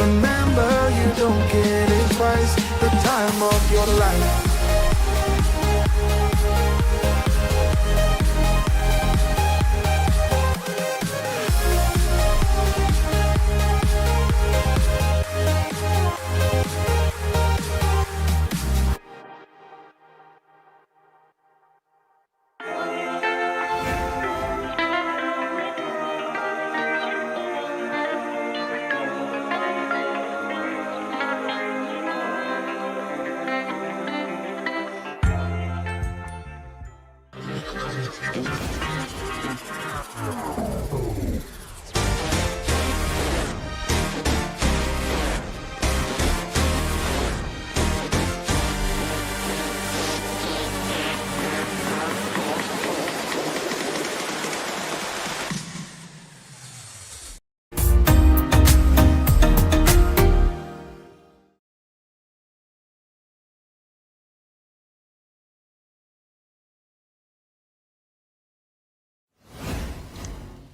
Remember, you don't get it twice. The time of your life.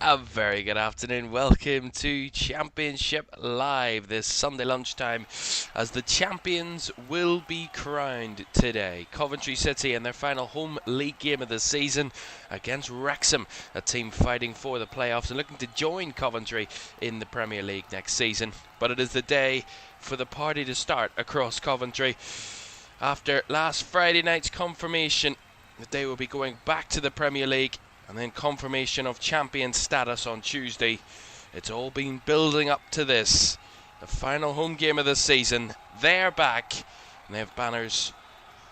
A very good afternoon. Welcome to Championship Live this Sunday lunchtime as the champions will be crowned today. Coventry City in their final home league game of the season against Wrexham, a team fighting for the playoffs and looking to join Coventry in the Premier League next season. But it is the day for the party to start across Coventry. After last Friday night's confirmation that they will be going back to the Premier League and then confirmation of champion status on Tuesday. It's all been building up to this. The final home game of the season. They're back. And they have banners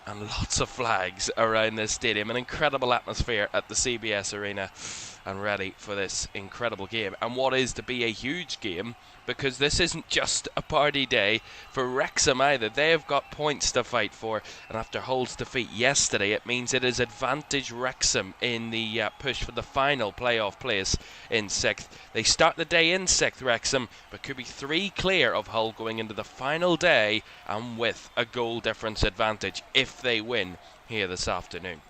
and lots of flags around this stadium. An incredible atmosphere at the CBS Arena. And ready for this incredible game. And what is to be a huge game, because this isn't just a party day for Wrexham either. They have got points to fight for, and after Hull's defeat yesterday, it means it is advantage Wrexham in the push for the final playoff place in 6th. They start the day in 6th, Wrexham, but could be 3 clear of Hull going into the final day, and with a goal difference advantage if they win here this afternoon.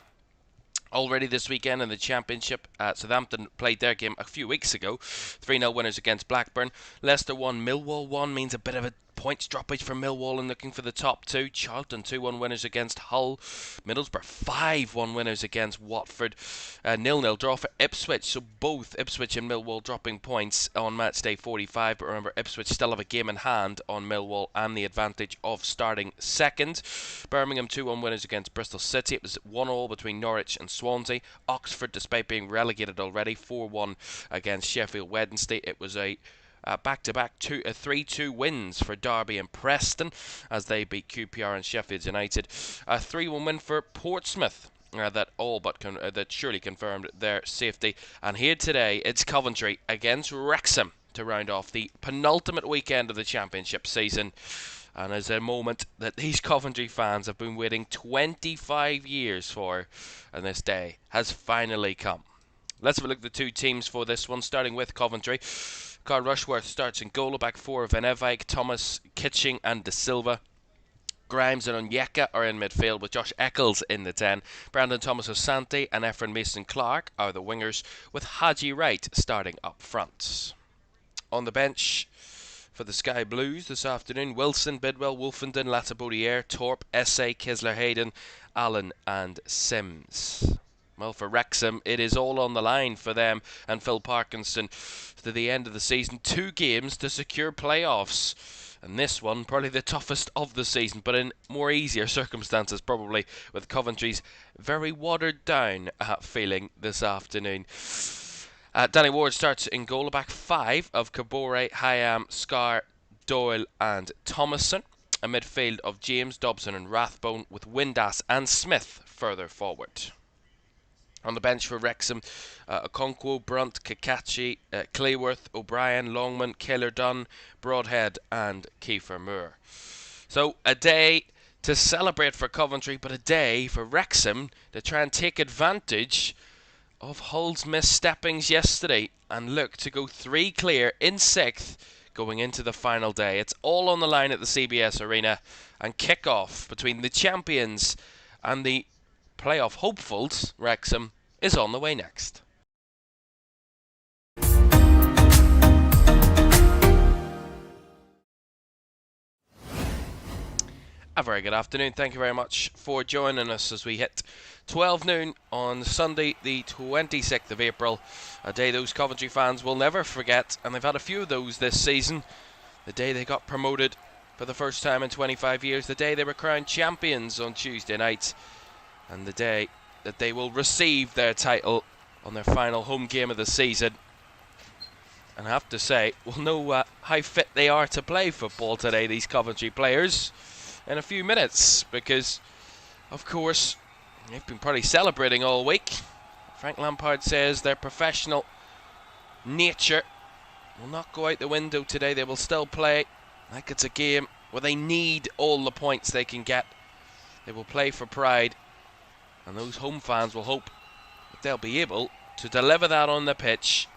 Already this weekend in the Championship, Southampton played their game a few weeks ago. 3-0 winners against Blackburn. Leicester 1, Millwall 1 means a bit of a points droppage for Millwall and looking for the top 2. Charlton 2-1 winners against Hull. Middlesbrough 5-1 winners against Watford. 0-0 draw for Ipswich. So both Ipswich and Millwall dropping points on match day 45. But remember, Ipswich still have a game in hand on Millwall and the advantage of starting second. Birmingham 2-1 winners against Bristol City. It was 1-1 between Norwich and Swansea. Oxford, despite being relegated already, 4-1 against Sheffield Wednesday. It was a back-to-back 3-2 wins for Derby and Preston as they beat QPR and Sheffield United. A 3-1 win for Portsmouth that surely confirmed their safety. And here today, it's Coventry against Wrexham to round off the penultimate weekend of the Championship season. And as a moment that these Coventry fans have been waiting 25 years for, and this day has finally come. Let's have a look at the two teams for this one, starting with Coventry. Carl Rushworth starts in goal. Back four of Van Evijk, Thomas, Kitching and De Silva. Grimes and Onyeka are in midfield with Josh Eccles in the 10. Brandon Thomas Asante and Efren Mason-Clark are the wingers, with Haji Wright starting up front. On the bench for the Sky Blues this afternoon, Wilson, Bidwell, Wolfenden, Latabodiere, Torp, Essay, Kisler-Hayden, Allen and Sims. Well, for Wrexham, it is all on the line for them and Phil Parkinson to the end of the season. 2 games to secure playoffs. And this one, probably the toughest of the season, but in more easier circumstances probably, with Coventry's very watered down feeling this afternoon. Danny Ward starts in goal. Back 5 of Kabore, Hayam, Scar, Doyle and Thomason. A midfield of James, Dobson and Rathbone, with Windass and Smith further forward. On the bench for Wrexham, Okonkwo, Brunt, Kakachi, Clayworth, O'Brien, Longman, Keller-Dunn, Broadhead and Kiefer Moore. So a day to celebrate for Coventry, but a day for Wrexham to try and take advantage of Hull's missteppings yesterday and look to go 3 clear in 6th going into the final day. It's all on the line at the CBS Arena, and kick-off between the champions and the playoff hopefuls, Wrexham, is on the way next. A very good afternoon. Thank you very much for joining us as we hit 12 noon on Sunday, the 26th of April. A day those Coventry fans will never forget, and they've had a few of those this season. The day they got promoted for the first time in 25 years, the day they were crowned champions on Tuesday night, and the day that they will receive their title on their final home game of the season. And I have to say, we'll know how fit they are to play football today, these Coventry players, in a few minutes, because of course they've been probably celebrating all week. Frank Lampard says their professional nature will not go out the window today. They will still play like it's a game where they need all the points they can get. They will play for pride, and those home fans will hope that they'll be able to deliver that on the pitch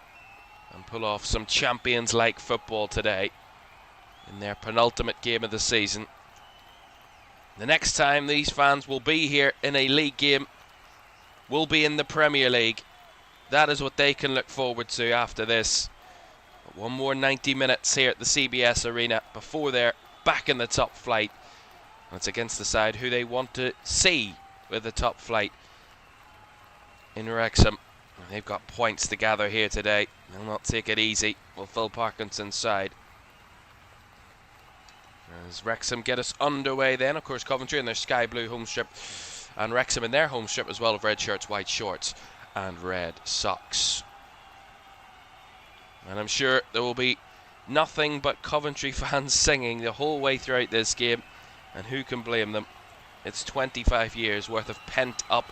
and pull off some champions-like football today in their penultimate game of the season. The next time these fans will be here in a league game will be in the Premier League. That is what they can look forward to after this. But one more 90 minutes here at the CBS Arena before they're back in the top flight. And it's against the side who they want to see with the top flight in Wrexham. And they've got points to gather here today. They'll not take it easy. Will Phil Parkinson's side. As Wrexham get us underway then, of course Coventry in their sky blue home strip, and Wrexham in their home strip as well, of red shirts, white shorts and red socks. And I'm sure there will be nothing but Coventry fans singing the whole way throughout this game, and who can blame them? It's 25 years worth of pent up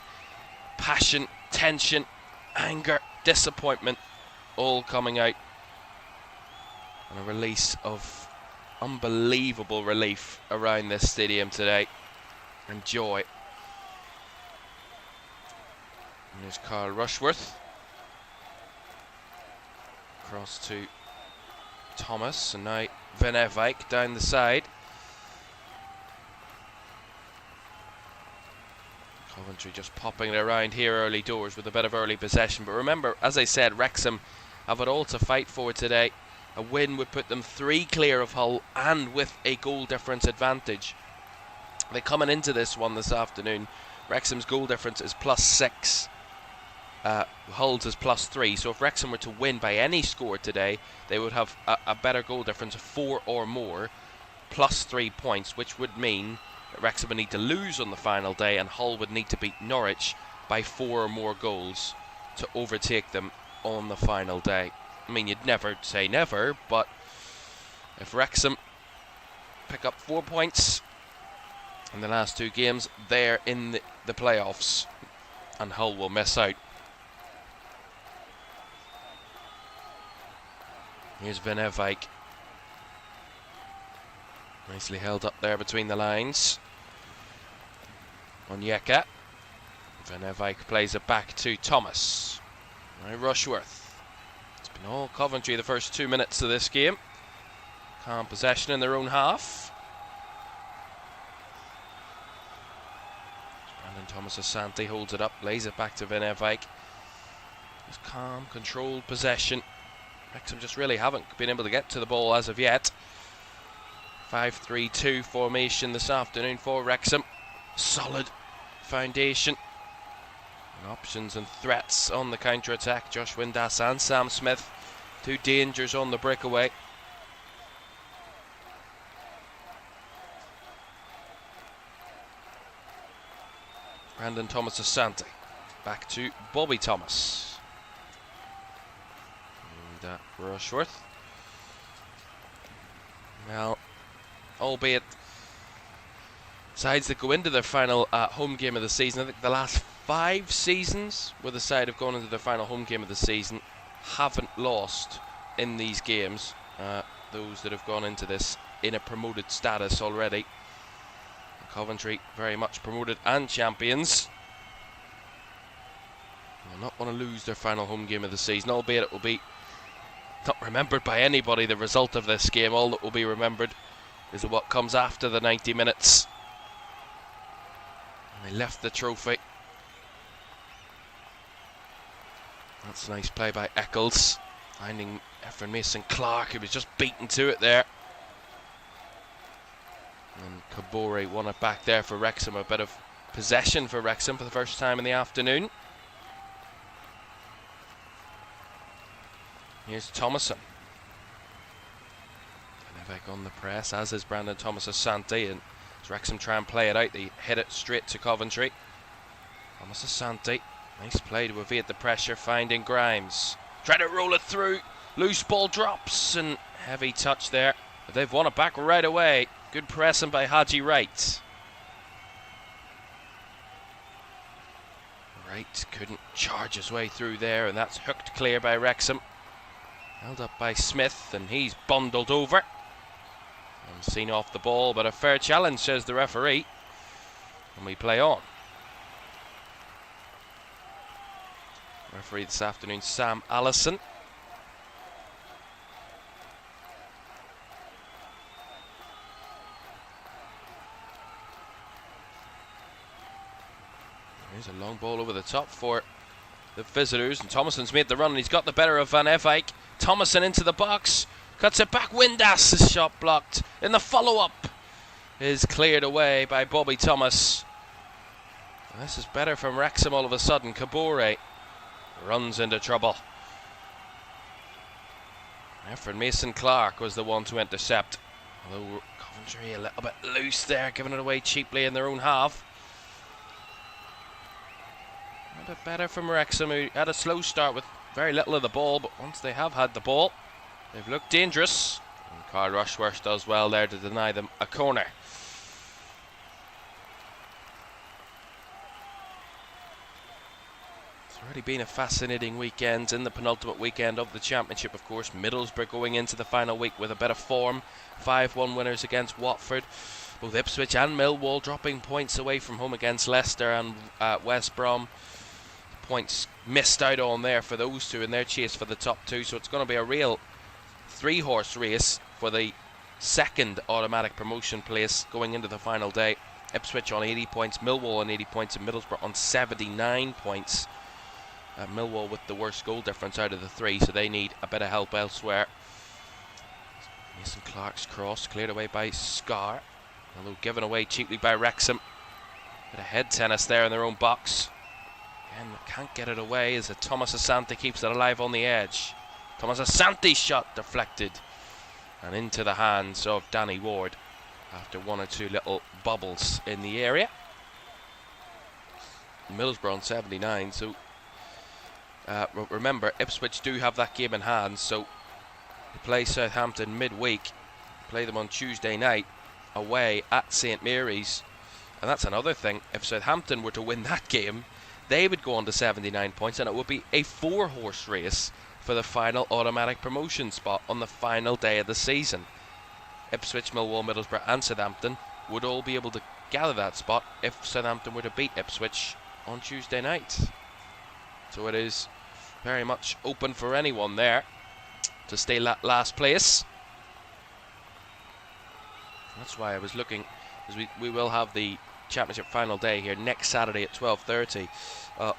passion, tension, anger, disappointment, all coming out, and a release of unbelievable relief around this stadium today, and joy. And there's Carl Rushworth across to Thomas, and now Van Eyck down the side. Coventry just popping it around here early doors with a bit of early possession, but remember, as I said, Wrexham have it all to fight for today. A win would put them 3 clear of Hull and with a goal difference advantage. They're coming into this one this afternoon. Wrexham's goal difference is +6. Hull's is +3. So if Wrexham were to win by any score today, they would have a better goal difference of 4 or more, +3 points, which would mean that Wrexham would need to lose on the final day and Hull would need to beat Norwich by 4 or more goals to overtake them on the final day. I mean, you'd never say never, but if Wrexham pick up 4 points in the last 2 games, they're in the playoffs, and Hull will miss out. Here's Van Eyck. Nicely held up there between the lines. Onyeka. Van Eyck plays it back to Thomas. Now Rushworth. All Coventry the first 2 minutes of this game. Calm possession in their own half. Brandon Thomas Asante holds it up, lays it back to Van Eyck. Just calm, controlled possession. Wrexham just really haven't been able to get to the ball as of yet. 5-3-2 formation this afternoon for Wrexham. Solid foundation. Options and threats on the counter-attack. Josh Windass and Sam Smith, 2 dangers on the breakaway. Brandon Thomas Asante back to Bobby Thomas and Rushworth. Well, albeit sides that go into their final home game of the season, I think the last 5 seasons where the side have gone into their final home game of the season haven't lost in these games. Those that have gone into this in a promoted status already. Coventry very much promoted and champions. Will not want to lose their final home game of the season, albeit it will be not remembered by anybody, the result of this game. All that will be remembered is what comes after the 90 minutes. And they left the trophy. That's a nice play by Eccles, finding Efren Mason Clark, who was just beaten to it there. And Kabore won it back there for Wrexham. A bit of possession for Wrexham for the first time in the afternoon. Here's Thomason. Back on the press, as is Brandon Thomas-Asante, and as Wrexham try and play it out, they hit it straight to Coventry. Thomas-Asante, nice play to evade the pressure, finding Grimes. Try to roll it through, loose ball drops, and heavy touch there. But they've won it back right away. Good pressing by Haji Wright. Wright couldn't charge his way through there, and that's hooked clear by Wrexham. Held up by Smith, and he's bundled over. And seen off the ball, but a fair challenge, says the referee. And we play on. Referee this afternoon, Sam Allison. There's a long ball over the top for the visitors, and Thomason's made the run, and he's got the better of Van Eyck. Thomason into the box. Cuts it back, Windass' shot blocked. In the follow-up is cleared away by Bobby Thomas. And this is better from Wrexham all of a sudden. Kabore runs into trouble. Efren Mason-Clark was the one to intercept. Although Coventry a little bit loose there, giving it away cheaply in their own half. A bit better from Wrexham, who had a slow start with very little of the ball, but once they have had the ball, they've looked dangerous. And Carl Rushworth does well there to deny them a corner. It's already been a fascinating weekend, in the penultimate weekend of the Championship, of course. Middlesbrough going into the final week with a bit of form. 5-1 winners against Watford. Both Ipswich and Millwall dropping points away from home against Leicester and West Brom. Points missed out on there for those two in their chase for the top two, so it's going to be a real three-horse race for the second automatic promotion place going into the final day. Ipswich on 80 points, Millwall on 80 points, and Middlesbrough on 79 points. Millwall with the worst goal difference out of the three, so they need a bit of help elsewhere. Mason Clark's cross cleared away by Scar, although given away cheaply by Wrexham. Bit of head tennis there in their own box. Again, can't get it away as Thomas-Asante keeps it alive on the edge. Thomas-Asante's shot deflected and into the hands of Danny Ward after one or two little bubbles in the area. Middlesbrough on 79, so remember Ipswich do have that game in hand, so they play Southampton midweek, play them on Tuesday night away at St Mary's, and that's another thing. If Southampton were to win that game, they would go on to 79 points, and it would be a four-horse race for the final automatic promotion spot on the final day of the season. Ipswich, Millwall, Middlesbrough and Southampton would all be able to gather that spot if Southampton were to beat Ipswich on Tuesday night. So it is very much open for anyone there to stay last place. That's why I was looking, as we will have the Championship final day here next Saturday at 12:30.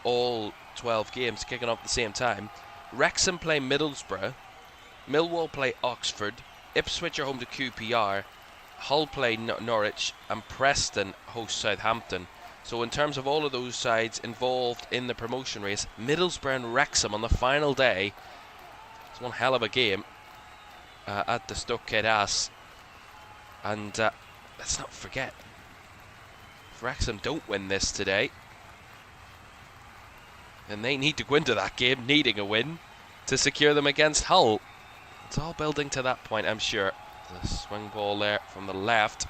All 12 games kicking off at the same time. Wrexham play Middlesbrough, Millwall play Oxford, Ipswich are home to QPR, Hull play Norwich, and Preston host Southampton. So in terms of all of those sides involved in the promotion race, Middlesbrough and Wrexham on the final day, it's one hell of a game at the Stoke Ass. And let's not forget, if Wrexham don't win this today, then they need to go into that game needing a win to secure them against Hull. It's all building to that point, I'm sure. The swing ball there from the left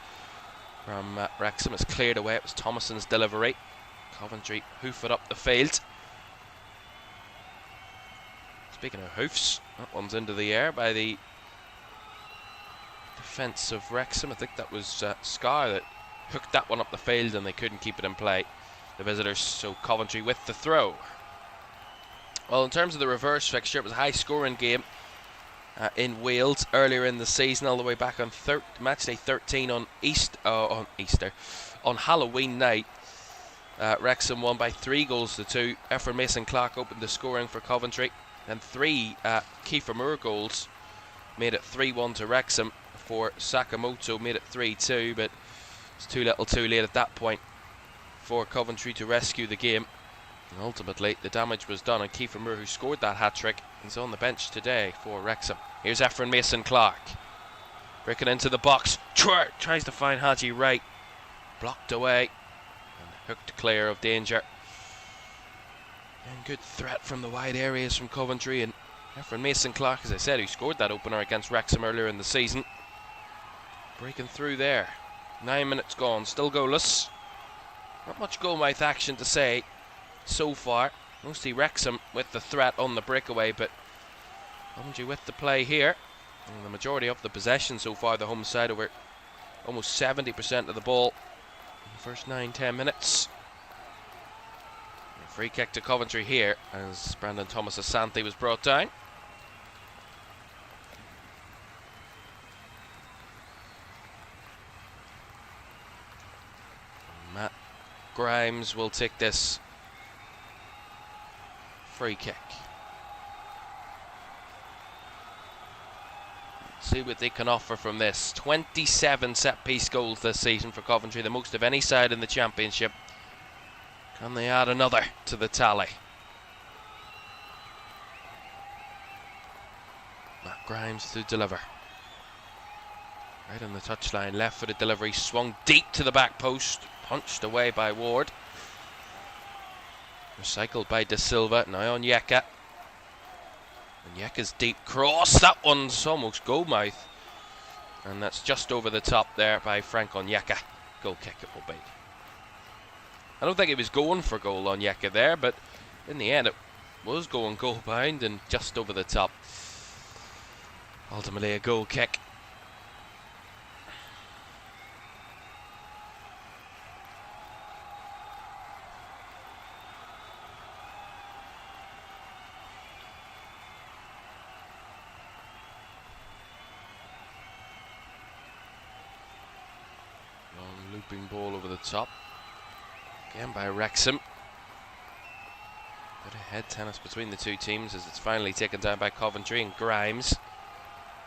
from Wrexham is cleared away. It was Thomason's delivery. Coventry hoof it up the field. Speaking of hoofs, that one's into the air by the defence of Wrexham. I think that was Scar that hooked that one up the field and they couldn't keep it in play, the visitors. So Coventry with the throw. Well, in terms of the reverse fixture, it was a high scoring game in Wales earlier in the season, all the way back on matchday 13 on Halloween night. Wrexham won by 3-2. Efren Mason-Clark opened the scoring for Coventry, and 3 Kiefer Moore goals made it 3-1 to Wrexham. For Sakamoto made it 3-2, but It's too little too late at that point for Coventry to rescue the game. And ultimately, the damage was done, and Caoimhan Ferris, who scored that hat-trick, is on the bench today for Wrexham. Here's Efren Mason-Clark. Breaking into the box. Tries to find Haji Wright. Blocked away. And hooked clear of danger. And good threat from the wide areas from Coventry. And Efren Mason-Clark, as I said, who scored that opener against Wrexham earlier in the season. Breaking through there. 9 minutes gone. Still goalless. Not much goal-mouth action to say so far. Mostly Wrexham with the threat on the breakaway, but Coventry with the play here. And the majority of the possession so far, the home side, over almost 70% of the ball in the first 9-10 minutes. A free kick to Coventry here as Brandon Thomas Asante was brought down. Matt Grimes will take this free kick. See what they can offer from this. 27 set-piece goals this season for Coventry, the most of any side in the Championship. Can they add another to the tally? Matt Grimes to deliver. Right on the touchline, left-footed delivery, swung deep to the back post, punched away by Ward. Recycled by De Silva, now on Yeka. And Yeka's deep cross, that one's almost goal-mouth. And that's just over the top there by Frank Onyeka. Goal kick it will be. I don't think he was going for goal on Yeka there, but in the end it was going goal behind and just over the top. Ultimately a goal kick. Looping ball over the top. Again by Wrexham. Bit of head tennis between the two teams as it's finally taken down by Coventry, and Grimes.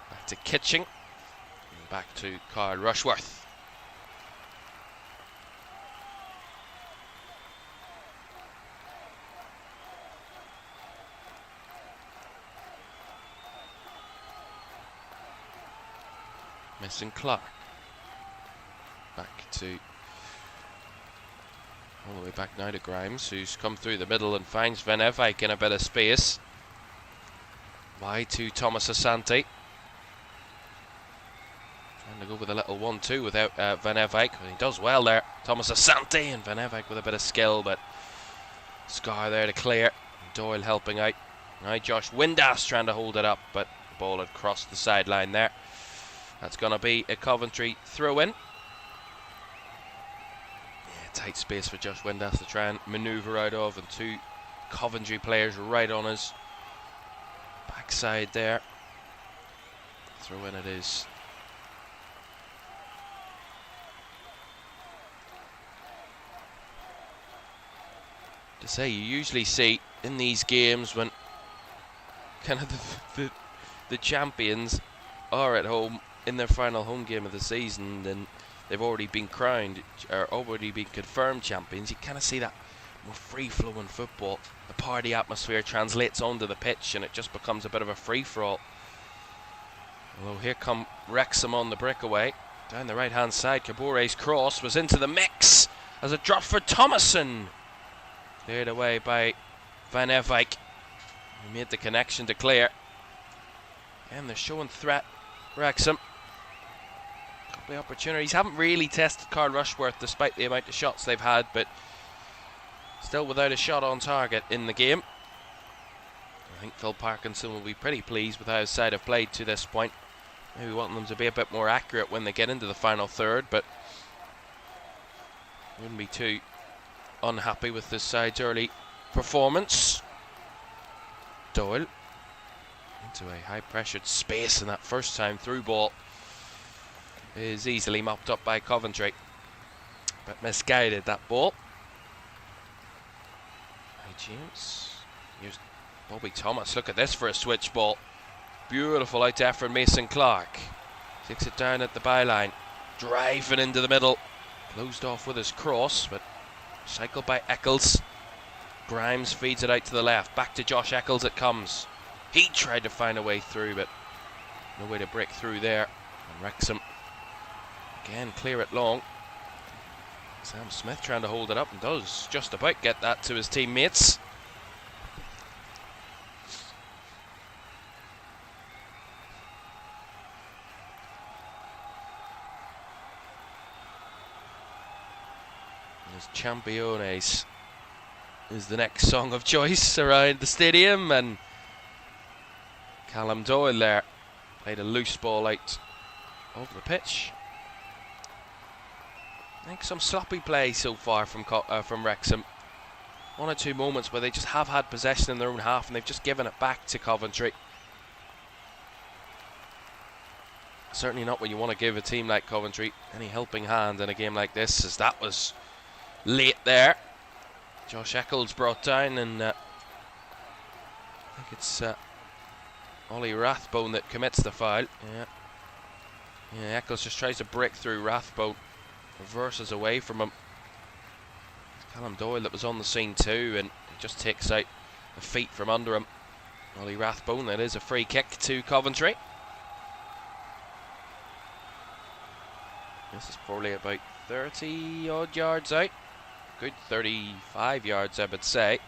Back to Kitching. And back to Carl Rushworth. Missing Clark. Back to all the way back now to Grimes, who's come through the middle and finds Van Evijk in a bit of space. Wide to Thomas Asante. Trying to go with a little 1-2 without Van Evijk. He does well there. Thomas Asante, and Van Evijk with a bit of skill, but Scar there to clear. Doyle helping out. Now Josh Windass trying to hold it up, but the ball had crossed the sideline there. That's going to be a Coventry throw-in. Tight space for Josh Windass to try and manoeuvre out of, and two Coventry players right on his backside there. Throw in it is. To say, you usually see in these games when kind of the champions are at home in their final home game of the season, and they've already been crowned, or already been confirmed champions. You kind of see that more free-flowing football. The party atmosphere translates onto the pitch, and it just becomes a bit of a free-for-all. Although here come Wrexham on the breakaway. Down the right-hand side, Cabore's cross was into the mix as a drop for Thomason. Cleared away by Van Evijk. He made the connection to clear. And they're showing threat, Wrexham. The opportunities haven't really tested Carl Rushworth despite the amount of shots they've had, but still without a shot on target in the game. I think Phil Parkinson will be pretty pleased with how his side have played to this point. Maybe wanting them to be a bit more accurate when they get into the final third, but wouldn't be too unhappy with this side's early performance. Doyle into a high pressured space, and that first time through ball is easily mopped up by Coventry, but misguided that ball. Hey James, here's Bobby Thomas. Look at this for a switch ball. Beautiful out to Efren Mason-Clark. Takes it down at the byline, driving into the middle. Closed off with his cross, but cycled by Eccles. Grimes feeds it out to the left. Back to Josh Eccles it comes. He tried to find a way through, but no way to break through there. And Wrexham again clear it long. Sam Smith trying to hold it up and does just about get that to his teammates. As Championes is the next song of choice around the stadium, and Callum Doyle there played a loose ball out of the pitch. I think some sloppy play so far from Wrexham. One or two moments where they just have had possession in their own half and they've just given it back to Coventry. Certainly not what you want to give a team like Coventry any helping hand in a game like this, as that was late there. Josh Eccles brought down, and I think it's Ollie Rathbone that commits the foul. Yeah, Eccles just tries to break through Rathbone, reverses away from him. It's Callum Doyle that was on the scene too, and he just takes out the feet from under him. Ollie Rathbone. That is a free kick to Coventry. This is probably about 30 odd yards out. Good 35 yards, I would say.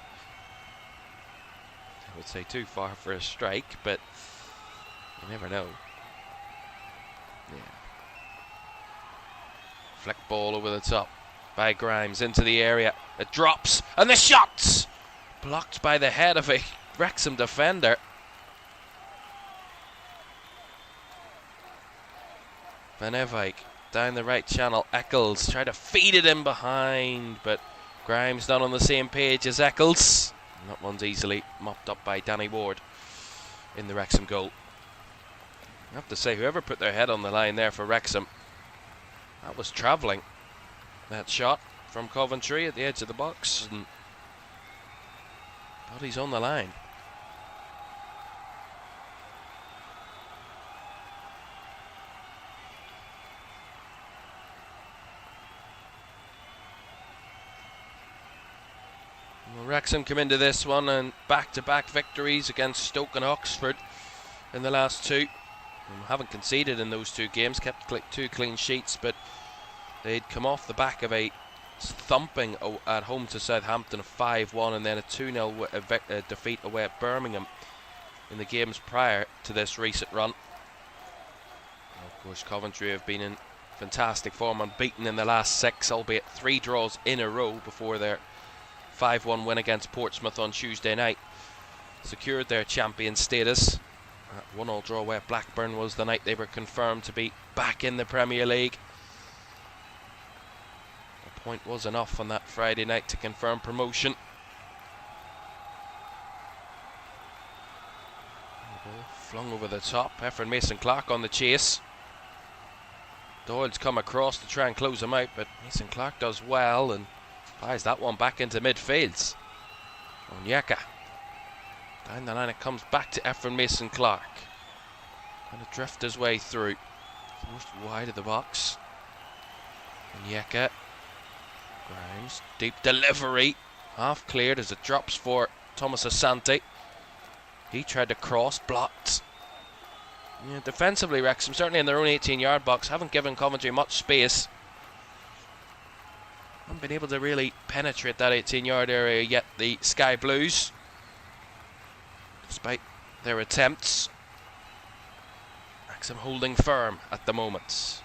I would say too far for a strike, but you never know. Yeah. Flick ball over the top by Grimes into the area. It drops, and the shot's blocked by the head of a Wrexham defender. Van Evijk down the right channel. Eccles tried to feed it in behind, but Grimes not on the same page as Eccles. And that one's easily mopped up by Danny Ward in the Wrexham goal. I have to say, whoever put their head on the line there for Wrexham, that was travelling. That shot from Coventry at the edge of the box, and body's on the line. Well, Wrexham come into this one and back-to-back victories against Stoke and Oxford in the last two. And haven't conceded in those two games, kept two clean sheets, but they'd come off the back of a thumping at home to Southampton of 5-1, and then a 2-0 defeat away at Birmingham in the games prior to this recent run. And of course, Coventry have been in fantastic form, unbeaten in the last 6, albeit 3 draws in a row before their 5-1 win against Portsmouth on Tuesday night. Secured their champion status. That 1-1 draw where Blackburn was the night they were confirmed to be back in the Premier League. A point was enough on that Friday night to confirm promotion. Ball flung over the top. Efren Mason-Clark on the chase. Doyle's come across to try and close him out, but Mason-Clark does well and fires that one back into midfield. Onyeka. Down the line it comes back to Efren Mason-Clark. Trying to drift his way through. Most wide of the box. Onyeka. Grimes. Deep delivery. Half cleared as it drops for Thomas Asante. He tried to cross. Blocked. Yeah, defensively, Wrexham, certainly in their own 18-yard box, haven't given Coventry much space. Haven't been able to really penetrate that 18-yard area yet, the Sky Blues, despite their attempts. Wrexham holding firm at the moment.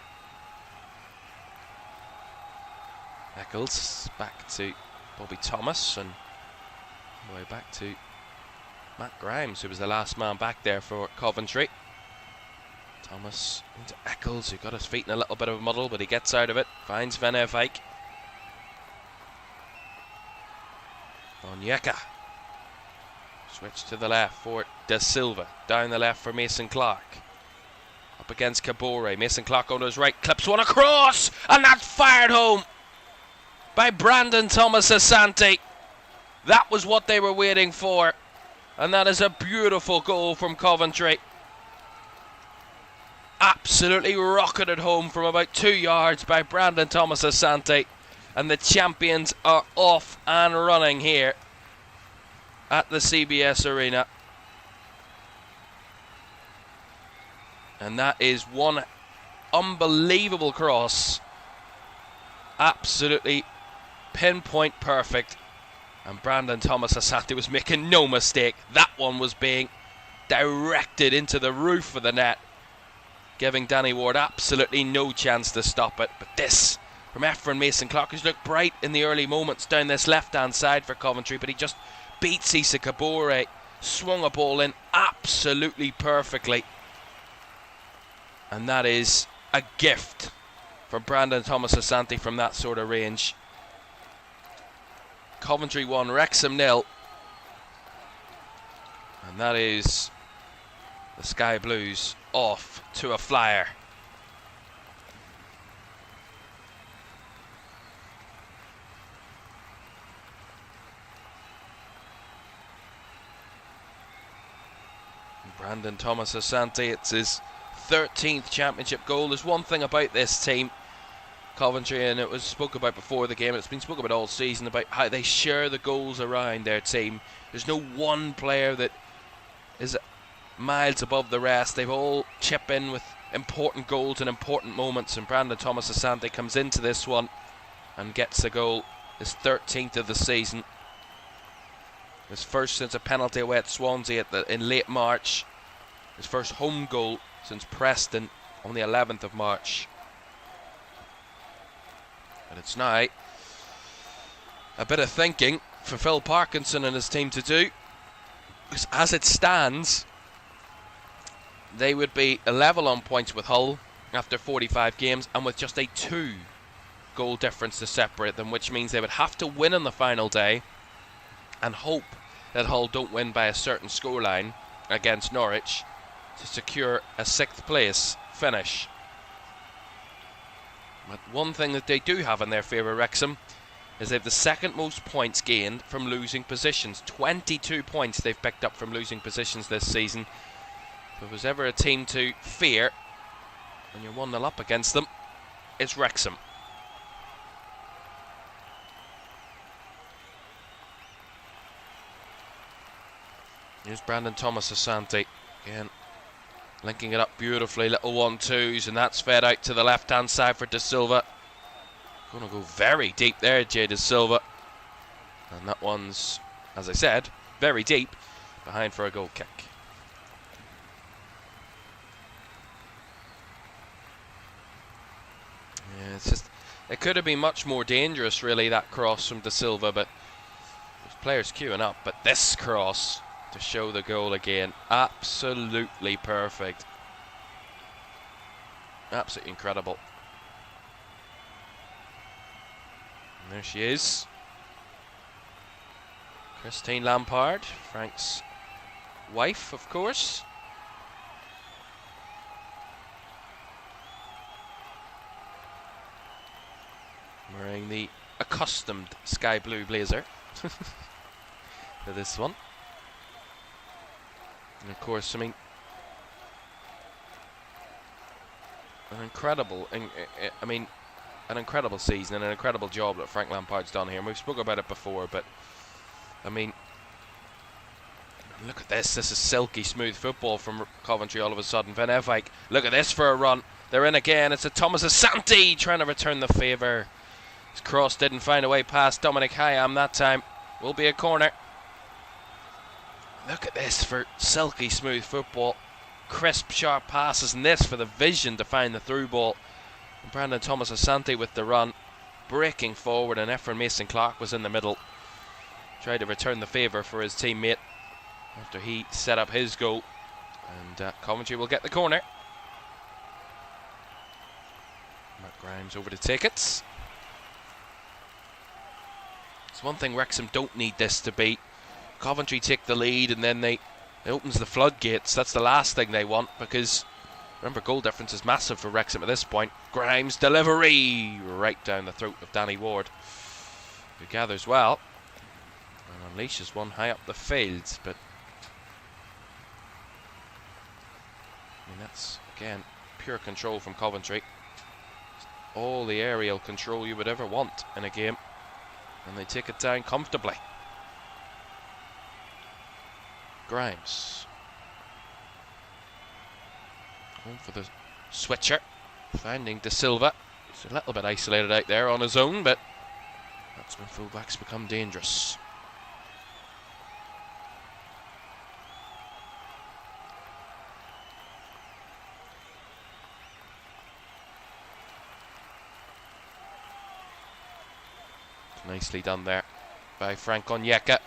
Eccles back to Bobby Thomas, and all the way back to Matt Grimes, who was the last man back there for Coventry. Thomas into Eccles, who got his feet in a little bit of a muddle, but he gets out of it. Finds Van Evijk. Onyeka. Switch to the left for Da Silva. Down the left for Mason-Clark. Up against Kabore. Mason-Clark on his right. Clips one across. And that's fired home by Brandon Thomas Asante. That was what they were waiting for. And that is a beautiful goal from Coventry. absolutely rocketed home from about 2 yards by Brandon Thomas Asante, and the champions are off and running here at the CBS Arena. And that is one unbelievable cross, absolutely pinpoint perfect, and Brandon Thomas Asante was making no mistake. That one was being directed into the roof of the net, giving Danny Ward absolutely no chance to stop it. But this from Efren Mason-Clark, who's looked bright in the early moments down this left-hand side for Coventry, but he just beats Issa Kabore, swung a ball in absolutely perfectly. And that is a gift from Brandon Thomas Asante from that sort of range. Coventry 1, Wrexham 0. And that is the Sky Blues off to a flyer. Brandon Thomas Asante, it's his 13th championship goal. There's one thing about this team, Coventry, and it was spoke about before the game, it's been spoken about all season, about how they share the goals around their team. There's no one player that is miles above the rest. They've all chip in with important goals and important moments, and Brandon Thomas Asante comes into this one and gets the goal, his 13th of the season, his first since a penalty away at Swansea in late March, his first home goal since Preston on the 11th of March. And it's now a bit of thinking for Phil Parkinson and his team to do, because as it stands, they would be level on points with Hull after 45 games, and with just a 2-goal difference to separate them, which means they would have to win on the final day and hope that Hull don't win by a certain scoreline against Norwich to secure a 6th place finish. But one thing that they do have in their favour, Wrexham, is they have the second most points gained from losing positions. 22 points they've picked up from losing positions this season. If there was ever a team to fear when you're 1-0 up against them, it's Wrexham. Here's Brandon Thomas Asante again, linking it up beautifully, little 1-2s, and that's fed out to the left-hand side for De Silva. Going to go very deep there, Jay De Silva. And that one's, as I said, very deep, behind for a goal kick. Yeah, it's just, it could have been much more dangerous, really, that cross from De Silva, but there's players queuing up. But this cross to show the goal again, absolutely perfect, absolutely incredible. And there she is, Christine Lampard, Frank's wife, of course. Wearing the accustomed sky blue blazer for this one. And of course, I mean, an incredible season and an incredible job that Frank Lampard's done here. And we've spoken about it before, but I mean, look at this. This is silky smooth football from Coventry all of a sudden. Van Evijk, look at this for a run. They're in again. It's a Thomas Asante trying to return the favour. His cross didn't find a way past Dominic Hyam that time. Will be a corner. Look at this for silky smooth football. Crisp, sharp passes, and this for the vision to find the through ball. And Brandon Thomas Asante with the run, breaking forward, and Efren Mason-Clark was in the middle. Tried to return the favour for his teammate after he set up his goal. And Coventry will get the corner. Matt Grimes over to take it. It's one thing Wrexham don't need this to be. Coventry take the lead and then they opens the floodgates. That's the last thing they want, because remember, goal difference is massive for Wrexham at this point. Grimes delivery right down the throat of Danny Ward, who gathers well and unleashes one high up the field. But I mean, that's again pure control from Coventry. All the aerial control you would ever want in a game, and they take it down comfortably. Grimes going for the switcher, finding De Silva. He's a little bit isolated out there on his own, but that's when fullbacks become dangerous. Nicely done there by Frank Onyeka.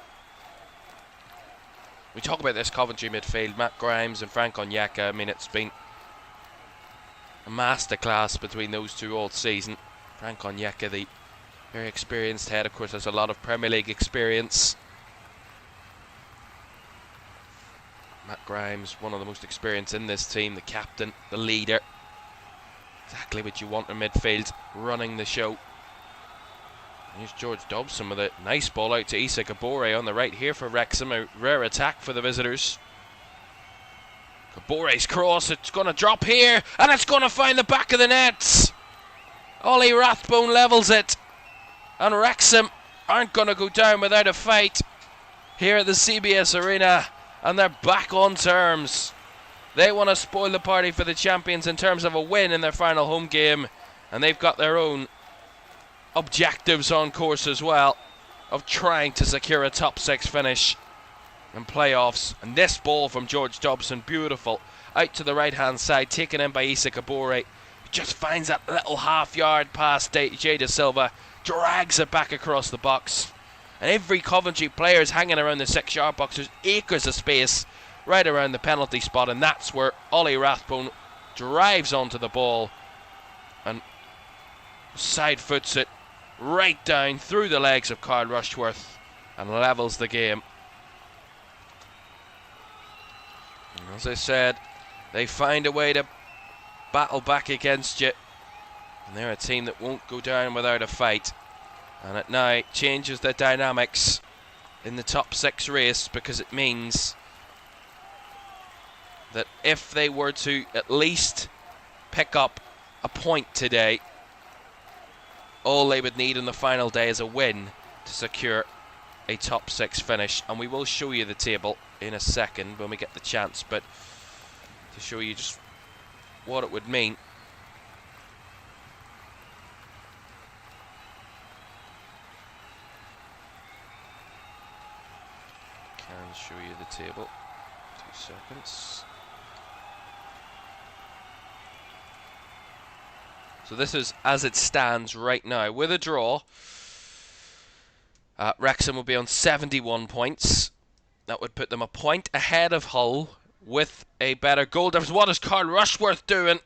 We talk about this Coventry midfield, Matt Grimes and Frank Onyeka. I mean, it's been a masterclass between those two all season. Frank Onyeka, the very experienced head, of course, has a lot of Premier League experience. Matt Grimes, one of the most experienced in this team, the captain, the leader. Exactly what you want in midfield, running the show. Here's George Dobson with a nice ball out to Issa Kabore on the right here for Wrexham. A rare attack for the visitors. Kabore's cross, it's going to drop here, and it's going to find the back of the net. Ollie Rathbone levels it, and Wrexham aren't going to go down without a fight here at the CBS Arena, and they're back on terms. They want to spoil the party for the champions in terms of a win in their final home game, and they've got their own objectives on course as well, of trying to secure a top 6 finish and playoffs. And this ball from George Dobson, beautiful, out to the right hand side, taken in by Issa Kabore, just finds that little half-yard pass. Jay De Silva drags it back across the box, and every Coventry player is hanging around the 6-yard box. There's acres of space right around the penalty spot, and that's where Ollie Rathbone drives onto the ball and side foots it right down through the legs of Carl Rushworth and levels the game. And as I said, they find a way to battle back against you, and they're a team that won't go down without a fight, and it now changes the dynamics in the top 6 race, because it means that if they were to at least pick up a point today, all they would need in the final day is a win to secure a top 6 finish. And we will show you the table in a second when we get the chance, but to show you just what it would mean. Can show you the table. 2 seconds. So this is as it stands right now. With a draw, Wrexham will be on 71 points. That would put them a point ahead of Hull with a better goal difference. What is Carl Rushworth doing?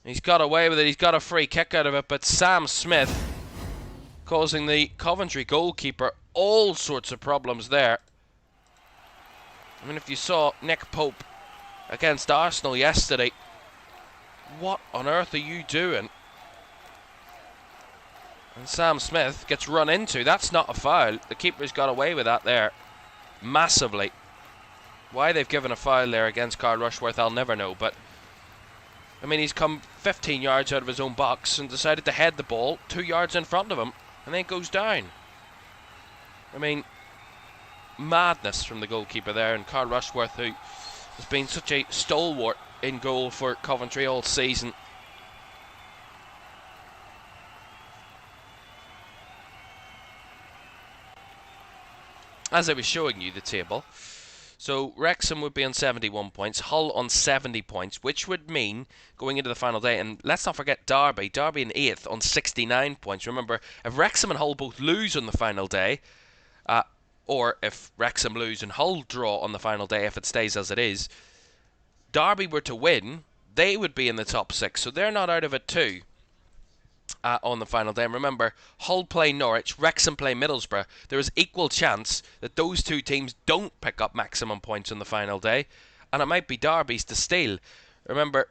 He's got away with it. He's got a free kick out of it, but Sam Smith causing the Coventry goalkeeper all sorts of problems there. I mean, if you saw Nick Pope against Arsenal yesterday, what on earth are you doing? And Sam Smith gets run into. That's not a foul. The keeper's got away with that there massively. Why they've given a foul there against Carl Rushworth, I'll never know. But I mean, he's come 15 yards out of his own box and decided to head the ball 2 yards in front of him, and then it goes down. I mean, madness from the goalkeeper there. And Carl Rushworth, who has been such a stalwart in goal for Coventry all season. As I was showing you the table, so Wrexham would be on 71 points, Hull on 70 points, which would mean going into the final day, and let's not forget Derby in 8th on 69 points. Remember, if Wrexham and Hull both lose on the final day, or if Wrexham lose and Hull draw on the final day, if it stays as it is, Derby were to win, they would be in the top 6, so they're not out of it too on the final day. And remember, Hull play Norwich, Wrexham play Middlesbrough. There is equal chance that those two teams don't pick up maximum points on the final day, and it might be Derby's to steal. Remember,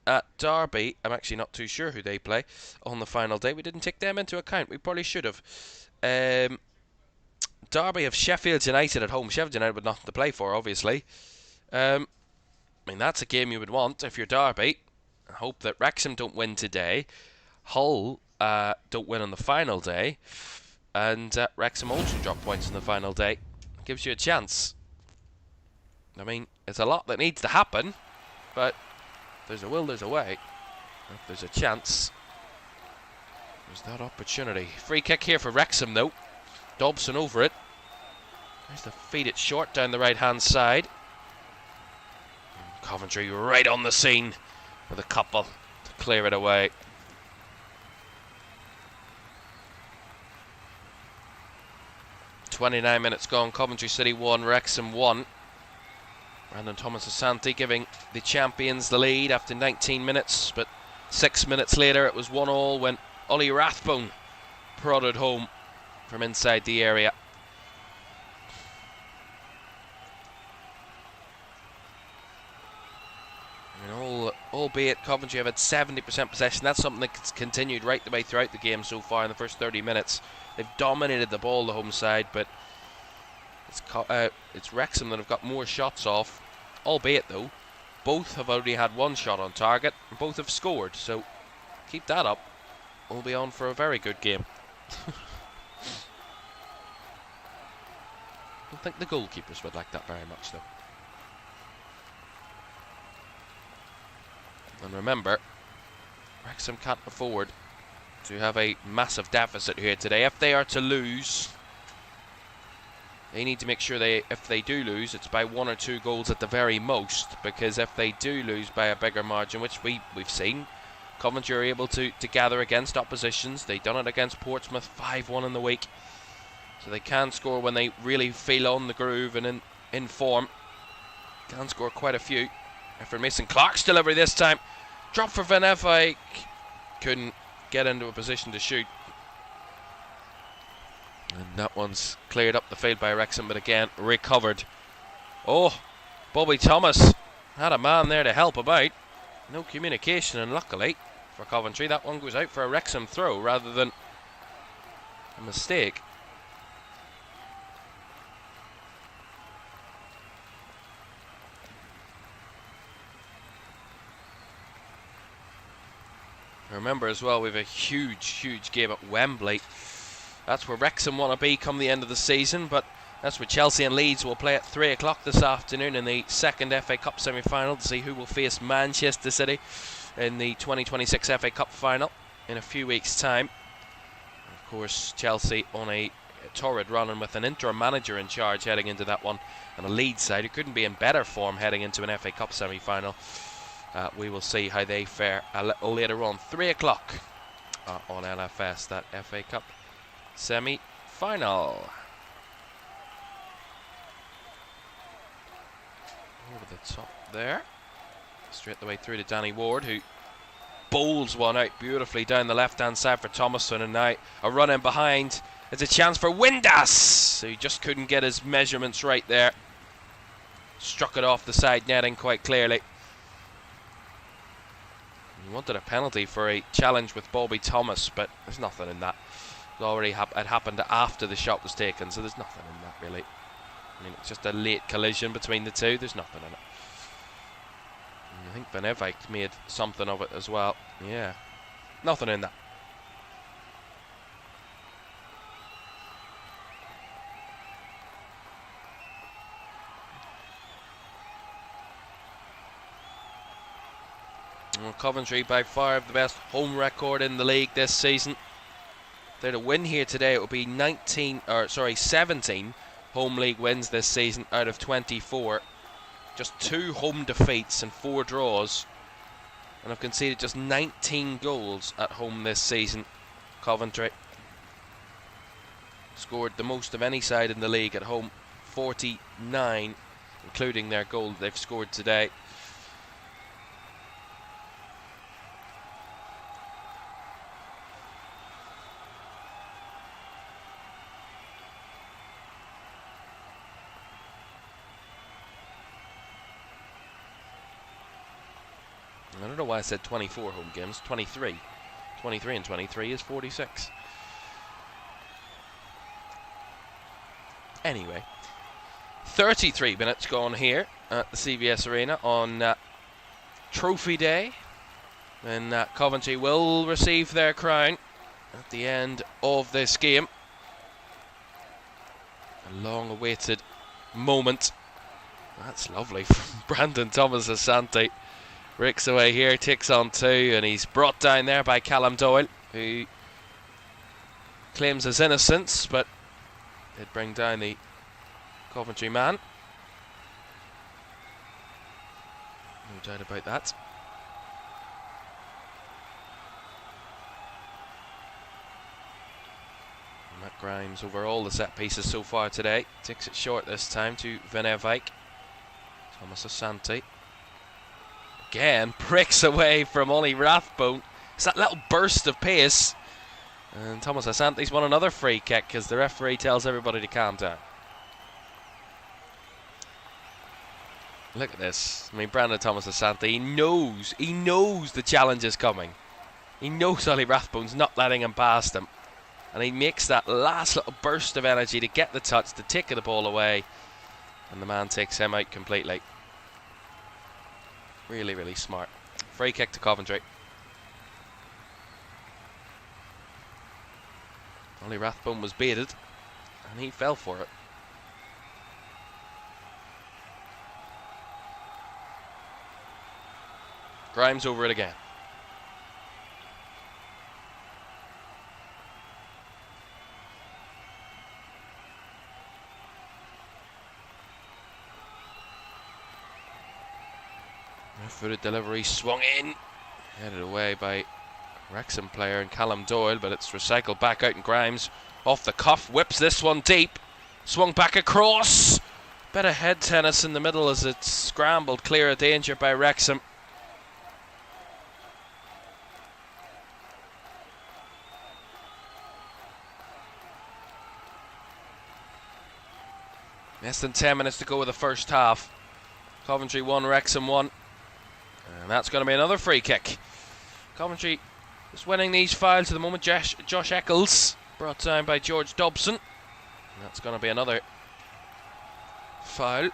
at Derby, I'm actually not too sure who they play on the final day. We didn't take them into account. We probably should have. Derby have Sheffield United at home. Sheffield United would nothing to play for, obviously. I mean, that's a game you would want if you're Derby. hope that Wrexham don't win today, Hull don't win on the final day, and Wrexham also drop points on the final day. Gives you a chance. I mean, it's a lot that needs to happen, but if there's a will, there's a way. If there's a chance, there's that opportunity. Free kick here for Wrexham, though. Dobson over it. Tries to feed it short down the right-hand side. Coventry right on the scene with a couple to clear it away. "29 minutes gone, Coventry City 1, Wrexham 1. Brandon Thomas-Asante giving the champions the lead after 19 minutes, but 6 minutes later it was 1-1 when Ollie Rathbone prodded home from inside the area. And albeit Coventry have had 70% possession, that's something that's continued right the way throughout the game so far in the first 30 minutes. They've dominated the ball, the home side, but it's Wrexham that have got more shots off. Albeit, though, both have only had one shot on target, and both have scored, so keep that up. We'll be on for a very good game. I don't think the goalkeepers would like that very much, though. And remember, Wrexham can't afford to have a massive deficit here today. If they are to lose, they need to make sure if they do lose, it's by 1 or 2 goals at the very most, because if they do lose by a bigger margin, which we've seen, Coventry are able to gather against oppositions. They've done it against Portsmouth 5-1 in the week, so they can score when they really feel on the groove and in form. Can score quite a few. After Mason Clark's delivery this time, drop for Van Eyck, couldn't get into a position to shoot. And that one's cleared up the field by Wrexham, but again, recovered. Oh, Bobby Thomas had a man there to help him out. No communication, and luckily for Coventry, that one goes out for a Wrexham throw rather than a mistake. Remember as well, we have a huge game at Wembley. That's where Wrexham want to be come the end of the season, but that's where Chelsea and Leeds will play at 3 o'clock this afternoon in the second FA Cup semi-final to see who will face Manchester City in the 2026 FA Cup final in a few weeks' time. Of course, Chelsea on a torrid run and with an interim manager in charge heading into that one, and a Leeds side who couldn't be in better form heading into an FA Cup semi-final. We will see how they fare a little later on. 3 o'clock on LFS, that FA Cup semi-final. Over the top there. Straight the way through to Danny Ward, who bowls one out beautifully down the left-hand side for Thomason, and now a run in behind. It's a chance for Windass, who just couldn't get his measurements right there. Struck it off the side netting quite clearly. He wanted a penalty for a challenge with Bobby Thomas, but there's nothing in that. It already had happened after the shot was taken, so there's nothing in that really. I mean, it's just a late collision between the two. There's nothing in it. And I think Van Eyck made something of it as well. Yeah, nothing in that. Well, Coventry by far have the best home record in the league this season. If they're to win here today, it will be 17 home league wins this season out of 24. Just 2 home defeats and 4 draws, and have conceded just 19 goals at home this season. Coventry scored the most of any side in the league at home, 49, including their goal they've scored today. I don't know why I said 24 home games. 23. 23 and 23 is 46. Anyway, 33 minutes gone here at the CBS Arena on Trophy Day. And Coventry will receive their crown at the end of this game. A long-awaited moment. That's lovely from Brandon Thomas Asante. Ricks away here, takes on two, and he's brought down there by Callum Doyle, who claims his innocence, but did bring down the Coventry man. No doubt about that. And Matt Grimes over all the set pieces so far today. Takes it short this time to Venevijk. Thomas Asante. Again, breaks away from Ollie Rathbone. It's that little burst of pace. And Thomas Asante's won another free kick as the referee tells everybody to calm down. Look at this. I mean, Brandon Thomas Asante, he knows the challenge is coming. He knows Ollie Rathbone's not letting him past him. And he makes that last little burst of energy to get the touch, to take the ball away. And the man takes him out completely. Really, really smart. Free kick to Coventry. Ollie Rathbone was baited, and he fell for it. Grimes over it again. Footed delivery swung in, headed away by Wrexham player and Callum Doyle, but it's recycled back out, and Grimes off the cuff whips this one deep, swung back across. Bit of head tennis in the middle as it's scrambled clear of danger by Wrexham. Less than 10 minutes to go with the first half. Coventry 1, Wrexham 1. And that's going to be another free kick. Coventry is winning these fouls at the moment. Josh Eccles brought down by George Dobson. And that's going to be another foul.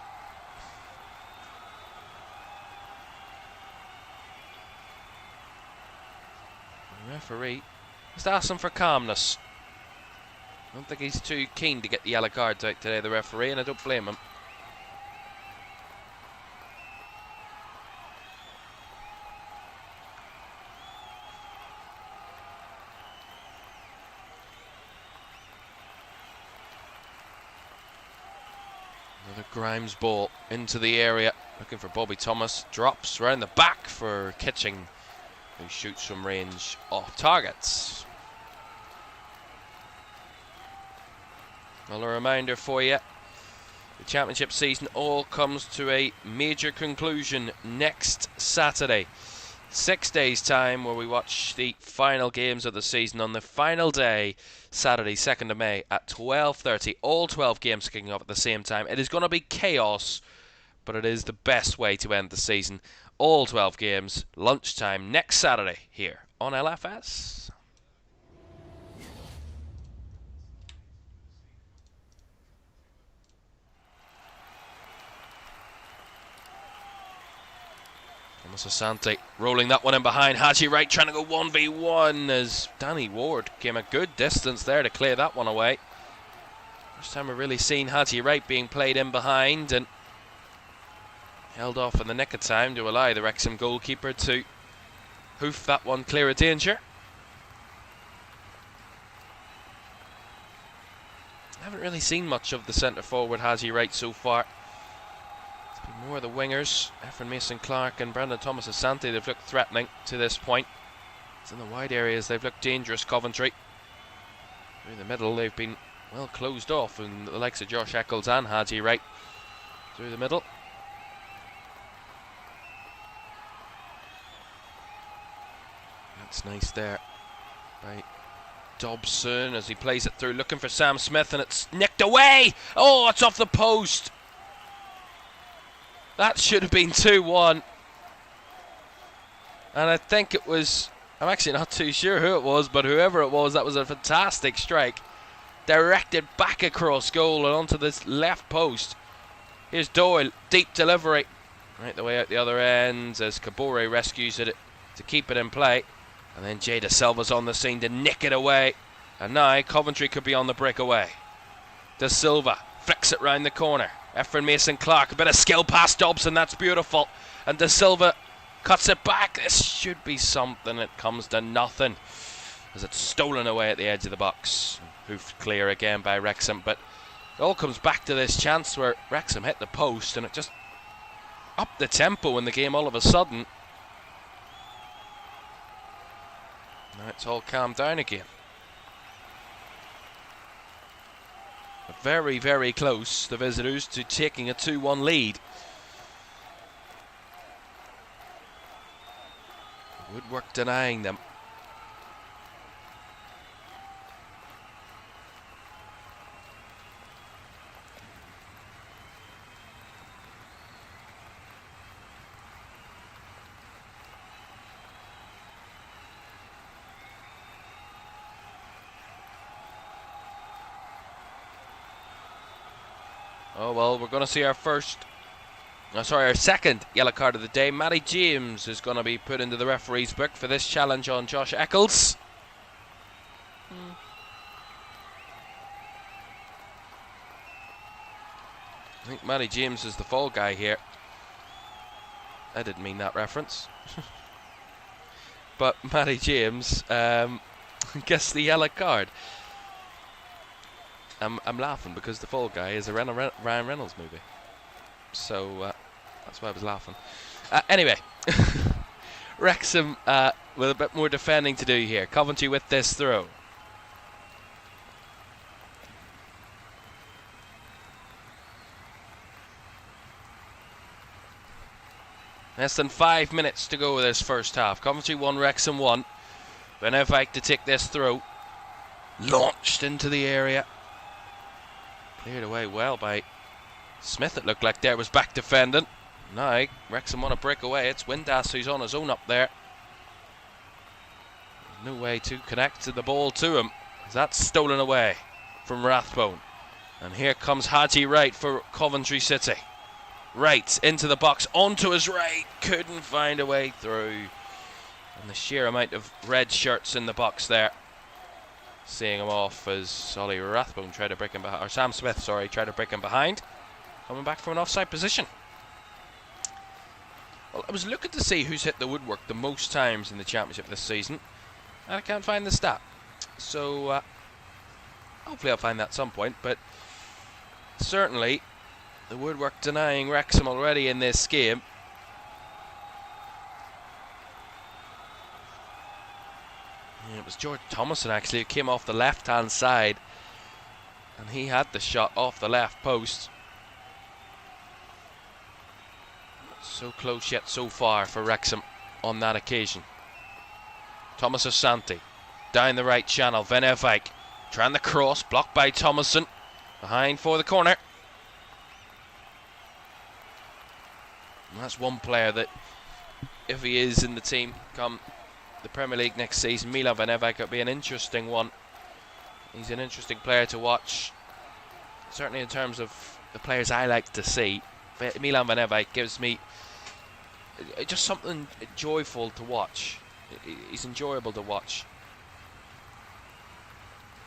The referee just asking for calmness. I don't think he's too keen to get the yellow cards out today, the referee, and I don't blame him. Another Grimes ball into the area, looking for Bobby Thomas. Drops round the back for Kitching, who shoots from range off targets. Well, a reminder for you, the championship season all comes to a major conclusion next Saturday. 6 days' time, where we watch the final games of the season on the final day, Saturday, 2nd of May at 12:30. All 12 games kicking off at the same time. It is going to be chaos, but it is the best way to end the season. All 12 games, lunchtime next Saturday here on LFS. Thomas Asante rolling that one in behind. Haji Wright trying to go 1v1 as Danny Ward came a good distance there to clear that one away. First time we've really seen Haji Wright being played in behind, and held off in the nick of time to allow the Wrexham goalkeeper to hoof that one clear of danger. I haven't really seen much of the centre forward Haji Wright so far. More of the wingers, Efren Mason-Clark and Brandon Thomas Asante. They've looked threatening to this point. It's in the wide areas they've looked dangerous, Coventry. Through the middle they've been well closed off, and the likes of Josh Eccles and Haji Wright through the middle. That's nice there by Dobson as he plays it through, looking for Sam Smith, and it's nicked away. Oh, it's off the post. That should have been 2-1. And I think it was, I'm actually not too sure who it was, but whoever it was, that was a fantastic strike. Directed back across goal and onto this left post. Here's Doyle, deep delivery. Right the way out the other end as Kabore rescues it to keep it in play. And then Jay De Silva's on the scene to nick it away. And now Coventry could be on the breakaway. De Silva flicks it round the corner. Efren Mason-Clark, a bit of skill past Dobson, that's beautiful. And De Silva cuts it back. This should be something. It comes to nothing as it's stolen away at the edge of the box. Hoofed clear again by Wrexham, but it all comes back to this chance where Wrexham hit the post and it just upped the tempo in the game all of a sudden. Now it's all calmed down again. But very, very close, the visitors, to taking a 2-1 lead. Woodwork denying them. Oh well, we're going to see our second yellow card of the day. Matty James is going to be put into the referee's book for this challenge on Josh Eccles. I think Matty James is the fall guy here. I didn't mean that reference. But Matty James gets the yellow card. I'm laughing because the fall guy is a Ryan Reynolds movie. So that's why I was laughing. Anyway, Wrexham with a bit more defending to do here. Coventry with this throw. Less than 5 minutes to go with this first half. Coventry 1, Wrexham 1. Van Eyck to take this throw. Launched into the area. Cleared away well by Smith, it looked like there, was back defending. Now Wrexham want to break away. It's Windass who's on his own up there. No way to connect to the ball to him. That's stolen away from Rathbone. And here comes Haji Wright for Coventry City. Wright into the box, onto his right. Couldn't find a way through. And the sheer amount of red shirts in the box there, seeing him off as Ollie Rathbone tried to break him behind, or Sam Smith, sorry, tried to break him behind. Coming back from an offside position. Well, I was looking to see who's hit the woodwork the most times in the Championship this season, and I can't find the stat. So, hopefully I'll find that at some point, but certainly the woodwork denying Wrexham already in this game. It was George Thomason actually who came off the left hand side, and he had the shot off the left post. So close yet so far for Wrexham on that occasion. Thomas Asante down the right channel. Van Eyck trying the cross, blocked by Thomason. Behind for the corner. And that's one player that, if he is in the team come the Premier League next season, Milan Van Eyck could be an interesting one. He's an interesting player to watch, certainly in terms of the players I like to see. Milan Van Eyck gives me just something joyful to watch. He's enjoyable to watch.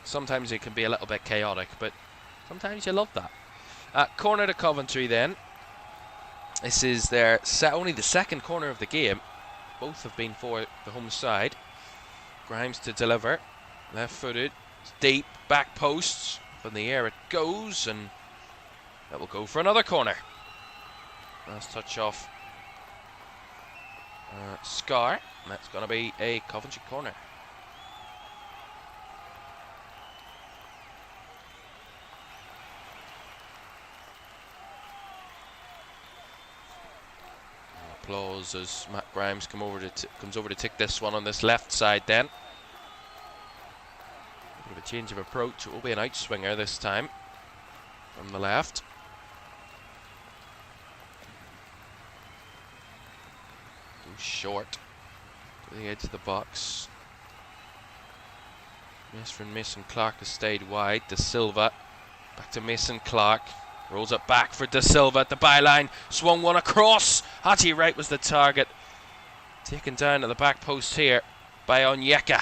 Sometimes it can be a little bit chaotic, but sometimes you love that. Corner to Coventry then. This is their only the second corner of the game. Both have been for the home side. Grimes to deliver. Left-footed. Deep. Back posts. Up in the air it goes. And that will go for another corner. Last touch off Scar. And that's going to be a Coventry corner. Applause as Matt Grimes comes over to take this one on this left side then. A bit of a change of approach. It will be an outswinger this time from the left. Goes short to the edge of the box. Mason-Clark has stayed wide. De Silva back to Mason-Clark. Rolls it back for De Silva at the byline. Swung one across. Haji Wright was the target. Taken down at the back post here by Onyeka.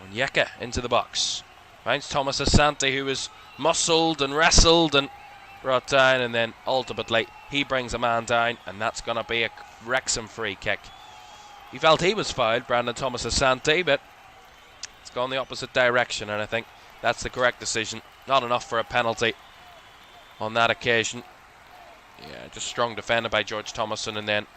Onyeka into the box. Finds Thomas Asante, who was muscled and wrestled and brought down, and then ultimately he brings a man down, and that's going to be a Wrexham free kick. He felt he was fouled, Brandon Thomas Asante, but it's gone the opposite direction, and I think that's the correct decision. Not enough for a penalty on that occasion. Yeah, just strong defender by George Thomason, and then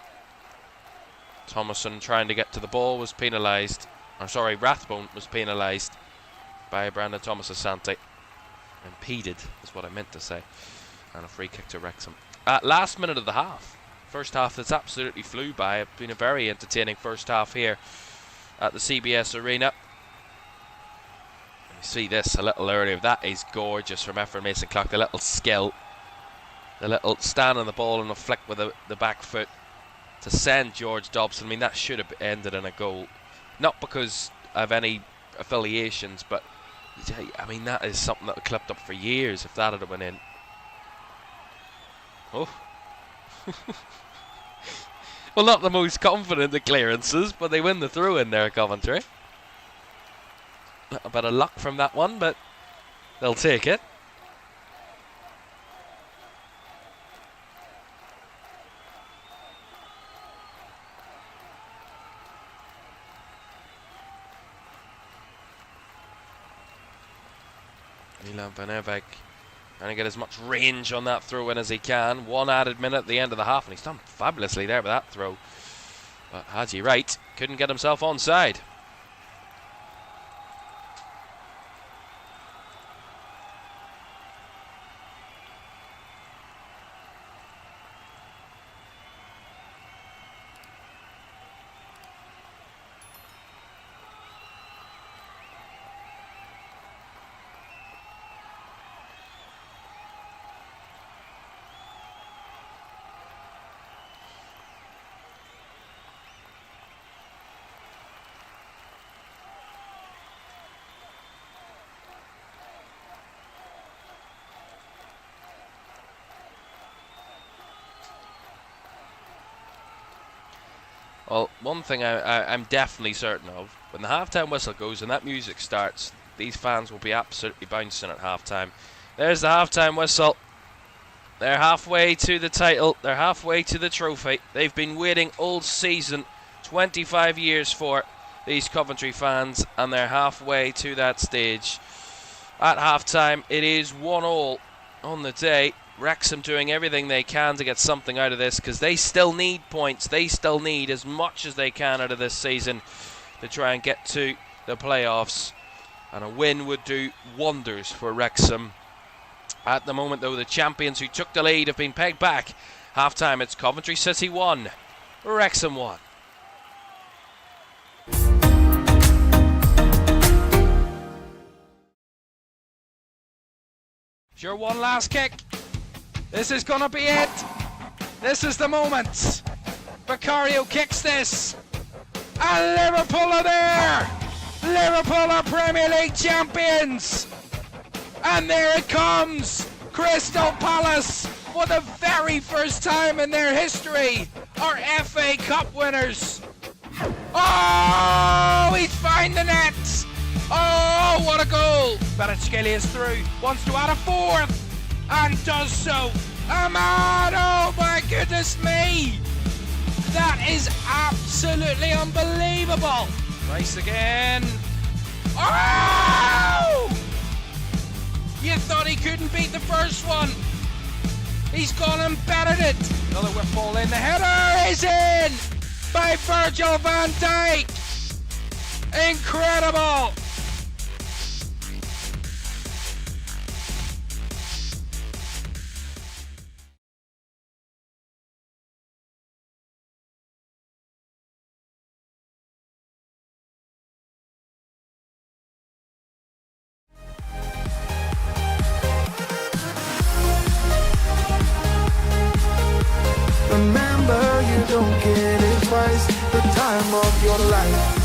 Thomason trying to get to the ball was penalised. Or sorry, Rathbone was penalised by Brandon Thomas Asante. Impeded is what I meant to say. And a free kick to Wrexham. Last minute of the half. First half that's absolutely flew by. It's been a very entertaining first half here at the CBS Arena. You see this a little earlier. That is gorgeous from Ephraim Mason-Clark. The little skill. The little stand on the ball and a flick with the back foot to send George Dobson. I mean, that should have ended in a goal. Not because of any affiliations, but I mean, that is something that clipped up for years if that had went in. Oh. Well, not the most confident of clearances, but they win the throw-in there at Coventry. A little bit of luck from that one, but they'll take it. Milan Van Evek trying to get as much range on that throw-in as he can. One added minute at the end of the half, and he's done fabulously there with that throw. But Haji Wright couldn't get himself onside. Well, one thing I'm definitely certain of, when the halftime whistle goes and that music starts, these fans will be absolutely bouncing at halftime. There's the halftime whistle. They're halfway to the title. They're halfway to the trophy. They've been waiting all season, 25 years for these Coventry fans, and they're halfway to that stage. At halftime, it is 1-1 on the day. Wrexham doing everything they can to get something out of this, because they still need points. They still need as much as they can out of this season to try and get to the playoffs, and a win would do wonders for Wrexham. At the moment, though, the champions who took the lead have been pegged back. Half-time, it's Coventry City 1, Wrexham 1. Sure, one last kick. This is going to be it. This is the moment. Vicario kicks this. And Liverpool are there. Liverpool are Premier League champions. And there it comes. Crystal Palace, for the very first time in their history, are FA Cup winners. Oh, he's found the net. Oh, what a goal. Kvaratskhelia is through. Wants to add a fourth. And does so. Ahmad, oh my goodness me. That is absolutely unbelievable. Rice again. Oh! You thought he couldn't beat the first one. He's gone and bettered it. Another whip ball in. The header is in by Virgil van Dijk. Incredible. Remember, you don't get it twice. The time of your life.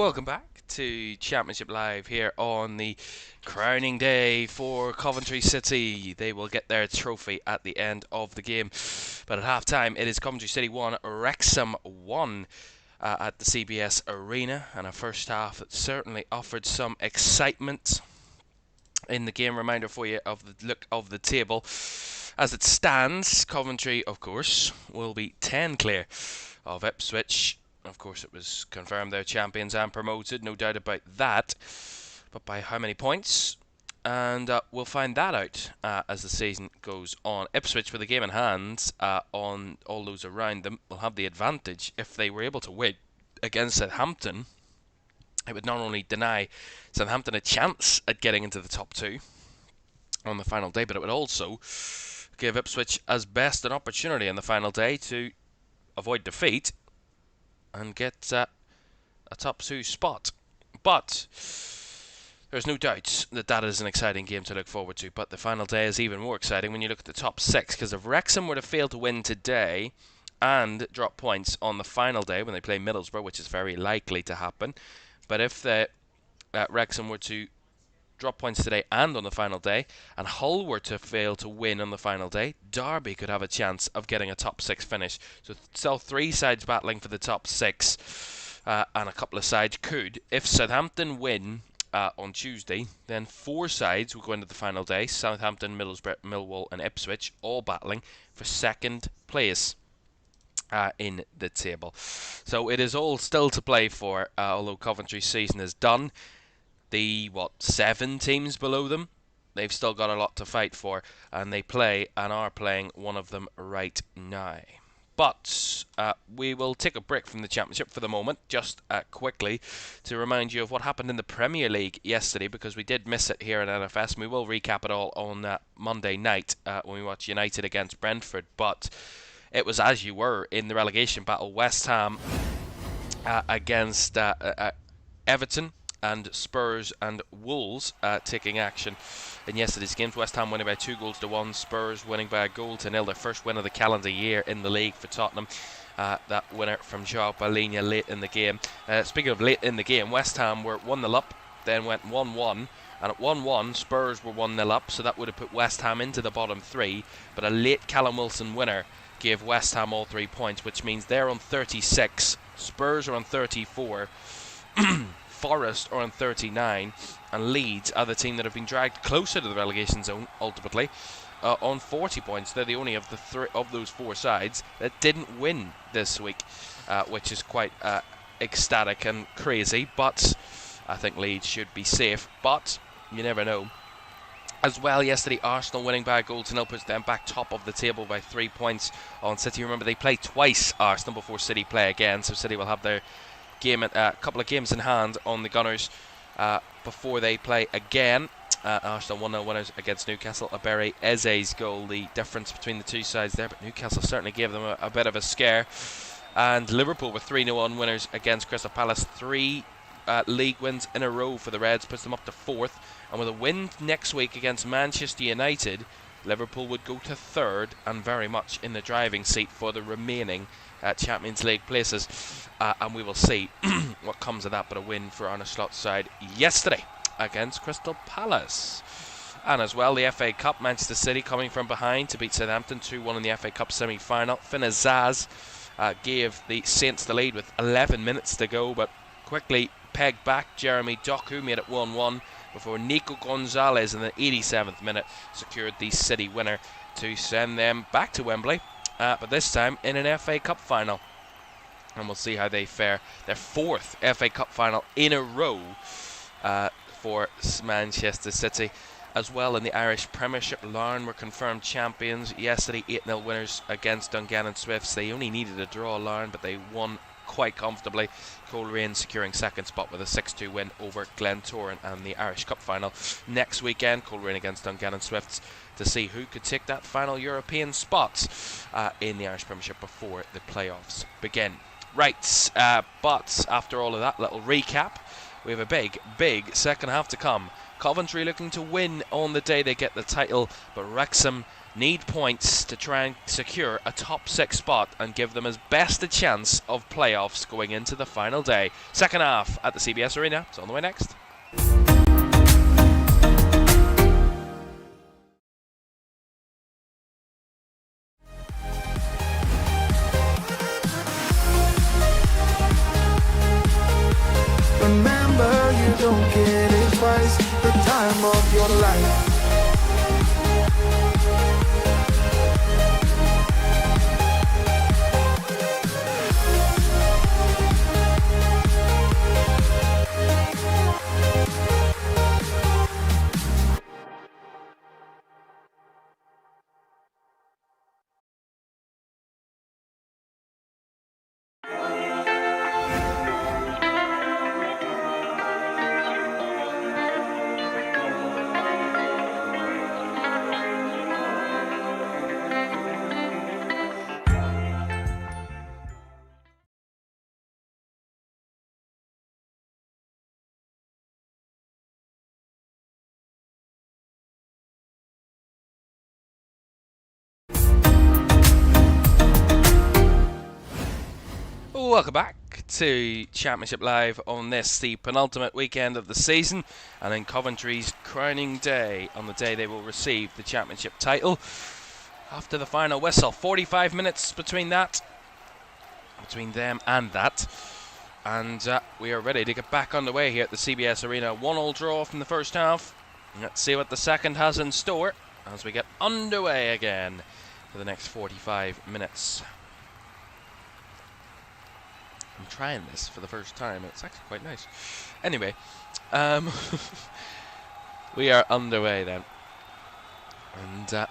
Welcome back to Championship Live here on the crowning day for Coventry City. They will get their trophy at the end of the game. But at half-time, it is Coventry City 1, Wrexham 1 at the CBS Arena. And a first half that certainly offered some excitement in the game. Reminder for you of the look of the table. As it stands, Coventry, of course, will be 10 clear of Ipswich. Of course, it was confirmed they're champions and promoted, no doubt about that. But by how many points? And we'll find that out as the season goes on. Ipswich, with a game in hand on all those around them, will have the advantage. If they were able to win against Southampton, it would not only deny Southampton a chance at getting into the top two on the final day, but it would also give Ipswich as best an opportunity in the final day to avoid defeat and get a top two spot. But there's no doubt that that is an exciting game to look forward to. But the final day is even more exciting when you look at the top six, because if Wrexham were to fail to win today and drop points on the final day when they play Middlesbrough, which is very likely to happen, but if Wrexham were to drop points today and on the final day, and Hull were to fail to win on the final day, Derby could have a chance of getting a top six finish. So still three sides battling for the top six, and a couple of sides could. If Southampton win on Tuesday, then four sides will go into the final day: Southampton, Middlesbrough, Millwall and Ipswich, all battling for second place in the table. So it is all still to play for, although Coventry's season is done. The 7 teams below them, they've still got a lot to fight for, and they play and are playing one of them right now. But we will take a break from the Championship for the moment, just quickly to remind you of what happened in the Premier League yesterday, because we did miss it here in NFS, and we will recap it all on Monday night when we watch United against Brentford. But it was as you were in the relegation battle: West Ham against Everton, and Spurs and Wolves taking action in yesterday's games. West Ham winning by 2-1, Spurs winning by 1-0, their first win of the calendar year in the league for Tottenham. That winner from João Palhinha late in the game. Speaking of late in the game, West Ham were 1-0 up, then went 1-1, and at 1-1 Spurs were 1-0 up, so that would have put West Ham into the bottom three, but a late Callum Wilson winner gave West Ham all 3 points, which means they're on 36, Spurs are on 34, Forest are on 39, and Leeds are the team that have been dragged closer to the relegation zone ultimately, on 40 points. They're the only of those four sides that didn't win this week, which is quite ecstatic and crazy. But I think Leeds should be safe, but you never know. As well, yesterday Arsenal winning by 1-0 puts them back top of the table by 3 points on City. Remember, they play twice, Arsenal, before City play again, so City will have their couple of games in hand on the Gunners before they play again. Arsenal 1-0 winners against Newcastle. Abere Eze's goal, the difference between the two sides there, but Newcastle certainly gave them a bit of a scare. And Liverpool were 3-0 winners against Crystal Palace. 3 league wins in a row for the Reds, puts them up to 4th. And with a win next week against Manchester United, Liverpool would go to 3rd and very much in the driving seat for the remaining Champions League places, and we will see what comes of that. But a win for Arne Slot's side yesterday against Crystal Palace. And as well, the FA Cup, Manchester City coming from behind to beat Southampton 2-1 in the FA Cup semi-final. Finn Azaz gave the Saints the lead with 11 minutes to go, but quickly pegged back. Jeremy Doku made it 1-1 before Nico Gonzalez in the 87th minute secured the City winner to send them back to Wembley, but this time in an FA Cup final. And we'll see how they fare. Their 4th FA Cup final in a row for Manchester City. As well, in the Irish Premiership, Larne were confirmed champions yesterday, 8-0 winners against Dungannon Swifts. They only needed a draw, Larne, but they won quite comfortably. Coleraine securing 2nd spot with a 6-2 win over Glentoran, and the Irish Cup final next weekend, Coleraine against Dungannon Swifts, to see who could take that final European spot in the Irish Premiership before the playoffs begin. Right, but after all of that little recap, we have a big second half to come. Coventry looking to win on the day they get the title, but Wrexham need points to try and secure a top 6 spot and give them as best a chance of playoffs going into the final day. Second half at the CBS Arena. It's on the way next. Remember, you don't get it twice. The time of your life. Welcome back to Championship Live on this, the penultimate weekend of the season, and in Coventry's crowning day, on the day they will receive the championship title. After the final whistle, 45 minutes between them and that, and we are ready to get back underway here at the CBS Arena. 1-1 draw from the first half. Let's see what the second has in store as we get underway again for the next 45 minutes. I'm trying this for the first time. It's actually quite nice. Anyway, we are underway then. And they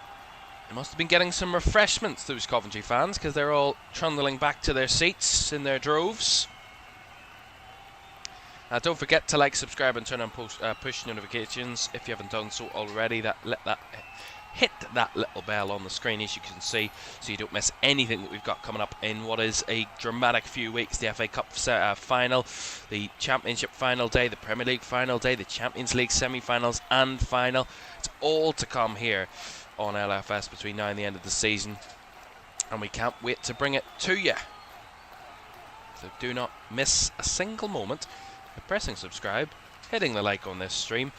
must have been getting some refreshments, those Coventry fans, because they're all trundling back to their seats in their droves. Don't forget to like, subscribe and turn on push notifications if you haven't done so already. Hit that little bell on the screen, as you can see, so you don't miss anything that we've got coming up in what is a dramatic few weeks. The FA Cup final, the Championship final day, the Premier League final day, the Champions League semi-finals and final. It's all to come here on LFS between now and the end of the season, and we can't wait to bring it to you. So do not miss a single moment by pressing subscribe, hitting the like on this stream,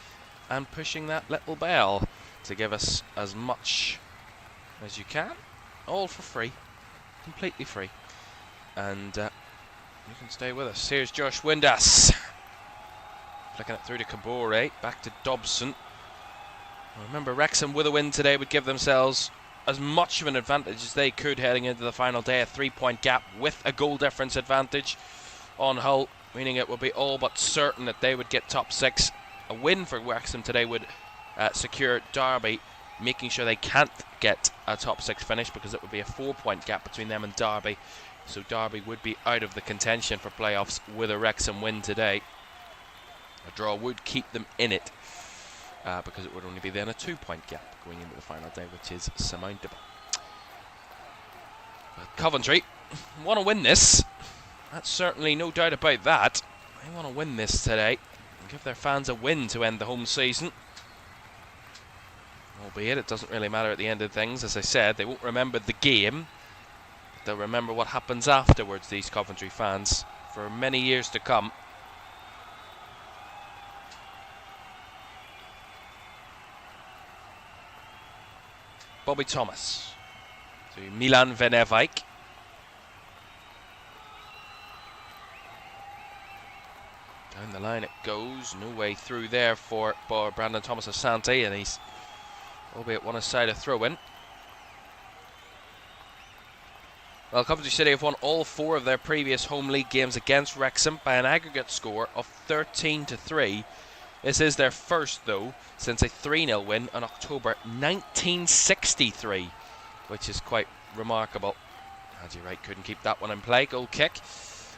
and pushing that little bell to give us as much as you can, all for free, completely free, and you can stay with us. Here's Josh Windass flicking it through to Kabore, back to Dobson. Remember, Wrexham with a win today would give themselves as much of an advantage as they could heading into the final day, a 3-point gap with a goal difference advantage on Hull, meaning it would be all but certain that they would get top 6. A win for Wrexham today would secure Derby, making sure they can't get a top 6 finish, because it would be a 4-point gap between them and Derby. So Derby would be out of the contention for playoffs with a Wrexham win today. A draw would keep them in it, because it would only be then a 2-point gap going into the final day, which is surmountable. But Coventry want to win this. That's certainly no doubt about that. They want to win this today and give their fans a win to end the home season. Albeit it doesn't really matter at the end of things. As I said, they won't remember the game. They'll remember what happens afterwards, these Coventry fans, for many years to come. Bobby Thomas to Milan Venevijk. Down the line it goes. No way through there for Brandon Thomas Asante, and he's albeit one aside a throw-in. Well, Coventry City have won all 4 of their previous home league games against Wrexham by an aggregate score of 13-3. This is their first, though, since a 3-0 win in October 1963, which is quite remarkable. Haji Wright couldn't keep that one in play. Goal kick.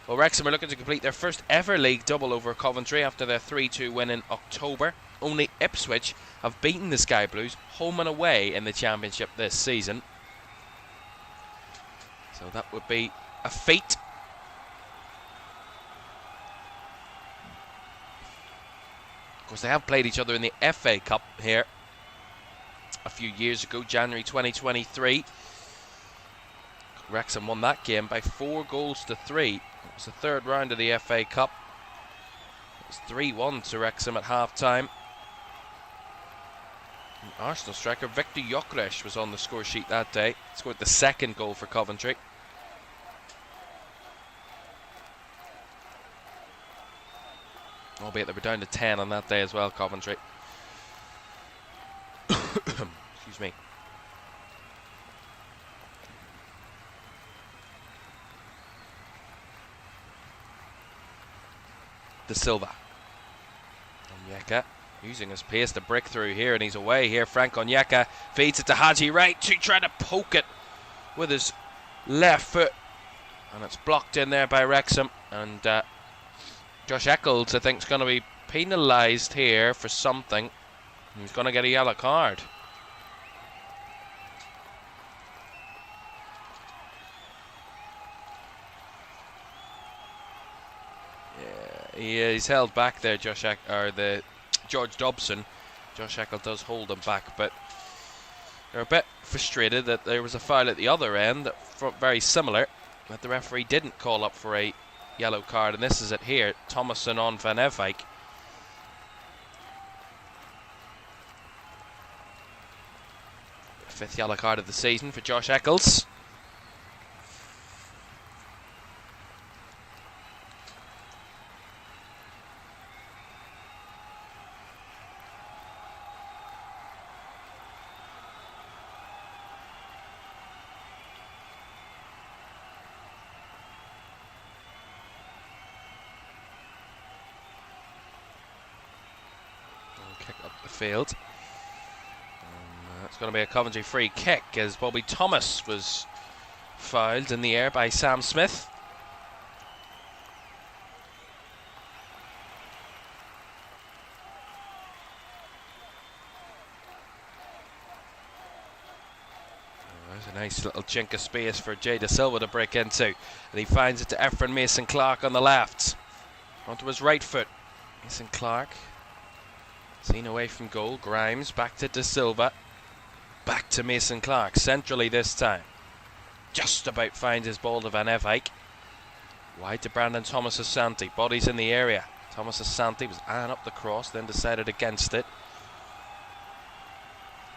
Well, Wrexham are looking to complete their first ever league double over Coventry after their 3-2 win in October. Only Ipswich have beaten the Sky Blues home and away in the Championship this season. So that would be a feat. Of course, they have played each other in the FA Cup here a few years ago, January 2023. Wrexham won that game by 4-3. It was the third round of the FA Cup. It was 3-1 to Wrexham at half-time. Arsenal striker Viktor Gyökeres was on the score sheet that day. Scored the second goal for Coventry. Albeit they were down to 10 on that day as well, Coventry. Excuse me. De Silva. Onyeka using his pace to break through here, and he's away here. Frank Onyeka feeds it to Haji Wright, to try to poke it with his left foot, and it's blocked in there by Wrexham. And Josh Eccles, I think, is going to be penalised here for something. He's going to get a yellow card. Yeah, he's held back there, George Dobson. Josh Eccles does hold him back, but they're a bit frustrated that there was a foul at the other end, very similar, that the referee didn't call up for a yellow card, and this is it here. Thomason on Van Evijk. Fifth yellow card of the season for Josh Eccles. Kick up the field. It's going to be a Coventry free kick as Bobby Thomas was fouled in the air by Sam Smith. There's a nice little chink of space for Jay De Silva to break into, and he finds it to Efren Mason-Clark on the left. Onto his right foot. Mason-Clark seen away from goal. Grimes back to De Silva. Back to Mason-Clark. Centrally this time. Just about finds his ball to Van Evijk. Wide to Brandon Thomas-Asante. Bodies in the area. Thomas-Asante was eyeing up the cross, then decided against it.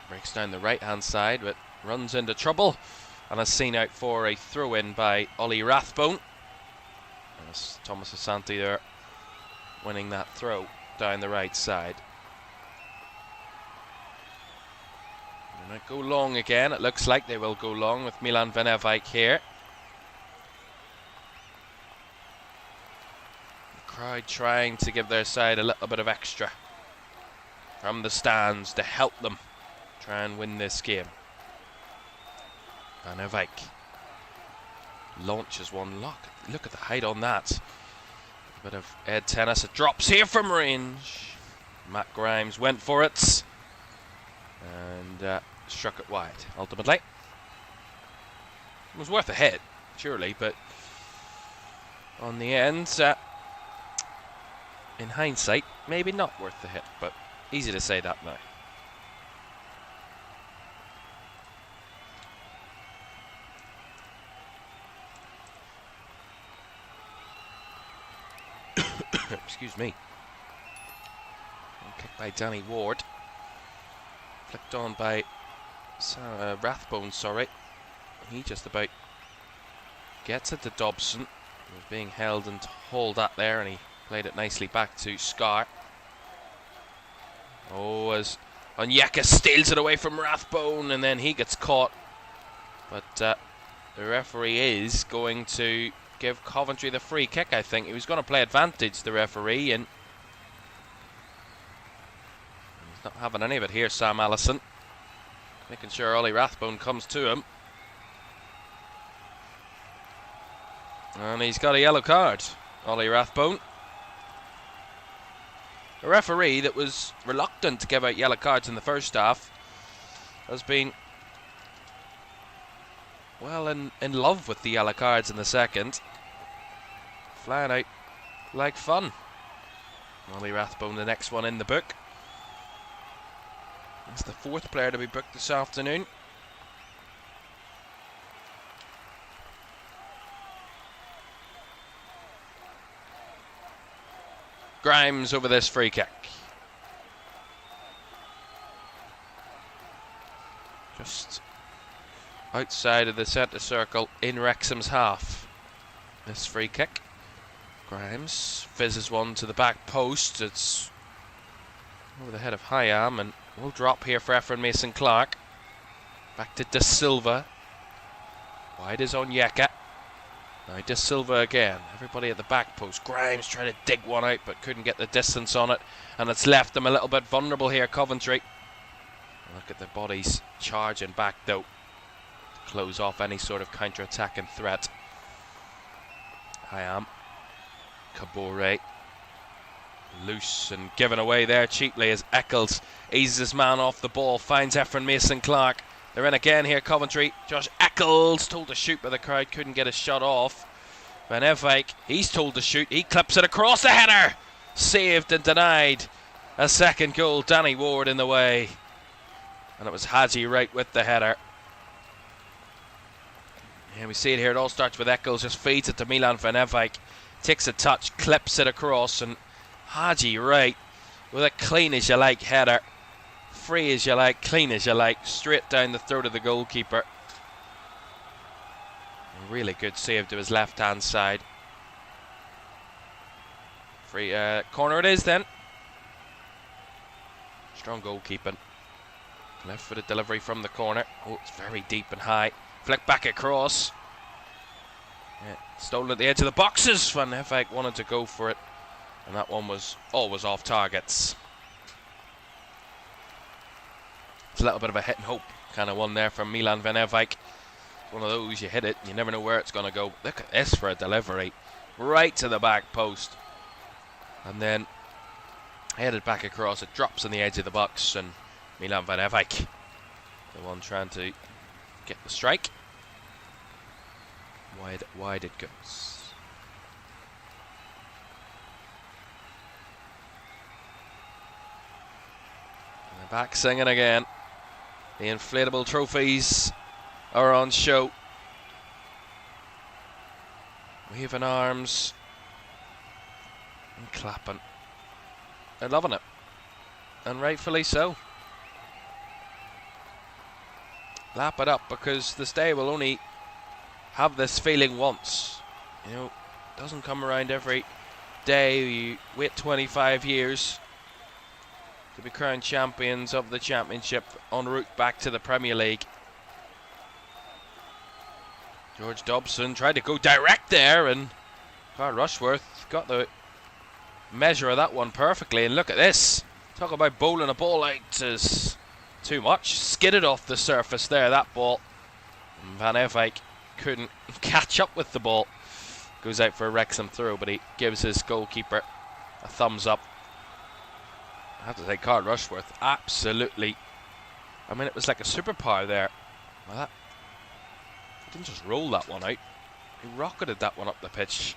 Breaks down the right-hand side, but runs into trouble. And is seen out for a throw-in by Ollie Rathbone. As Thomas-Asante there winning that throw down the right side. They might go long again. It looks like they will go long with Milan Van Evijk here. The crowd trying to give their side a little bit of extra from the stands to help them try and win this game. Van Evijk launches one. Look at the height on that. A bit of Ed tennis. It drops here from range. Matt Grimes went for it and struck it wide. Ultimately, it was worth a hit, surely, but on the end, in hindsight, maybe not worth the hit, but easy to say that now. Excuse me. Kick by Danny Ward. Flicked on by Rathbone, sorry. He just about gets it to Dobson. He was being held and hauled at there, and he played it nicely back to Scar. Oh, as Onyeka steals it away from Rathbone, and then he gets caught. But the referee is going to give Coventry the free kick, I think. He was going to play advantage, the referee, and he's not having any of it here, Sam Allison. Making sure Ollie Rathbone comes to him. And he's got a yellow card, Ollie Rathbone. A referee that was reluctant to give out yellow cards in the first half has been, well, in love with the yellow cards in the second. Flying out like fun. Ollie Rathbone, the next one in the book. He's the 4th player to be booked this afternoon. Grimes over this free kick. Just outside of the centre circle in Wrexham's half. This free kick. Grimes fizzes one to the back post. It's over the head of Caoimhan and will drop here for Efren Mason-Clark. Back to De Silva. Wide is Onyeka. Now De Silva again. Everybody at the back post. Grimes trying to dig one out but couldn't get the distance on it. And it's left them a little bit vulnerable here, Coventry. Look at the bodies charging back though. To close off any sort of counter-attacking threat. Caoimhan. Kabore. Loose and given away there cheaply as Eccles eases his man off the ball. Finds Efren Mason-Clark. They're in again here, Coventry. Josh Eccles told to shoot, but the crowd couldn't get a shot off. Van Evijk, he's told to shoot. He clips it across the header. Saved and denied. A second goal. Danny Ward in the way. And it was Haji Wright with the header. Yeah, we see it here. It all starts with Eccles. Just feeds it to Milan Van Evijk. Takes a touch, clips it across, and Haji Wright with a clean as you like header. Free as you like, clean as you like, straight down the throat of the goalkeeper. A really good save to his left hand side. Free corner it is then. Strong goalkeeping. Left footed delivery from the corner. Oh, it's very deep and high. Flick back across. Yeah, stolen at the edge of the boxes. Van Evijk wanted to go for it, and that one was always off targets. It's a little bit of a hit and hope kind of one there from Milan Van Evijk. It's one of those, you hit it, you never know where it's going to go. Look at this for a delivery. Right to the back post. And then headed back across. It drops on the edge of the box, and Milan Van Evijk, the one trying to get the strike. Wide it goes. And they're back singing again. The inflatable trophies are on show. Waving arms and clapping. They're loving it, and rightfully so. Lap it up, because this day will only have this feeling once. You know, it doesn't come around every day. You wait 25 years to be crowned champions of the Championship en route back to the Premier League. George Dobson tried to go direct there, and Carl Rushworth got the measure of that one perfectly. And look at this. Talk about bowling a ball out is too much. Skidded off the surface there, that ball. And Van Evijk couldn't catch up with the ball. Goes out for a Wrexham throw, but he gives his goalkeeper a thumbs up. I have to say, Carl Rushworth, absolutely. I mean, it was like a superpower there. Well, that, he didn't just roll that one out. He rocketed that one up the pitch.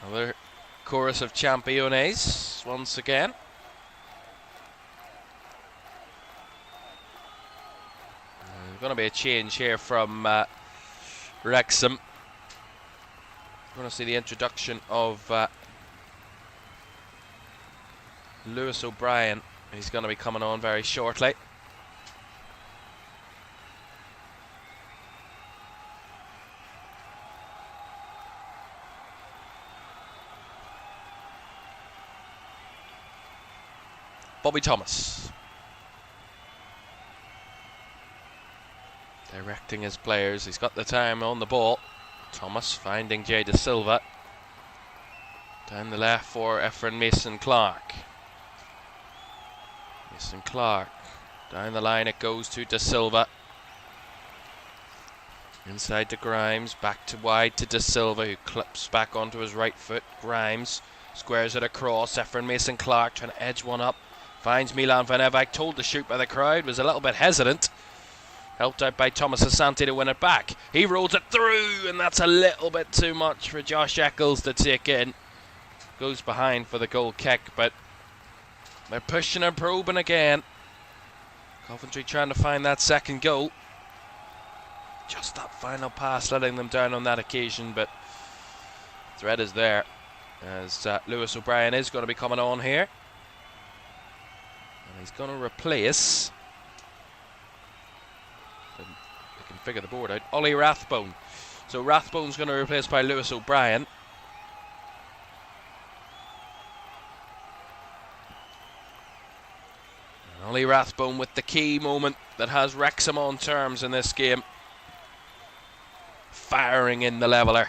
Another chorus of Championes once again. There's going to be a change here from Wrexham. We're going to see the introduction of Lewis O'Brien. He's going to be coming on very shortly. Bobby Thomas directing his players. He's got the time on the ball. Thomas finding Jay De Silva. Down the left for Efren Mason-Clark. Mason-Clark. Down the line it goes to De Silva. Inside to Grimes. Back to wide to De Silva, who clips back onto his right foot. Grimes squares it across. Efren Mason-Clark trying to edge one up. Finds Milan Van Evijk, told to shoot by the crowd, was a little bit hesitant. Helped out by Thomas Asante to win it back. He rolls it through, and that's a little bit too much for Josh Eccles to take in. Goes behind for the goal kick, but they're pushing and probing again. Coventry trying to find that second goal. Just that final pass letting them down on that occasion, but threat is there as Lewis O'Brien is going to be coming on here. And he's going to replace, we can figure the board out, Ollie Rathbone. So Rathbone's going to be replaced by Lewis O'Brien. And Ollie Rathbone with the key moment that has Wrexham on terms in this game. Firing in the leveller.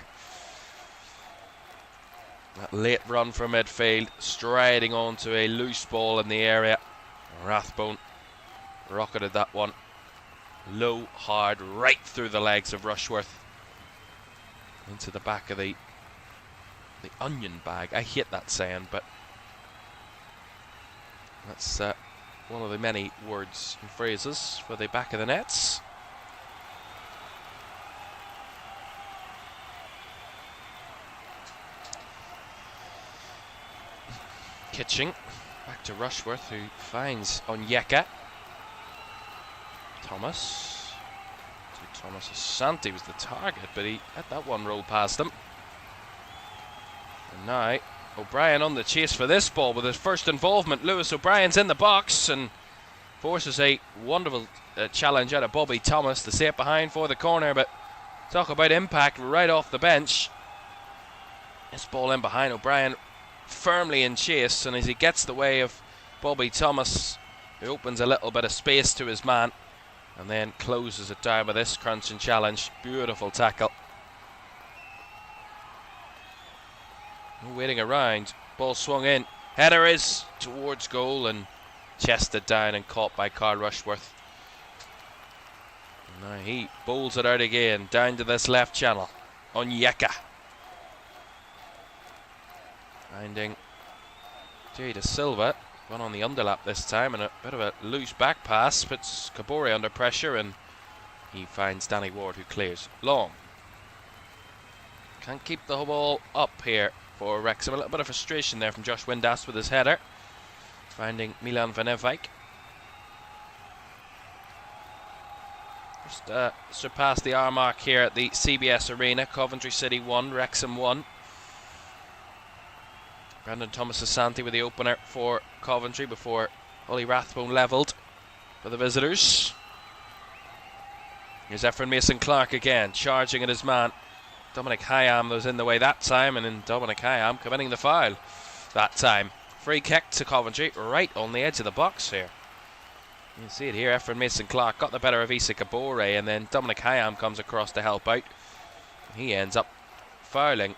That late run from midfield, striding onto a loose ball in the area. Rathbone rocketed that one low, hard, right through the legs of Rushworth. Into the back of the onion bag. I hate that saying, but that's one of the many words and phrases for the back of the nets. Kitching back to Rushworth, who finds Onyeka. Thomas Asante was the target, but he had that one roll past him. And now O'Brien on the chase for this ball with his first involvement. Lewis O'Brien's in the box and forces a wonderful challenge out of Bobby Thomas to save behind for the corner, but talk about impact right off the bench. This ball in behind O'Brien, firmly in chase, and as he gets the way of Bobby Thomas, he opens a little bit of space to his man and then closes it down with this crunching challenge. Beautiful tackle. No waiting around. Ball swung in. Header is towards goal and chested down and caught by Carl Rushworth. And now he bowls it out again down to this left channel. Onyeka. Finding Jay De Silva, one on the underlap this time, and a bit of a loose back pass, puts Kabore under pressure, and he finds Danny Ward, who clears long. Can't keep the ball up here for Wrexham. A little bit of frustration there from Josh Windass with his header. Finding Milan Van Evijk. Just surpassed the hour mark here at the CBS Arena. Coventry City 1, Wrexham 1. Brandon Thomas Asante with the opener for Coventry before Ollie Rathbone levelled for the visitors. Here's Efren Mason-Clark again, charging at his man. Dominic Hyam was in the way that time, and then Dominic Hyam committing the foul that time. Free kick to Coventry, right on the edge of the box here. You can see it here, Efren Mason-Clark got the better of Issa Kabore, and then Dominic Hyam comes across to help out. He ends up fouling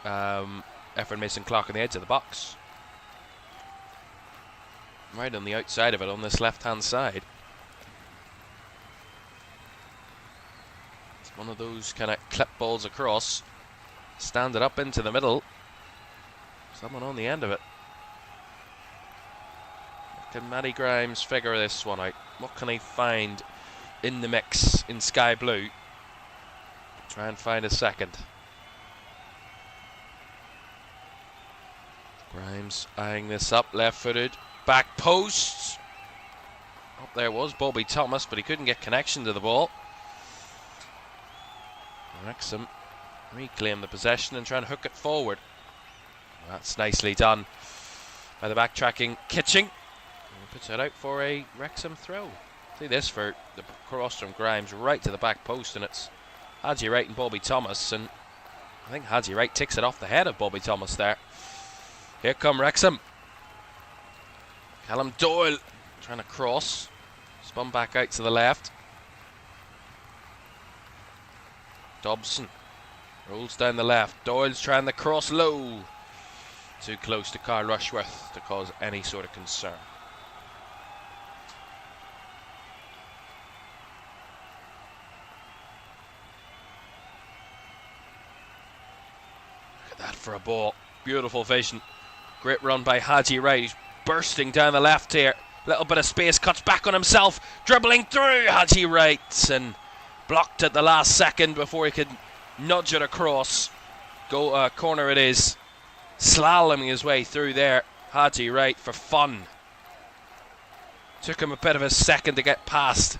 Efren Mason-Clark on the edge of the box. Right on the outside of it on this left-hand side. It's one of those kind of clip balls across. Stand it up into the middle. Someone on the end of it. Can Matty Grimes figure this one out? What can he find in the mix in sky blue? Try and find a second. Grimes eyeing this up, left-footed, back post. Up there was Bobby Thomas, but he couldn't get connection to the ball. Wrexham reclaim the possession and try and hook it forward. That's nicely done by the backtracking Kitching. And puts it out for a Wrexham throw. See this for the cross from Grimes right to the back post, and it's Haji Wright and Bobby Thomas, and I think Haji Wright takes it off the head of Bobby Thomas there. Here come Wrexham. Callum Doyle trying to cross. Spun back out to the left. Dobson rolls down the left. Doyle's trying to cross low. Too close to Carl Rushworth to cause any sort of concern. Look at that for a ball. Beautiful vision. Great run by Haji Wright. He's bursting down the left here. Little bit of space, cuts back on himself, dribbling through Haji Wright, and blocked at the last second before he could nudge it across. Corner it is. Slaloming his way through there, Haji Wright, for fun. Took him a bit of a second to get past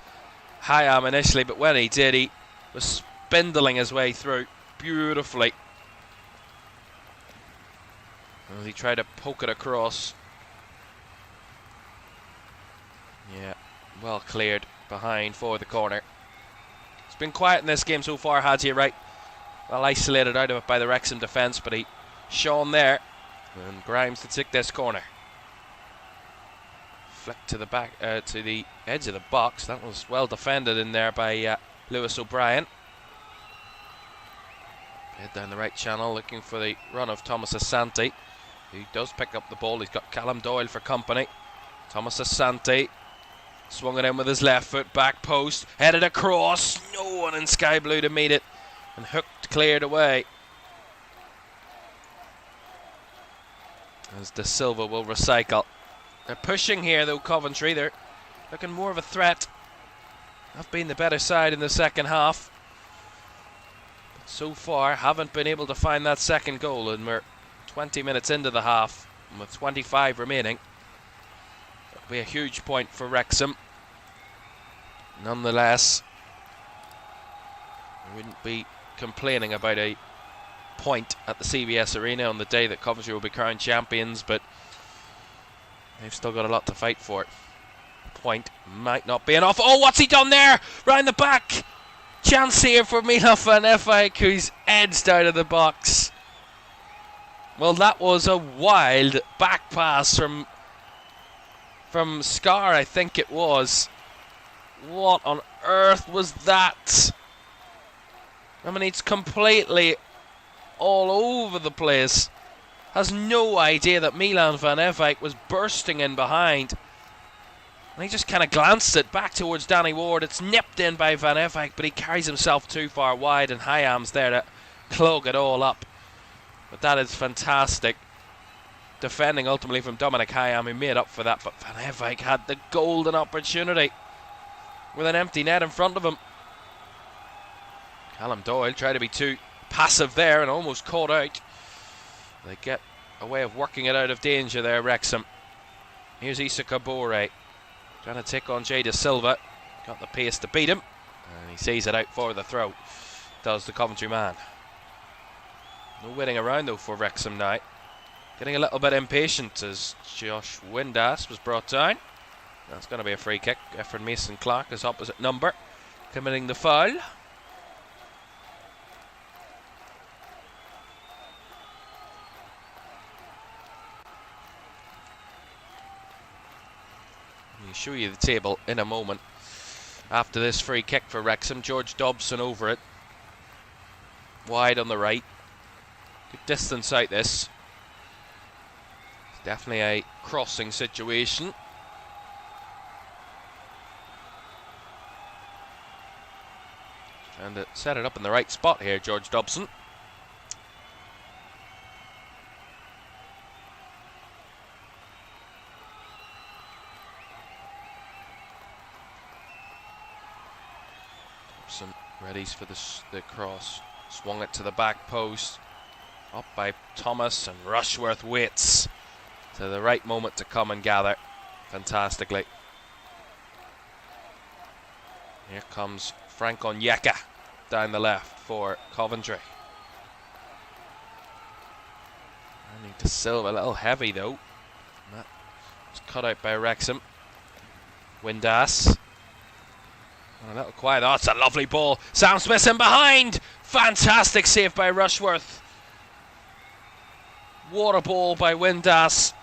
Hayam initially, but when he did, he was spindling his way through beautifully. As he tried to poke it across. Yeah, well cleared behind for the corner. It's been quiet in this game so far, Haji Wright. Well isolated out of it by the Wrexham defence, but he shone there. And Grimes to take this corner. Flick to the back, to the edge of the box. That was well defended in there by Lewis O'Brien. Head down the right channel, looking for the run of Thomas Asante. He does pick up the ball. He's got Callum Doyle for company. Thomas Asante swung it in with his left foot, back post, headed across. No one in sky blue to meet it, and hooked, cleared away. As De Silva will recycle. They're pushing here though, Coventry. They're looking more of a threat. Have been the better side in the second half. But so far, haven't been able to find that second goal, and we're 20 minutes into the half, and with 25 remaining. It'll be a huge point for Wrexham. Nonetheless, I wouldn't be complaining about a point at the CBS Arena on the day that Coventry will be crowned champions, but they've still got a lot to fight for. Point might not be enough. Oh, what's he done there? Round the back. Chance here for Milan van Efijk, who's edged out of the box. Well, that was a wild back pass from Scar, I think it was. What on earth was that? I mean, it's completely all over the place. Has no idea that Milan van Efijk was bursting in behind. And he just kind of glanced it back towards Danny Ward. It's nipped in by Van Efijk, but he carries himself too far wide, and Hayam's there to clog it all up. But that is fantastic defending ultimately from Dominic Hayam, who made up for that. But Van Efijk had the golden opportunity with an empty net in front of him. Callum Doyle tried to be too passive there and almost caught out. They get a way of working it out of danger there, Wrexham. Here's Issa Kabore trying to take on Jay De Silva. Got the pace to beat him, and he sees it out for the throw. Does the Coventry man. No waiting around though for Wrexham now. Getting a little bit impatient as Josh Windass was brought down. That's going to be a free kick. Efren Mason Clark is opposite number, committing the foul. I'll show you the table in a moment. After this free kick for Wrexham, George Dobson over it. Wide on the right. Good distance out this. It's definitely a crossing situation. Trying to set it up in the right spot here, George Dobson. Dobson readies for the cross. Swung it to the back post. Up by Thomas, and Rushworth waits to the right moment to come and gather fantastically. Here comes Frank Onyeka down the left for Coventry. Running to Silva, a little heavy though. That was cut out by Wrexham. Windass. A little quiet. Oh, it's a lovely ball. Sam Smith's in behind. Fantastic save by Rushworth. What a ball by Windass.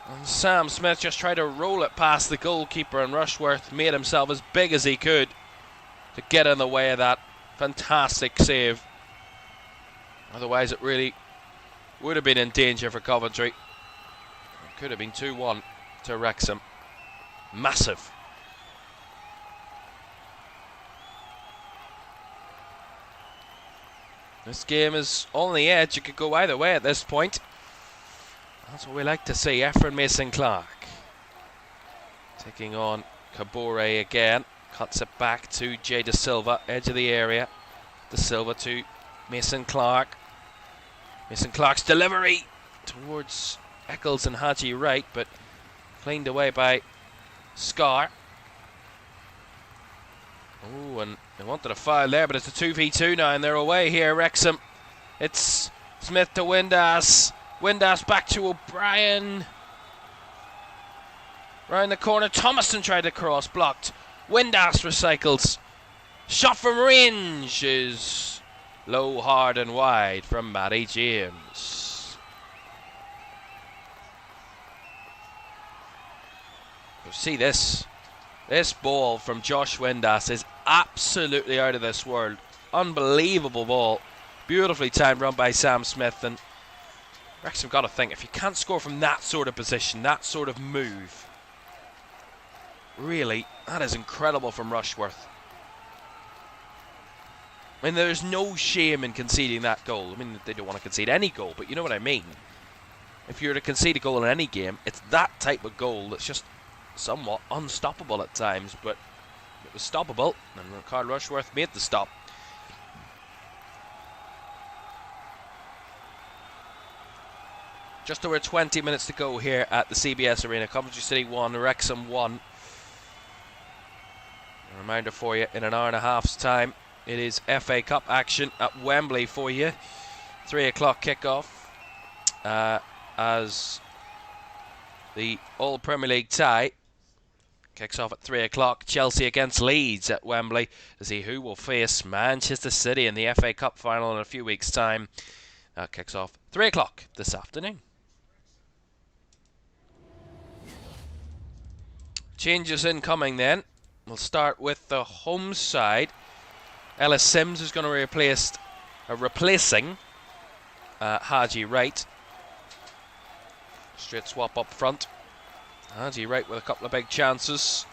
And Sam Smith just tried to roll it past the goalkeeper, and Rushworth made himself as big as he could to get in the way of that. Fantastic save. Otherwise it really would have been in danger for Coventry. It could have been 2-1 to Wrexham. Massive. This game is on the edge. It could go either way at this point. That's what we like to see. Efren Mason-Clark taking on Kabore again. Cuts it back to Jay De Silva, edge of the area. De Silva to Mason-Clark. Mason-Clark's delivery towards Eccles and Haji Wright, but cleaned away by Scar. Oh, and they wanted a foul there, but it's a 2v2 now, and they're away here, Wrexham. It's Smith to Windass. Windass back to O'Brien. Round the corner, Thomason tried to cross, blocked. Windass recycles. Shot from range is low, hard and wide from Matty James. You see this. This ball from Josh Windass is absolutely out of this world. Unbelievable ball. Beautifully timed run by Sam Smith. And Wrexham got to think, if you can't score from that sort of position, that sort of move, really, that is incredible from Rushworth. I mean, there's no shame in conceding that goal. I mean, they don't want to concede any goal, but you know what I mean. If you were to concede a goal in any game, it's that type of goal that's just somewhat unstoppable at times, but it was stoppable, and Carl Rushworth made the stop. Just over 20 minutes to go here at the CBS Arena. Coventry City 1, Wrexham 1. A reminder for you, in an hour and a half's time, it is FA Cup action at Wembley for you. 3 o'clock kickoff as the All Premier League tie kicks off at 3 o'clock. Chelsea against Leeds at Wembley to see who will face Manchester City in the FA Cup final in a few weeks' time. That kicks off 3 o'clock this afternoon. Changes incoming then. We'll start with the home side. Ellis Sims is going to replacing Haji Wright. Straight swap up front. Haji Wright with a couple of big chances.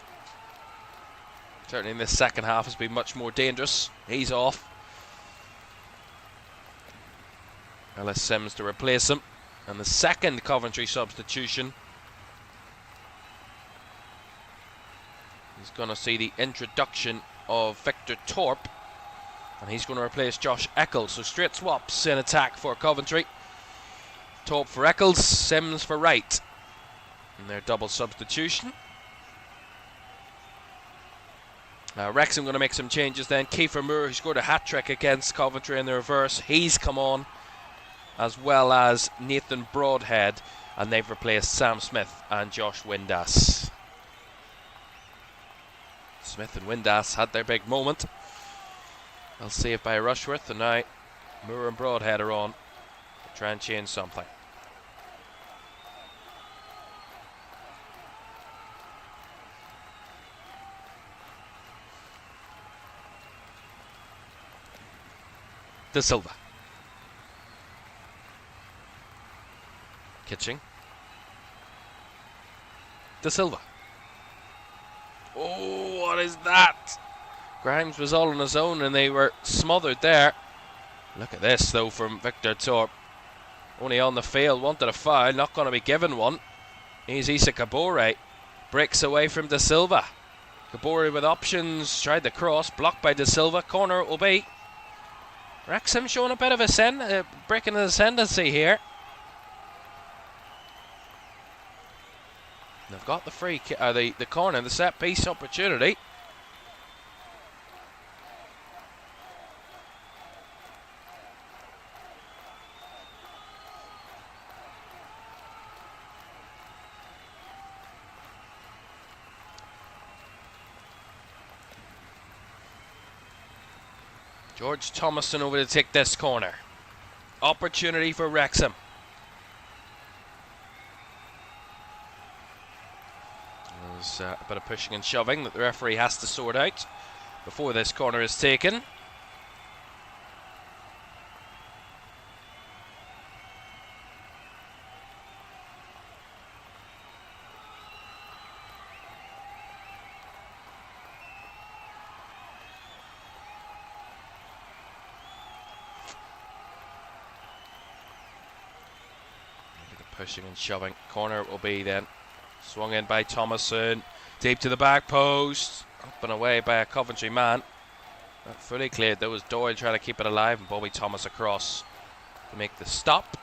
Certainly in this second half has been much more dangerous. He's off. Ellis Sims to replace him. And the second Coventry substitution is going to see the introduction of Victor Torp. And he's going to replace Josh Eccles. So straight swaps in attack for Coventry. Torp for Eccles, Sims for Wright. And their double substitution. Wrexham going to make some changes then. Kiefer Moore, who scored a hat-trick against Coventry in the reverse, he's come on, as well as Nathan Broadhead, and they've replaced Sam Smith and Josh Windass. Smith and Windass had their big moment. They'll see it by Rushworth, and now Moore and Broadhead are on to try and change something. De Silva. Kitching. De Silva. Oh, what is that? Grimes was all on his own and they were smothered there. Look at this though from Victor Torp. Only on the field, wanted a foul, not going to be given one. Here's Issa Kabore. Breaks away from De Silva. Kabore with options, tried the cross, blocked by De Silva. Corner it will be. Wrexham showing a bit of a breaking the ascendancy here. They've got the free the corner, the set piece opportunity. George Thomason over to take this corner. Opportunity for Wrexham. There's a bit of pushing and shoving that the referee has to sort out before this corner is taken. pushing and shoving. Corner it will be then. Swung in by Thomason. Deep to the back post. Up and away by a Coventry man. Not fully cleared. There was Doyle trying to keep it alive, and Bobby Thomas across to make the stop.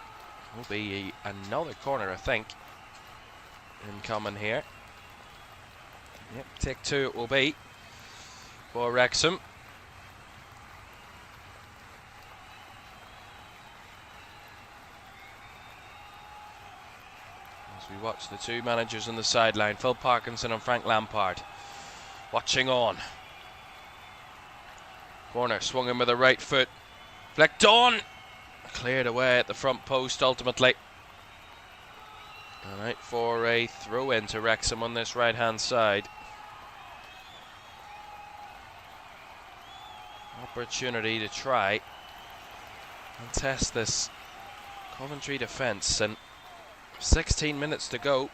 Will be another corner, I think, incoming here. Yep, take two it will be for Wrexham. As we watch the two managers on the sideline, Phil Parkinson and Frank Lampard, watching on. Corner swung in with the right foot. Flicked on. Cleared away at the front post ultimately. Alright, for a throw in to Wrexham on this right hand side. Opportunity to try and test this Coventry defence, and 16 minutes to go.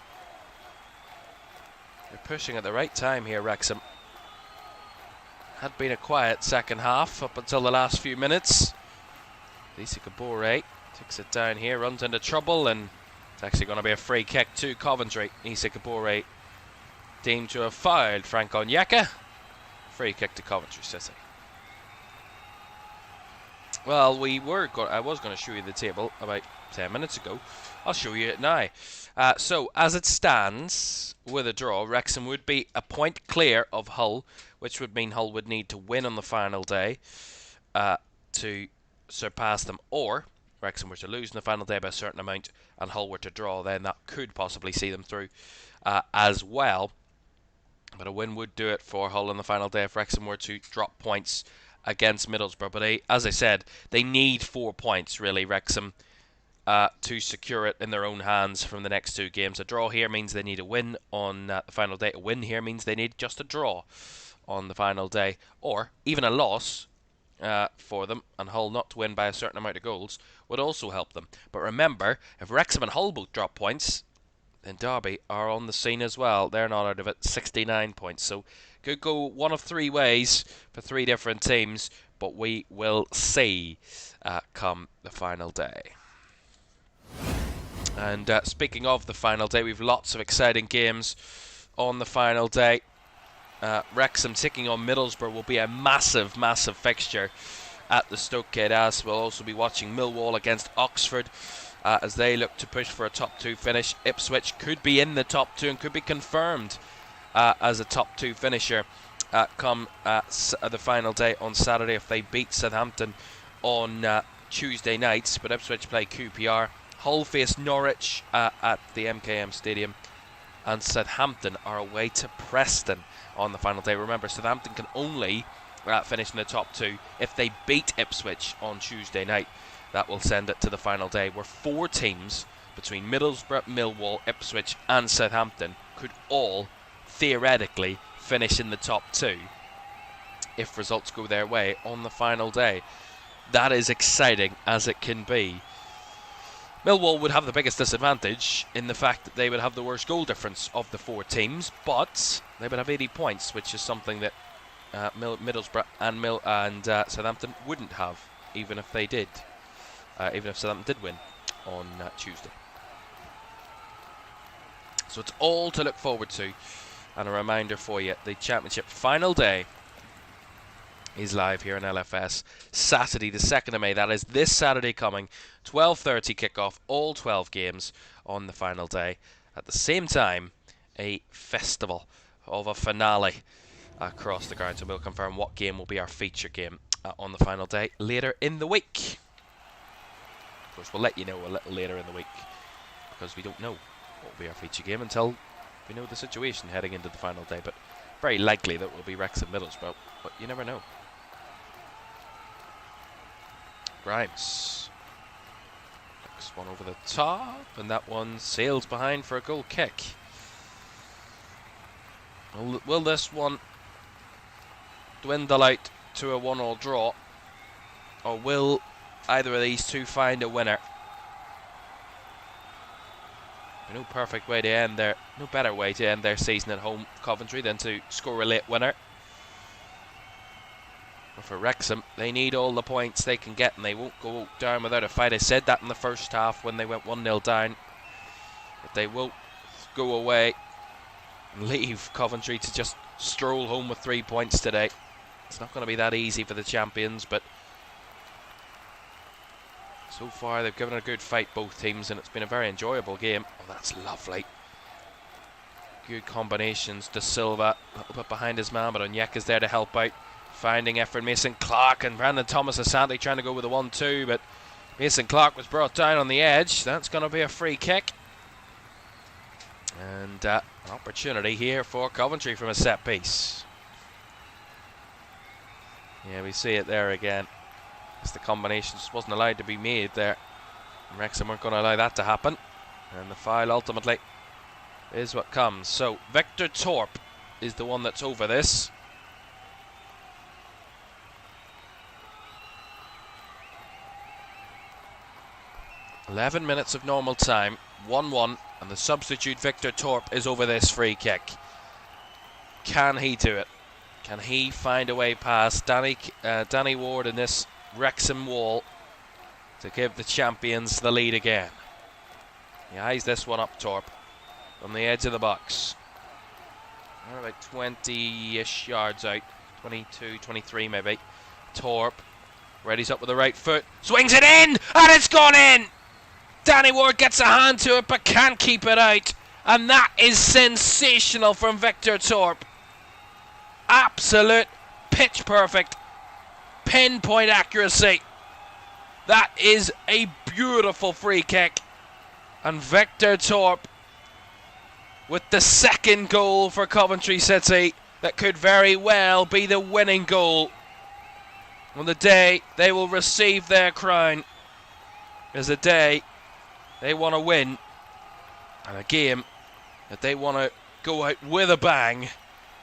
They're pushing at the right time here, Wrexham. Had been a quiet second half up until the last few minutes. Lisa Kabore takes it down here, runs into trouble, and it's actually going to be a free kick to Coventry. Lisa Kabore deemed to have fouled Frank Onyeka. Free kick to Coventry City. Well, I was going to show you the table about 10 minutes ago. I'll show you it now. So, as it stands, with a draw, Wrexham would be a point clear of Hull, which would mean Hull would need to win on the final day to surpass them, or Wrexham were to lose in the final day by a certain amount and Hull were to draw, then that could possibly see them through as well. But a win would do it for Hull on the final day if Wrexham were to drop points against Middlesbrough. But as I said, they need 4 points, really, Wrexham, to secure it in their own hands from the next two games. A draw here means they need a win on the final day. A win here means they need just a draw on the final day, or even a loss for them, and Hull not to win by a certain amount of goals would also help them. But remember, if Wrexham and Hull both drop points, then Derby are on the scene as well. They're not out of it, 69 points. So could go one of three ways for three different teams, but we will see come the final day. And speaking of the final day, we've lots of exciting games on the final day. Wrexham taking on Middlesbrough will be a massive, massive fixture at the Stokegate, as we'll also be watching Millwall against Oxford as they look to push for a top 2 finish. Ipswich could be in the top 2 and could be confirmed as a top 2 finisher come the final day on Saturday if they beat Southampton on Tuesday nights. But Ipswich play QPR. Hull face Norwich at the MKM Stadium, and Southampton are away to Preston on the final day. Remember, Southampton can only finish in the top 2 if they beat Ipswich on Tuesday night. That will send it to the final day, where 4 teams between Middlesbrough, Millwall, Ipswich and Southampton could all theoretically finish in the top 2 if results go their way on the final day. That is exciting as it can be. Millwall would have the biggest disadvantage in the fact that they would have the worst goal difference of the 4 teams, but they would have 80 points, which is something that Middlesbrough and Southampton wouldn't have, even if they did, even if Southampton did win on Tuesday. So it's all to look forward to, and a reminder for you: the Championship final day is live here in LFS Saturday the 2nd of May. That is this Saturday coming, 12:30 kickoff, all 12 games on the final day. At the same time, a festival of a finale across the ground, so we'll confirm what game will be our feature game on the final day later in the week. Of course, we'll let you know a little later in the week, because we don't know what will be our feature game until we know the situation heading into the final day. But very likely that will be Wrexham Middlesbrough, but you never know. Grimes next one over the top, and that one sails behind for a goal kick. Will this one dwindle out to a 1-1 draw, or will either of these two find a winner? No perfect way to end their, no better way to end their season at home, Coventry, than to score a late winner. But for Wrexham, they need all the points they can get, and they won't go down without a fight. I said that in the first half when they went 1-0 down. But they will go away and leave Coventry to just stroll home with 3 points today. It's not going to be that easy for the champions, but so far they've given a good fight, both teams, and it's been a very enjoyable game. Oh, that's lovely. Good combinations. De Silva a little bit behind his man, but Onyeka's there to help out. Finding effort, Mason Clark and Brandon Thomas Asante trying to go with the 1-2, but Mason Clark was brought down on the edge. That's going to be a free kick. And an opportunity here for Coventry from a set piece. Yeah, we see it there again. As the combination just wasn't allowed to be made there. And Wrexham weren't going to allow that to happen. And the foul ultimately is what comes. So Victor Torp is the one that's over this. "11 minutes of normal time, 1-1, and the substitute Victor Torp is over this free kick. Can he do it? Can he find a way past Danny Ward in this Wrexham wall to give the champions the lead again? He eyes this one up, Torp, from the edge of the box. About 20-ish yards out, 22, 23 maybe. Torp readies up with the right foot, swings it in, and it's gone in! Danny Ward gets a hand to it but can't keep it out, and that is sensational from Victor Torp. Absolute pitch perfect pinpoint accuracy. That is a beautiful free kick, and Victor Torp with the second goal for Coventry City that could very well be the winning goal on the day they will receive their crown. Is a day they want to win, and a game that they want to go out with a bang,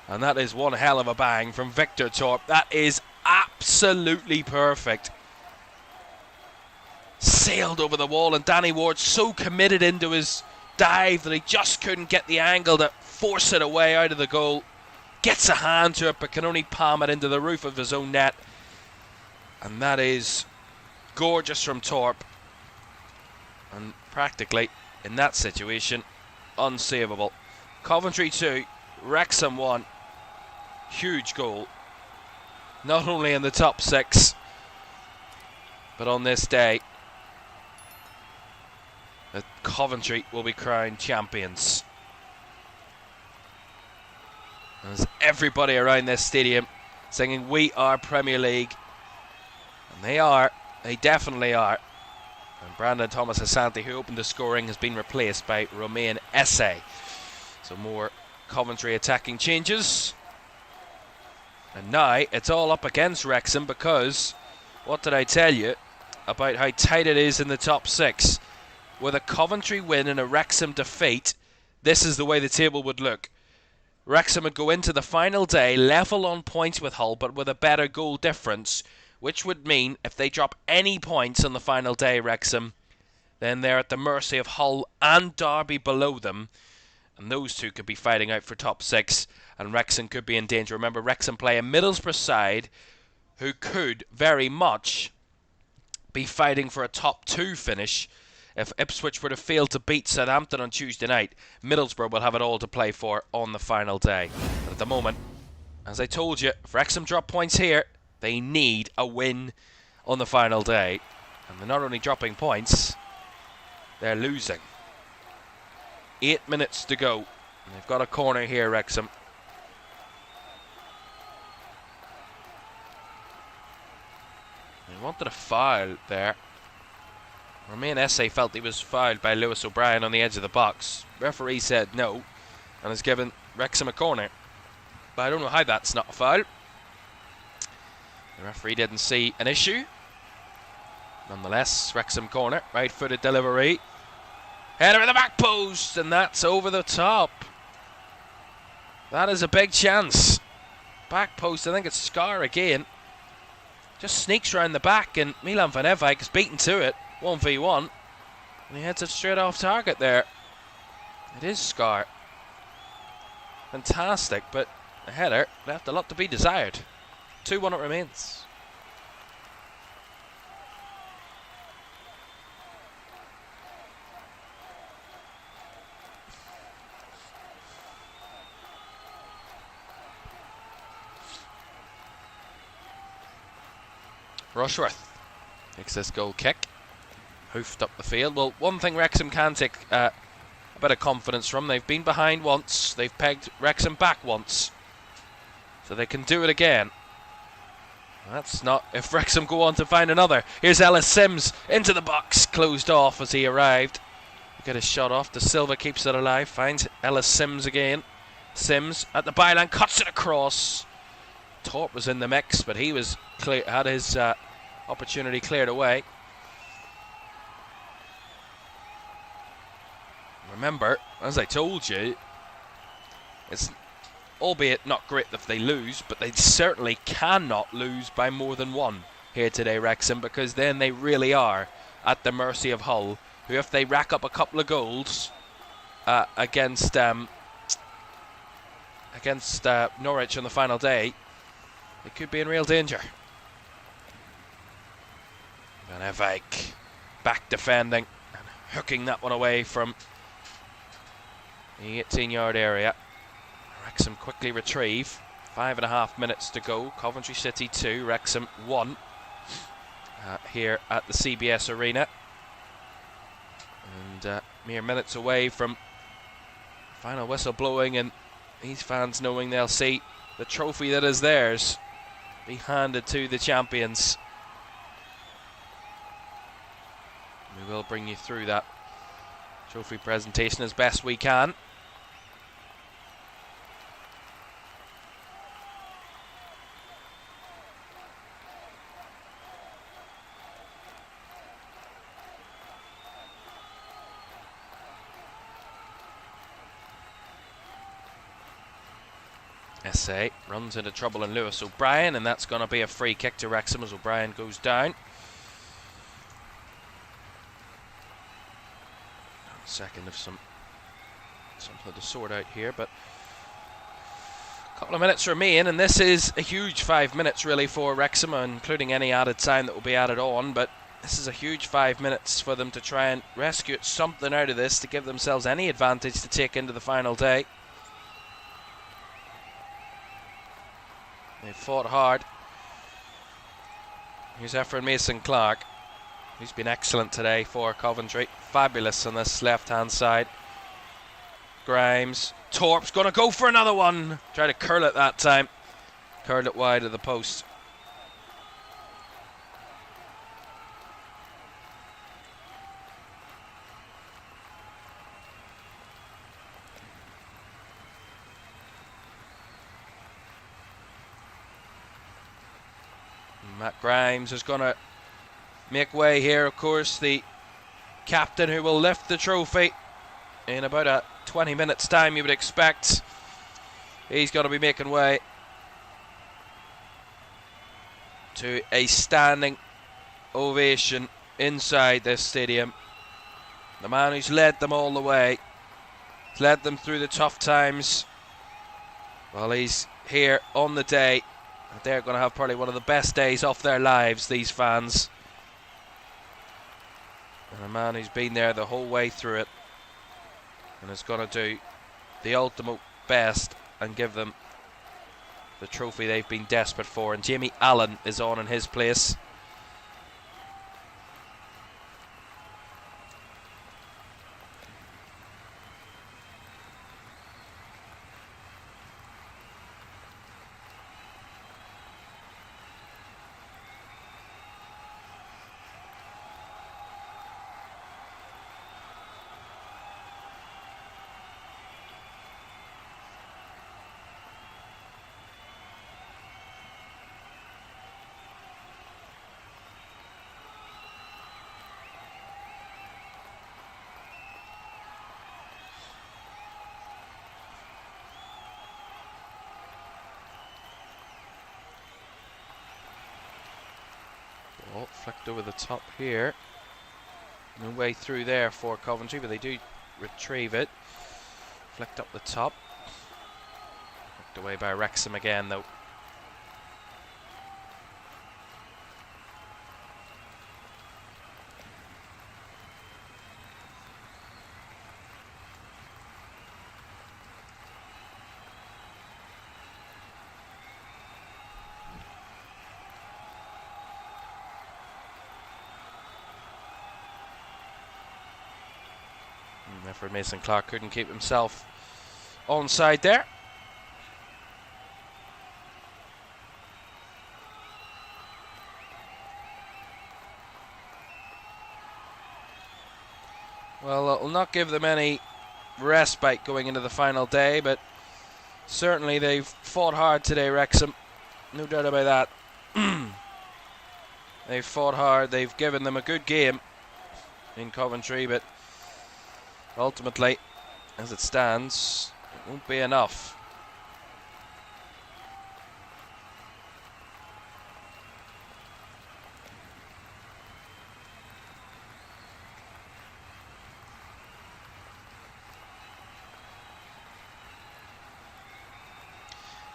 and that is one hell of a bang from Victor Torp. That is absolutely perfect. Sailed over the wall, and Danny Ward so committed into his dive that he just couldn't get the angle to force it away out of the goal. Gets a hand to it but can only palm it into the roof of his own net, and that is gorgeous from Torp, and practically in that situation unsavable. Coventry 2, Wrexham 1. Huge goal, not only in the top 6 but on this day that Coventry will be crowned champions. There's everybody around this stadium singing "We are Premier League," and they are, they definitely are. And Brandon Thomas Asante, who opened the scoring, has been replaced by Romain Esse. So more Coventry attacking changes. And now it's all up against Wrexham, because what did I tell you about how tight it is in the top 6? With a Coventry win and a Wrexham defeat, this is the way the table would look. Wrexham would go into the final day level on points with Hull, but with a better goal difference, which would mean if they drop any points on the final day, Wrexham, then they're at the mercy of Hull and Derby below them, and those two could be fighting out for top 6, and Wrexham could be in danger. Remember, Wrexham play a Middlesbrough side who could very much be fighting for a top 2 finish. If Ipswich were to fail to beat Southampton on Tuesday night, Middlesbrough will have it all to play for on the final day. But at the moment, as I told you, if Wrexham drop points here, they need a win on the final day. And they're not only dropping points, they're losing. 8 minutes to go. And they've got a corner here, Wrexham. They wanted a foul there. Romain Esse felt he was fouled by Lewis O'Brien on the edge of the box. Referee said no, and has given Wrexham a corner. But I don't know how that's not a foul. The referee didn't see an issue. Nonetheless, Wrexham corner, right-footed delivery. Header at the back post, and that's over the top. That is a big chance. Back post, I think it's Scar again. Just sneaks round the back, and Milan van Ewijk is beaten to it. 1v1. And he heads it straight off target there. It is Scar. Fantastic, but the header left a lot to be desired. 2-1 it remains. Rushworth takes this goal kick. Hoofed up the field. Well, one thing Wrexham can take a bit of confidence from. They've been behind once. They've pegged Wrexham back once. So they can do it again. That's not if Wrexham go on to find another. Here's Ellis Sims into the box. Closed off as he arrived. Get a shot off. De Silva keeps it alive. Finds Ellis Sims again. Sims at the byline. Cuts it across. Torp was in the mix, but he was had his opportunity cleared away. Remember, as I told you, it's albeit not great if they lose, but they certainly cannot lose by more than one here today, Wrexham, because then they really are at the mercy of Hull, who, if they rack up a couple of goals against Norwich on the final day, they could be in real danger. Van Eyck back defending and hooking that one away from the 18-yard area. Wrexham quickly retrieve. 5.5 minutes to go. Coventry City 2, Wrexham 1 here at the CBS Arena. And mere minutes away from final whistle blowing and these fans knowing they'll see the trophy that is theirs be handed to the champions. We will bring you through that trophy presentation as best we can. SA runs into trouble in Lewis O'Brien, and that's going to be a free kick to Wrexham as O'Brien goes down. Second of something to sort out here, but a couple of minutes remain, and this is a huge 5 minutes really for Wrexham, including any added time that will be added on. But this is a huge 5 minutes for them to try and rescue something out of this to give themselves any advantage to take into the final day. They've fought hard. Here's Efren Mason-Clark, who's been excellent today for Coventry. Fabulous on this left-hand side. Grimes. Torp's going to go for another one. Try to curl it that time. Curled it wide of the post. Matt Grimes is going to make way here, of course, the captain who will lift the trophy in about a 20 minutes time, you would expect. He's going to be making way to a standing ovation inside this stadium. The man who's led them all the way, he's led them through the tough times. Well, he's here on the day. They're going to have probably one of the best days of their lives, these fans. And a man who's been there the whole way through it and is going to do the ultimate best and give them the trophy they've been desperate for. And Jamie Allen is on in his place. Ball flicked over the top here. No way through there for Coventry, but they do retrieve it. Flicked up the top. Flicked away by Wrexham again, though. Therefore, Mason Clark couldn't keep himself onside there. Well, it'll not give them any respite going into the final day, but certainly they've fought hard today, Wrexham. No doubt about that. They've fought hard. They've given them a good game in Coventry, but ultimately, as it stands, it won't be enough.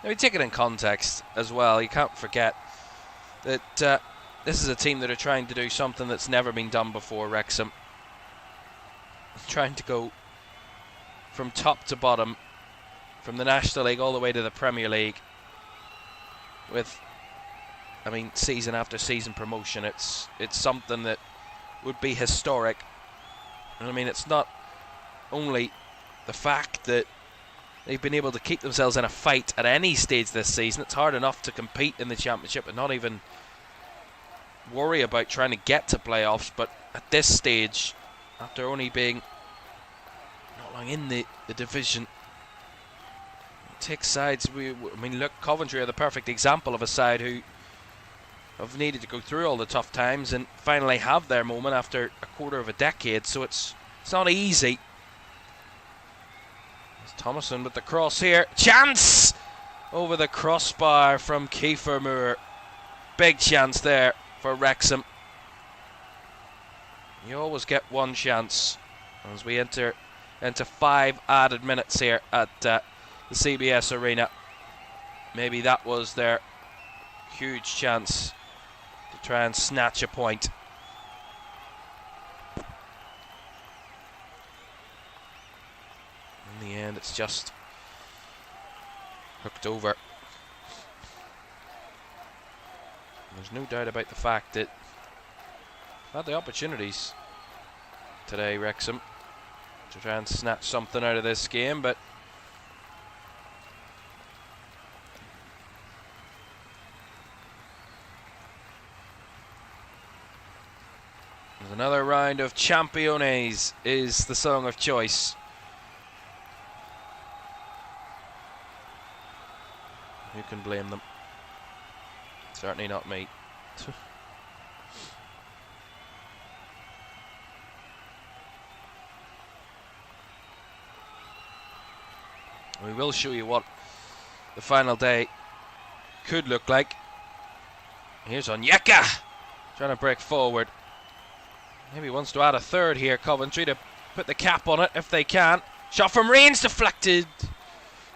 Now, we take it in context as well. You can't forget that this is a team that are trying to do something that's never been done before, Wrexham. Trying to go from top to bottom, from the National League all the way to the Premier League, with, I mean, season after season promotion. It's something that would be historic. And I mean, it's not only the fact that they've been able to keep themselves in a fight at any stage this season. It's hard enough to compete in the Championship and not even worry about trying to get to playoffs, but at this stage, after only being not long in the division, take sides. I mean, look, Coventry are the perfect example of a side who have needed to go through all the tough times and finally have their moment after a quarter of a decade, so it's not easy. Thomason with the cross here. Chance! Over the crossbar from Kiefer Moore. Big chance there for Wrexham. You always get one chance as we enter into 5 added minutes here at the CBS Arena. Maybe that was their huge chance to try and snatch a point. In the end, it's just hooked over. There's no doubt about the fact that had the opportunities today, Wrexham, to try and snatch something out of this game, but there's another round of Championes is the song of choice. Who can blame them? Certainly not me. We will show you what the final day could look like. Here's Onyeka trying to break forward. Maybe wants to add a third here, Coventry, to put the cap on it if they can. Shot from range deflected.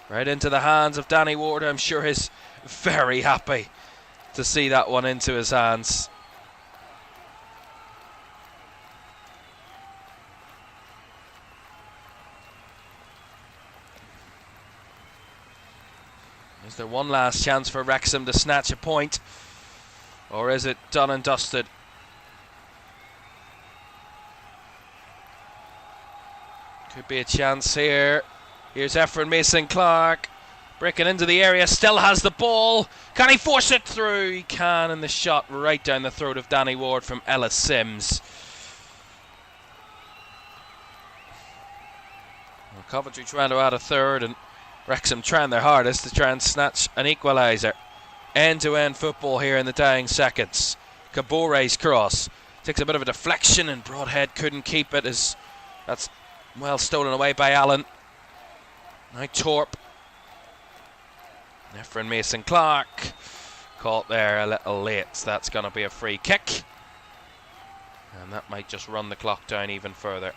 Right into the hands of Danny Ward. I'm sure he's very happy to see that one into his hands. Is there one last chance for Wrexham to snatch a point? Or is it done and dusted? Could be a chance here. Here's Efren Mason-Clark breaking into the area, still has the ball. Can he force it through? He can, and the shot right down the throat of Danny Ward from Ellis Sims. Well, Coventry trying to add a third, and Wrexham trying their hardest to try and snatch an equaliser. End-to-end football here in the dying seconds. Kabore's cross takes a bit of a deflection, and Broadhead couldn't keep it as that's well stolen away by Allen. Now Torp. Efren Mason-Clark caught there a little late. So that's going to be a free kick. And that might just run the clock down even further.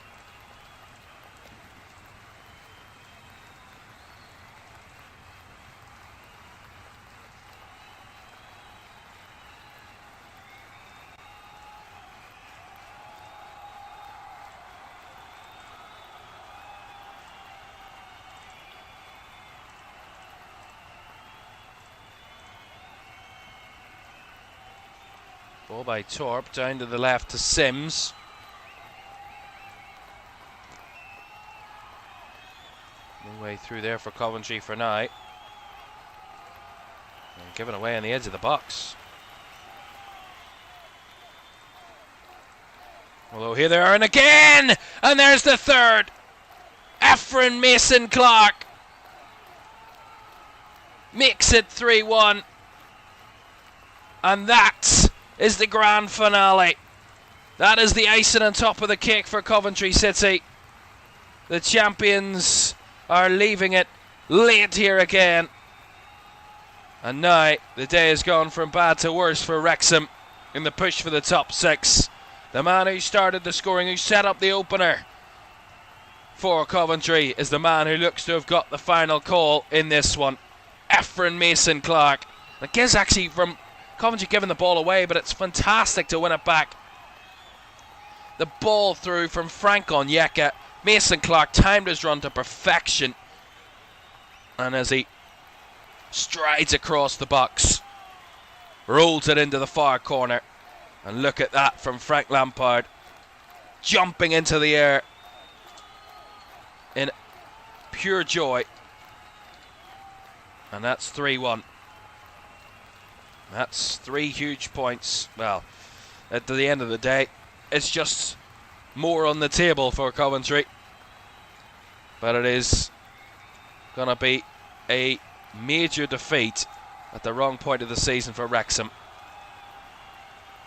Ball by Torp, down to the left to Sims. through there for Coventry for now. And given away on the edge of the box. Although here they are, and again! And there's the third! Efren Mason-Clark makes it 3-1. And that is the grand finale. That is the icing on top of the cake for Coventry City. The champions are leaving it late here again. And now the day has gone from bad to worse for Wrexham in the push for the top 6. The man who started the scoring, who set up the opener for Coventry, is the man who looks to have got the final call in this one. Efren Mason-Clark. It is actually from Coventry giving the ball away, but it's fantastic to win it back. The ball through from Frank Onyeka. Mason-Clark timed his run to perfection. And as he strides across the box, rolls it into the far corner. And look at that from Frank Lampard, jumping into the air in pure joy. And that's 3-1. That's 3 huge points. Well, at the end of the day, it's just more on the table for Coventry. But it is going to be a major defeat at the wrong point of the season for Wrexham.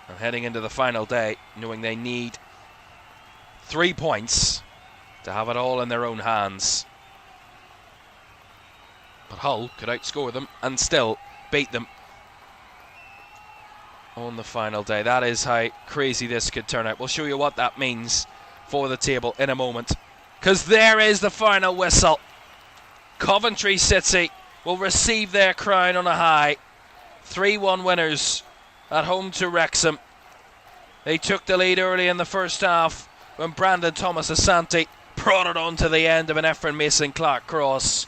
And heading into the final day, knowing they need 3 points to have it all in their own hands. But Hull could outscore them and still beat them on the final day. That is how crazy this could turn out. We'll show you what that means for the table in a moment. Because there is the final whistle. Coventry City will receive their crown on a high. 3-1 winners at home to Wrexham. They took the lead early in the first half when Brandon Thomas-Asante brought it on to the end of an Efren Mason-Clark cross.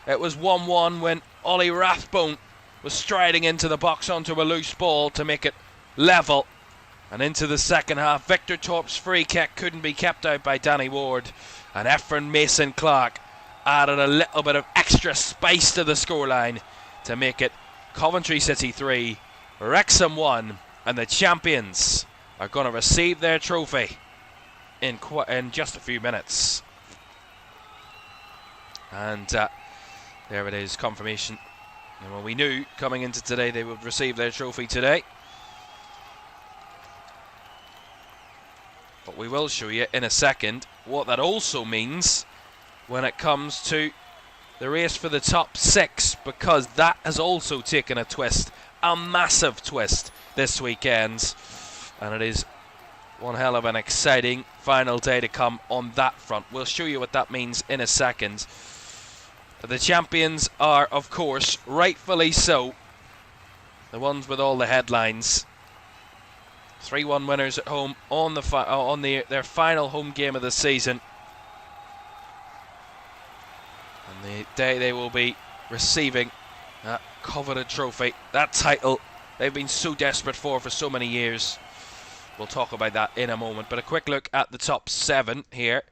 It was 1-1 when Ollie Rathbone was striding into the box onto a loose ball to make it level. And into the second half, Victor Torp's free kick couldn't be kept out by Danny Ward. And Efren Mason-Clark added a little bit of extra spice to the scoreline to make it Coventry City 3, Wrexham 1, and the champions are going to receive their trophy in just a few minutes. And there it is, confirmation. And well, we knew coming into today they would receive their trophy today. But we will show you in a second what that also means when it comes to the race for the top 6, because that has also taken a twist, a massive twist this weekend. And it is one hell of an exciting final day to come on that front. We'll show you what that means in a second. But the champions are, of course, rightfully so, the ones with all the headlines. 3-1 winners at home on their final home game of the season. And the day they will be receiving that coveted trophy, that title they've been so desperate for so many years. We'll talk about that in a moment. But a quick look at the top 7 here.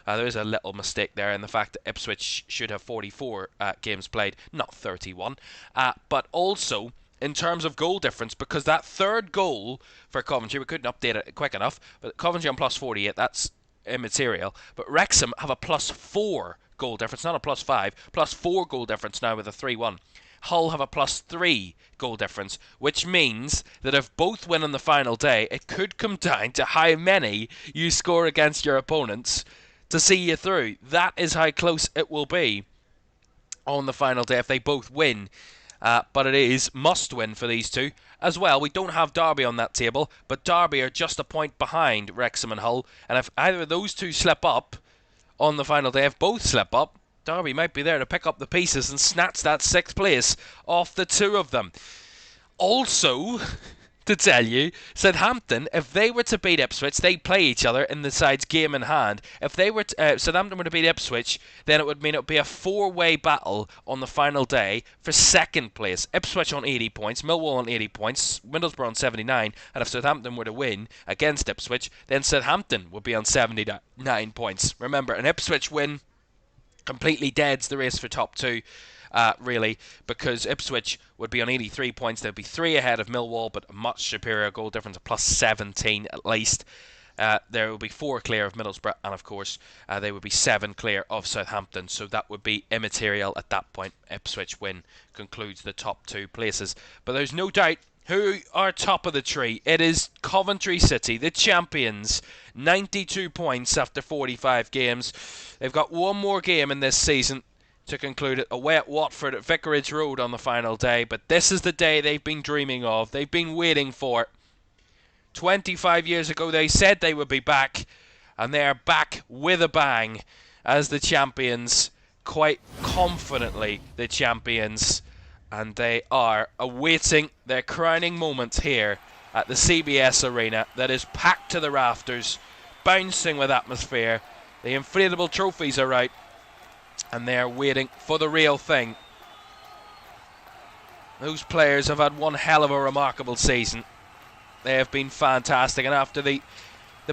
There's a little mistake there in the fact that Ipswich should have 44 games played, not 31. But also, in terms of goal difference, because that third goal for Coventry, we couldn't update it quick enough, but Coventry on plus 48, that's immaterial. But Wrexham have a plus 4 goal difference, not a plus 5, plus 4 goal difference now with a 3-1. Hull have a plus 3 goal difference, which means that if both win on the final day, it could come down to how many you score against your opponents to see you through. That is how close it will be on the final day if they both win. But it is must win for these two as well. We don't have Derby on that table, but Derby are just a point behind Wrexham and Hull. And if either of those two slip up on the final day, if both slip up, Derby might be there to pick up the pieces and snatch that 6th place off the two of them. Also, to tell you, Southampton, if they were to beat Ipswich, they'd play each other in the side's game in hand. If they were Southampton were to beat Ipswich, then it would mean it would be a 4-way battle on the final day for 2nd place. Ipswich on 80 points, Millwall on 80 points, Middlesbrough on 79, and if Southampton were to win against Ipswich, then Southampton would be on 79 points. Remember, an Ipswich win completely deads the race for top 2, really, because Ipswich would be on 83 points. They'd be 3 ahead of Millwall, but a much superior goal difference of plus 17 at least. There will be 4 clear of Middlesbrough, and of course they would be 7 clear of Southampton, so that would be immaterial at that point. Ipswich win concludes the top 2 places, but there's no doubt who are top of the tree. It is Coventry City, the champions, 92 points after 45 games. They've got one more game in this season to conclude it, away at Watford at Vicarage Road on the final day, but this is the day they've been dreaming of, they've been waiting for. 25 years ago they said they would be back, and they are back with a bang as the champions, quite confidently the champions, and they are awaiting their crowning moment here at the CBS Arena that is packed to the rafters, bouncing with atmosphere. The inflatable trophies are out, and they are waiting for the real thing. Those players have had one hell of a remarkable season. They have been fantastic, and after the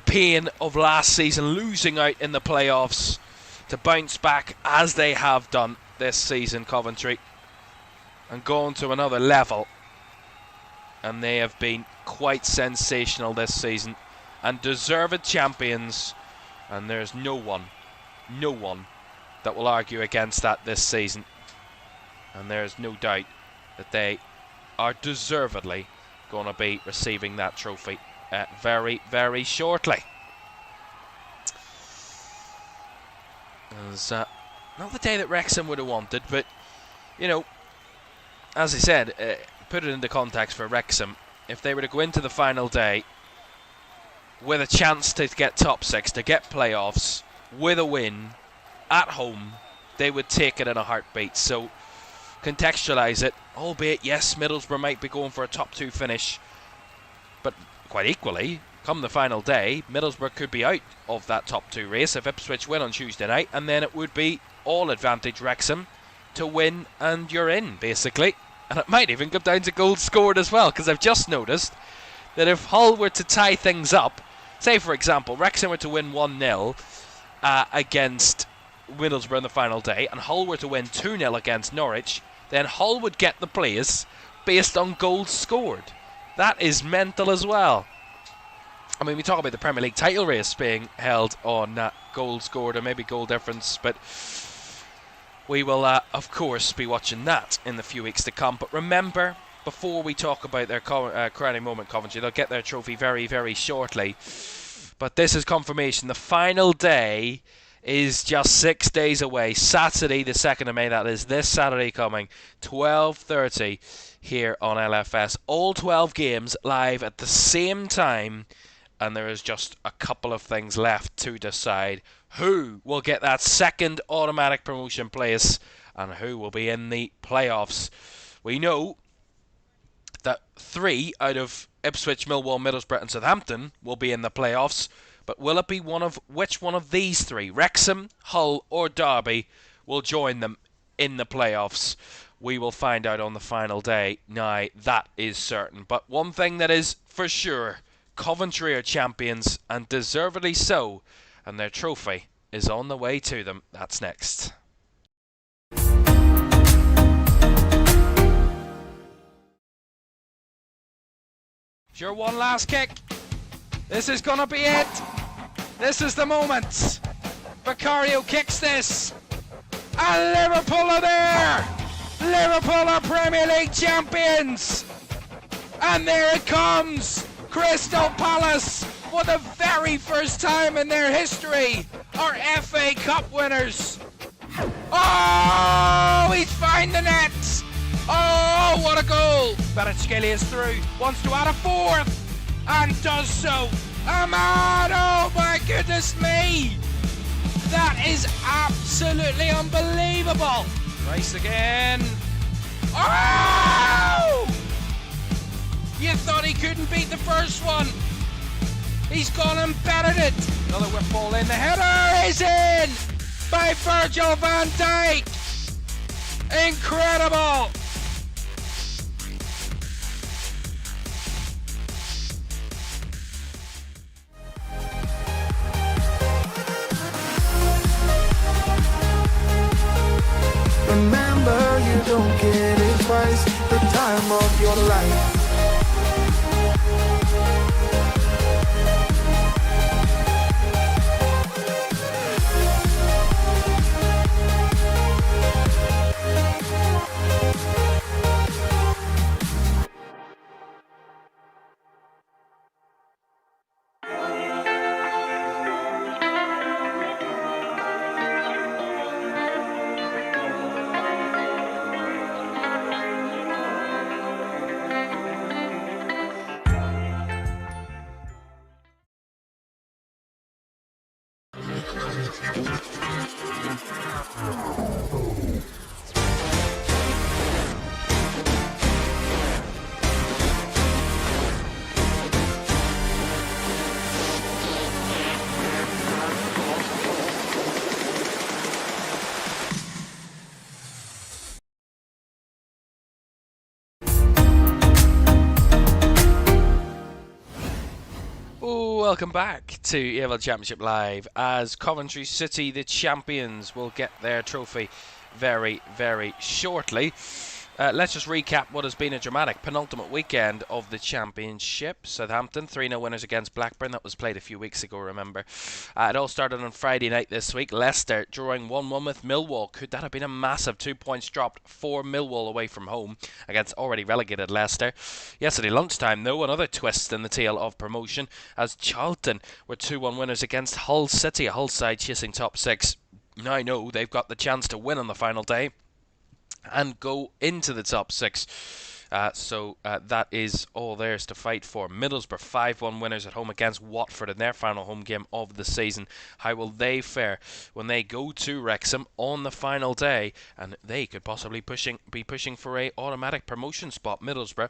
pain of last season, losing out in the playoffs, to bounce back as they have done this season, Coventry, and gone to another level, and they have been quite sensational this season and deserved champions, and there's no one that will argue against that this season, and there's no doubt that they are deservedly going to be receiving that trophy very, very shortly. It's not the day that Wrexham would have wanted, but you know, as I said, put it into context for Wrexham. If they were to go into the final day with a chance to get top 6, to get playoffs, with a win at home, they would take it in a heartbeat. So contextualise it, albeit yes, Middlesbrough might be going for a top 2 finish, but quite equally, come the final day, Middlesbrough could be out of that top 2 race if Ipswich win on Tuesday night, and then it would be all advantage Wrexham to win and you're in, basically. And it might even come down to goals scored as well, because I've just noticed that if Hull were to tie things up, say for example Wrexham were to win 1-0 against Middlesbrough in the final day, and Hull were to win 2-0 against Norwich, then Hull would get the place based on goals scored. That is mental as well. I mean, we talk about the Premier League title race being held on goals scored or maybe goal difference, but we will, of course, be watching that in the few weeks to come. But remember, before we talk about their crowning moment, Coventry, they'll get their trophy very, very shortly. But this is confirmation. The final day is just 6 days away. Saturday, the 2nd of May, that is this Saturday coming, 12:30 here on LFS. All 12 games live at the same time, and there is just a couple of things left to decide. Who will get that second automatic promotion place and who will be in the playoffs? We know that 3 out of Ipswich, Millwall, Middlesbrough and Southampton will be in the playoffs, but will it be which one of these 3, Wrexham, Hull or Derby, will join them in the playoffs? We will find out on the final day. Now, that is certain. But one thing that is for sure, Coventry are champions, and deservedly so, and their trophy is on the way to them. That's next. Sure, one last kick. This is gonna be it. This is the moment. Vicario kicks this, and Liverpool are there. Liverpool are Premier League champions, and there it comes. Crystal Palace, for the very first time in their history, are FA Cup winners. Oh, he's found the net. Oh, what a goal. Kvaratskhelia is through, wants to add a 4th, and does so. Ahmad, oh my goodness me. That is absolutely unbelievable. Rice again. Oh! You thought he couldn't beat the first one. He's gone and bettered it. Another whip ball in. The header is in by Virgil van Dijk. Incredible. time of your life. Welcome back to EFL Championship Live as Coventry City, the champions, will get their trophy very, very shortly. Let's just recap what has been a dramatic penultimate weekend of the Championship. Southampton 3-0 winners against Blackburn. That was played a few weeks ago, remember. It all started on Friday night this week. Leicester drawing 1-1 with Millwall. Could that have been a massive 2 points dropped for Millwall away from home against already relegated Leicester? Yesterday lunchtime, though, another twist in the tale of promotion as Charlton were 2-1 winners against Hull City, a Hull side chasing top six. Now I know they've got the chance to win on the final day and go into the top six. So that is all theirs to fight for. Middlesbrough 5-1 winners at home against Watford in their final home game of the season. How will they fare when they go to Wrexham on the final day? And they could possibly be pushing for a automatic promotion spot. Middlesbrough.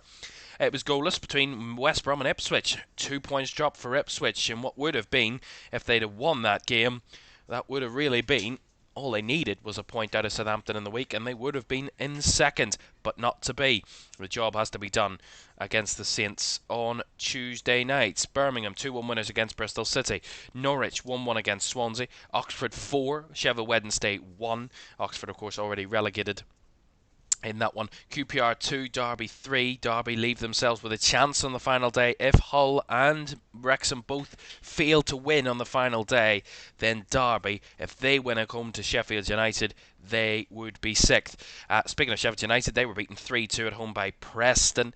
It was goalless between West Brom and Ipswich. 2 points dropped for Ipswich in what would have been, if they'd have won that game, that would have really been all they needed was a point out of Southampton in the week and they would have been in second, but not to be. The job has to be done against the Saints on Tuesday night. Birmingham 2-1 winners against Bristol City. Norwich 1-1 against Swansea. Oxford 4, Sheffield Wednesday 1. Oxford, of course, already relegated in that one. QPR 2, Derby 3. Derby leave themselves with a chance on the final day. If Hull and Wrexham both fail to win on the final day, then Derby, if they win at home to Sheffield United, they would be sixth. Speaking of Sheffield United, they were beaten 3-2 at home by Preston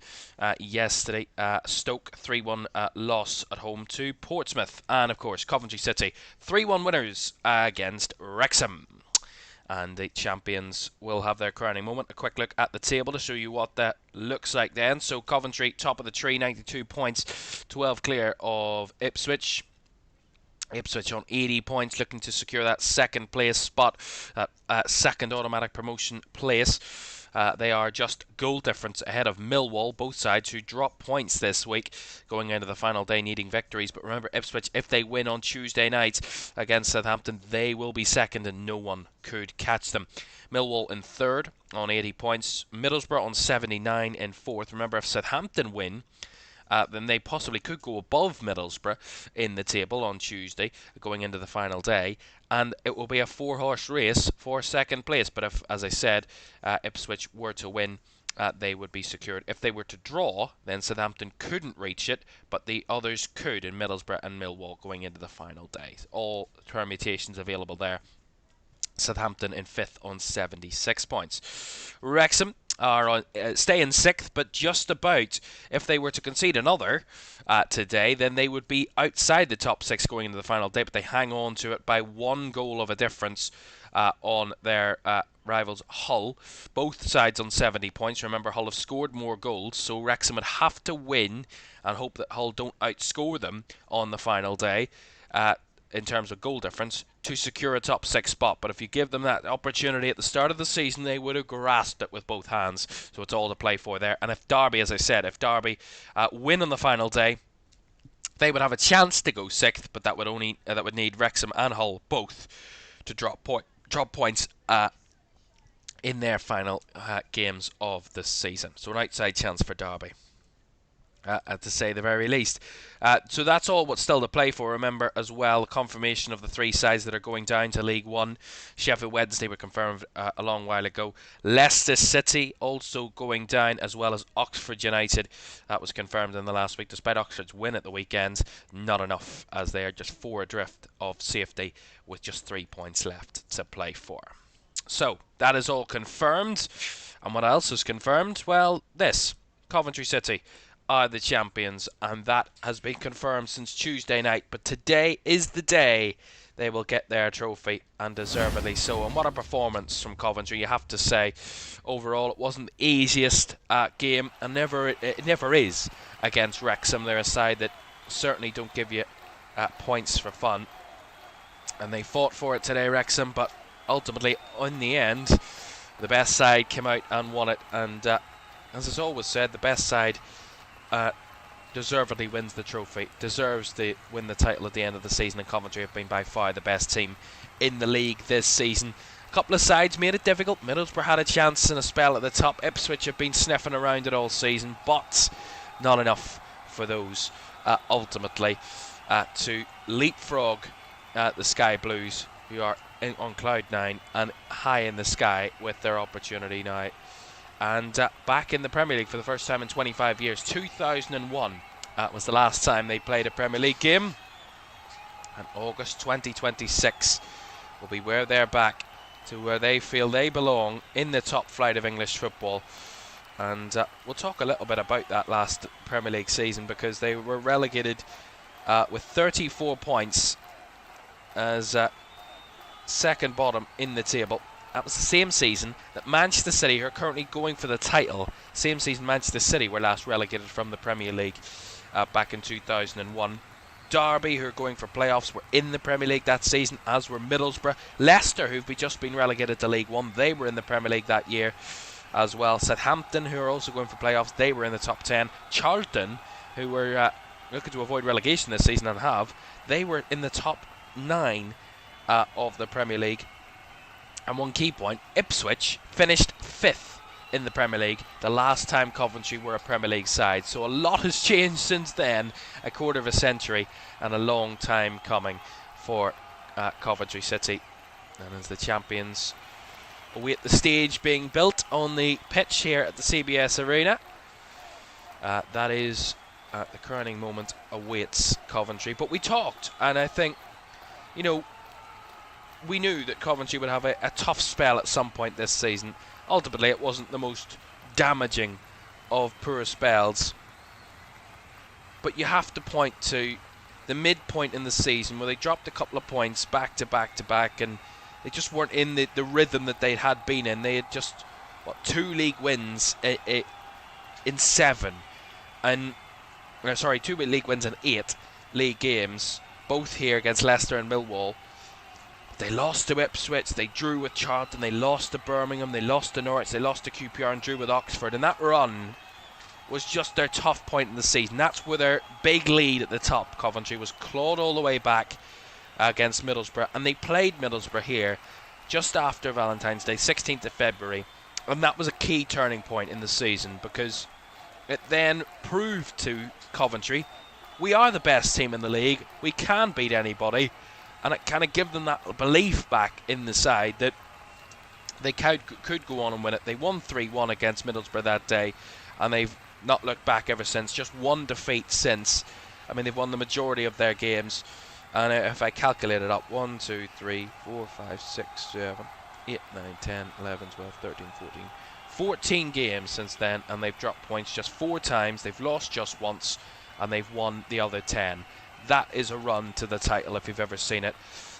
yesterday. Stoke 3-1 loss at home to Portsmouth. And of course Coventry City 3-1 winners against Wrexham. And the champions will have their crowning moment. A quick look at the table to show you what that looks like then. So Coventry, top of the tree, 92 points, 12 clear of Ipswich. Ipswich on 80 points, looking to secure that second place spot, second automatic promotion place. They are just goal difference ahead of Millwall, both sides who drop points this week, going into the final day needing victories. But remember, Ipswich, if they win on Tuesday night against Southampton, they will be second and no one could catch them. Millwall in third on 80 points. Middlesbrough on 79 in fourth. Remember, if Southampton win, then they possibly could go above Middlesbrough in the table on Tuesday, going into the final day, and it will be a four-horse race for second place. But if, as I said, Ipswich were to win, they would be secured. If they were to draw, then Southampton couldn't reach it, but the others could in Middlesbrough and Millwall going into the final day. All permutations available there. Southampton in fifth on 76 points. Wrexham are on, stay in sixth, but just about. If they were to concede another today, then they would be outside the top six going into the final day, but they hang on to it by one goal of a difference on their rivals Hull. Both sides on 70 points. Remember, Hull have scored more goals, so Wrexham would have to win and hope that Hull don't outscore them on the final day in terms of goal difference to secure a top six spot. But if you give them that opportunity at the start of the season, they would have grasped it with both hands. So it's all to play for there. And if Derby, as I said, if Derby win on the final day, they would have a chance to go sixth, but that would need Wrexham and Hull both to drop points in their final games of the season. So an outside chance for Derby. to say the very least. So that's all what's still to play for. Remember as well, confirmation of the 3 sides that are going down to League One. Sheffield Wednesday were confirmed a long while ago. Leicester City also going down, as well as Oxford United. That was confirmed in the last week, despite Oxford's win at the weekend. Not enough, as they are just 4 adrift of safety with just 3 points left to play for. So that is all confirmed. And what else is confirmed? Well, this. Coventry City are the champions, and that has been confirmed since Tuesday night. But today is the day they will get their trophy, and deservedly so. And what a performance from Coventry, you have to say. Overall, it wasn't the easiest game, and it never is against Wrexham. They're a side that certainly don't give you points for fun, and they fought for it today, Wrexham. But ultimately, in the end, the best side came out and won it. And as is always said, the best side deservedly wins the trophy, deserves to win the title at the end of the season, and Coventry have been by far the best team in the league this season. A couple of sides made it difficult. Middlesbrough had a chance and a spell at the top. Ipswich have been sniffing around it all season, but not enough for those ultimately to leapfrog the Sky Blues, who are on cloud 9 and high in the sky with their opportunity now. And back in the Premier League for the first time in 25 years. 2001 was the last time they played a Premier League game. And August 2026 will be where they're back to where they feel they belong in the top flight of English football. And we'll talk a little bit about that last Premier League season, because they were relegated with 34 points as second bottom in the table. That was the same season that Manchester City, who are currently going for the title, same season Manchester City were last relegated from the Premier League back in 2001. Derby, who are going for playoffs, were in the Premier League that season, as were Middlesbrough. Leicester, who've just been relegated to League One, they were in the Premier League that year as well. Southampton, who are also going for playoffs, they were in the top 10. Charlton, who were looking to avoid relegation this season and they were in the top 9 of the Premier League. And one key point, Ipswich finished 5th in the Premier League the last time Coventry were a Premier League side. So a lot has changed since then, a quarter of a century, and a long time coming for Coventry City. And as the champions await the stage being built on the pitch here at the CBS Arena, that is the crowning moment awaits Coventry. But we talked, and I think, we knew that Coventry would have a tough spell at some point this season. Ultimately, it wasn't the most damaging of poor spells. But you have to point to the midpoint in the season where they dropped a couple of points back to back to back, and they just weren't in the rhythm that they had been in. They had just, 2 league wins in 7. And, 2 league wins in 8 league games, both here against Leicester and Millwall. They lost to Ipswich, they drew with Charlton, they lost to Birmingham, they lost to Norwich, they lost to QPR and drew with Oxford. And that run was just their tough point in the season. That's where their big lead at the top, Coventry, was clawed all the way back against Middlesbrough. And they played Middlesbrough here just after Valentine's Day, 16th of February. And that was a key turning point in the season, because it then proved to Coventry, we are the best team in the league, we can beat anybody. And it kind of gave them that belief back in the side that they could go on and win it. They won 3-1 against Middlesbrough that day, and they've not looked back ever since. Just one defeat since. They've won the majority of their games. And if I calculate it up, 1, 2, 3, 4, 5, 6, 7, 8, 9, 10, 11, 12, 13, 14. 14 games since then, and they've dropped points just 4 times. They've lost just once, and they've won the other 10. That is a run to the title if you've ever seen it.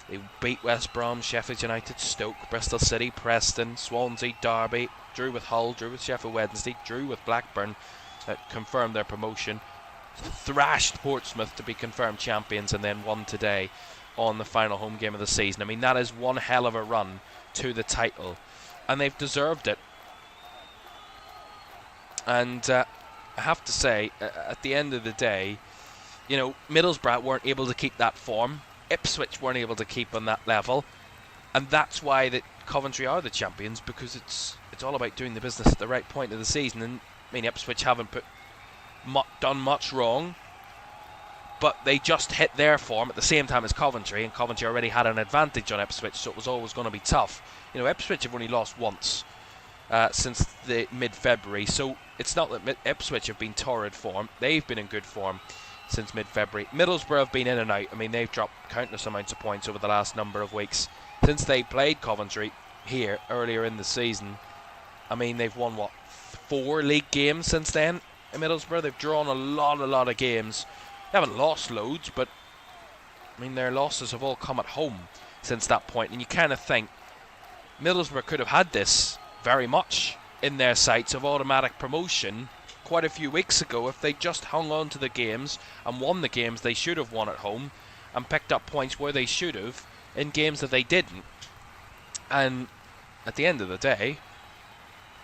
They beat West Brom, Sheffield United, Stoke, Bristol City, Preston, Swansea, Derby, drew with Hull, drew with Sheffield Wednesday, drew with Blackburn, confirmed their promotion, thrashed Portsmouth to be confirmed champions, and then won today on the final home game of the season. That is one hell of a run to the title, and they've deserved it. And I have to say, at the end of the day, Middlesbrough weren't able to keep that form. Ipswich weren't able to keep on that level. And that's why that Coventry are the champions, because it's all about doing the business at the right point of the season. And Ipswich haven't put done much wrong, but they just hit their form at the same time as Coventry, and Coventry already had an advantage on Ipswich, so it was always going to be tough. You know, Ipswich have only lost once since the mid-February, so it's not that Ipswich have been torrid form. They've been in good form since mid-February. Middlesbrough have been in and out. I mean, they've dropped countless amounts of points over the last number of weeks since they played Coventry here earlier in the season. I mean, they've won, 4 league games since then in Middlesbrough. They've drawn a lot of games. They haven't lost loads, but I mean, their losses have all come at home since that point, and you kind of think Middlesbrough could have had this very much in their sights of automatic promotion quite a few weeks ago if they just hung on to the games and won the games they should have won at home and picked up points where they should have in games that they didn't. And at the end of the day,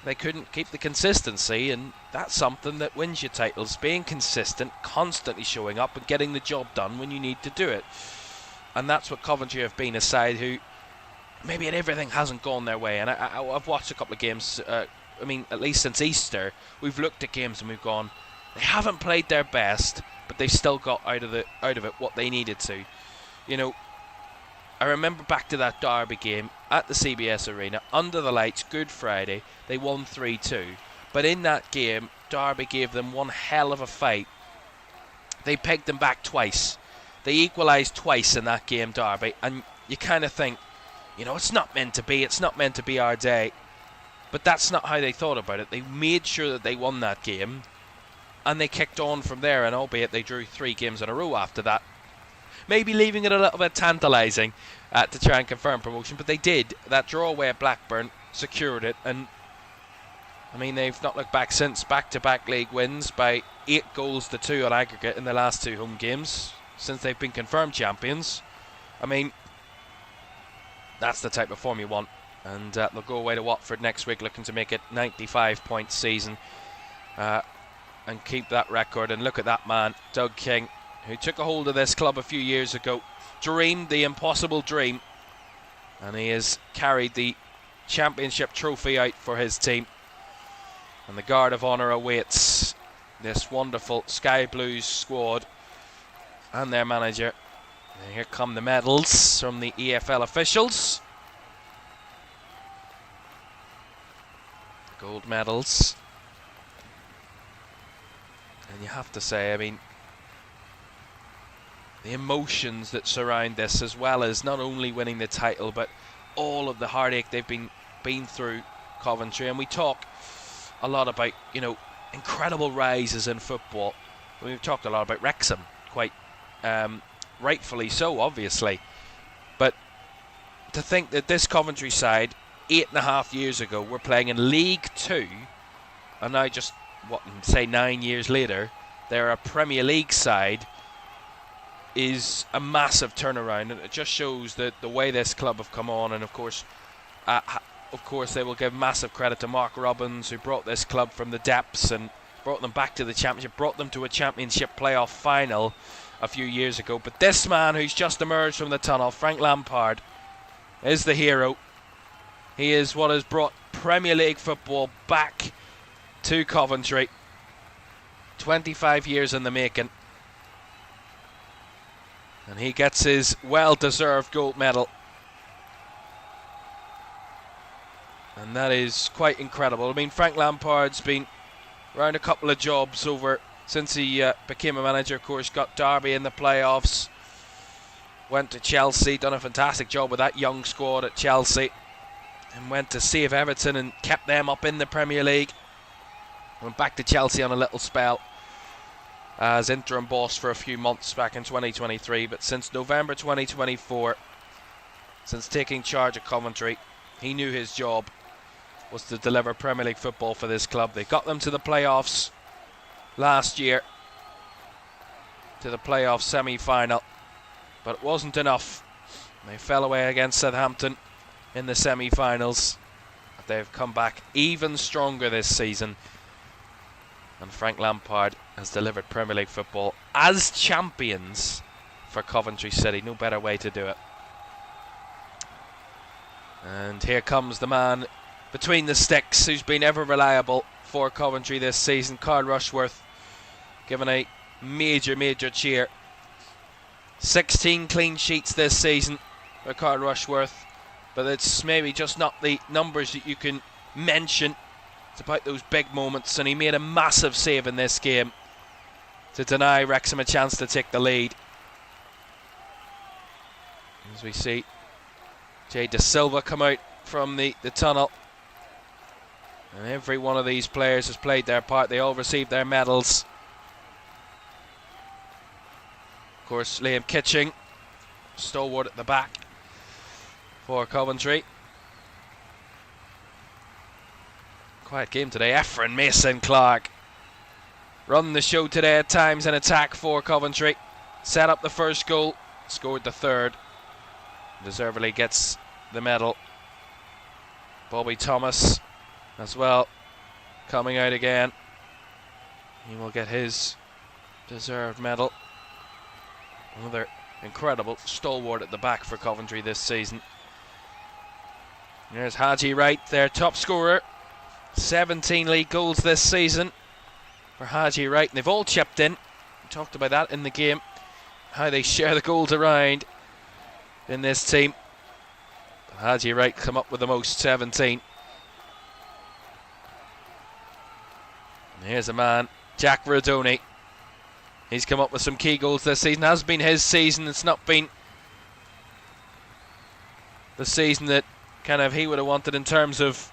they couldn't keep the consistency, and that's something that wins you titles, being consistent, constantly showing up and getting the job done when you need to do it. And that's what Coventry have been, a side who maybe everything hasn't gone their way. And I've watched a couple of games, I mean, at least since Easter, we've looked at games and we've gone, they haven't played their best, but they've still got out of it what they needed to. You know, I remember back to that Derby game at the CBS Arena, under the lights, Good Friday. They won 3-2. But in that game, Derby gave them one hell of a fight. They pegged them back twice. They equalised twice in that game, Derby. And you kind of think, you know, it's not meant to be. It's not meant to be our day. But that's not how they thought about it. They made sure that they won that game. And they kicked on from there. And albeit they drew 3 games in a row after that, maybe leaving it a little bit tantalising to try and confirm promotion, but they did. That draw away at Blackburn secured it, and I mean, they've not looked back since. Back-to-back league wins by 8 goals to 2 on aggregate in the last 2 home games since they've been confirmed champions. I mean, that's the type of form you want, and they'll go away to Watford next week looking to make it 95-point season and keep that record. And look at that man, Doug King, who took a hold of this club a few years ago, dreamed the impossible dream, and he has carried the championship trophy out for his team. And the guard of honour awaits this wonderful Sky Blues squad and their manager. And here come the medals from the EFL officials. Gold medals. And you have to say, I mean, the emotions that surround this, as well as not only winning the title, but all of the heartache they've been through, Coventry. And we talk a lot about, you know, incredible rises in football. We've talked a lot about Wrexham, quite rightfully so, obviously. But to think that this Coventry side, 8.5 years ago, were playing in League 2, and now just, 9 years later, they're a Premier League side, is a massive turnaround, and it just shows that the way this club have come on. And of course they will give massive credit to Mark Robbins, who brought this club from the depths and brought them back to the championship, brought them to a championship playoff final a few years ago. But this man who's just emerged from the tunnel, Frank Lampard, is the hero. He is what has brought Premier League football back to Coventry. 25 years in the making. And he gets his well-deserved gold medal. And that is quite incredible. I mean, Frank Lampard's been around a couple of jobs over since he became a manager. Of course, got Derby in the playoffs. Went to Chelsea, done a fantastic job with that young squad at Chelsea. And went to save Everton and kept them up in the Premier League. Went back to Chelsea on a little spell as interim boss for a few months back in 2023, but since November 2024, since taking charge of Coventry, he knew his job was to deliver Premier League football for this club. They got them to the playoffs last year, to the playoff semi-final, but it wasn't enough. They fell away against Southampton in the semi-finals, but they've come back even stronger this season. And Frank Lampard has delivered Premier League football as champions for Coventry City. No better way to do it. And here comes the man between the sticks who's been ever reliable for Coventry this season, Carl Rushworth. given a major cheer. 16 clean sheets this season for Carl Rushworth, but it's maybe just not the numbers that you can mention. It's about those big moments, and he made a massive save in this game to deny Wrexham a chance to take the lead. As we see Jay De Silva come out from the tunnel, and every one of these players has played their part. They all received their medals. Of course, Liam Kitching, stalwart at the back for Coventry. Quiet game today. Efren Mason-Clark run the show today at times in attack for Coventry. Set up the first goal, scored the third. Deservedly gets the medal. Bobby Thomas as well, coming out again. He will get his deserved medal. Another incredible stalwart at the back for Coventry this season. There's Haji Wright, their top scorer. 17 league goals this season for Haji Wright, and they've all chipped in. We talked about that in the game, how they share the goals around in this team. But Haji Wright come up with the most, 17. And here's a man, Jack Rodoni. He's come up with some key goals this season. It has been his season. It's not been the season that kind of he would have wanted in terms of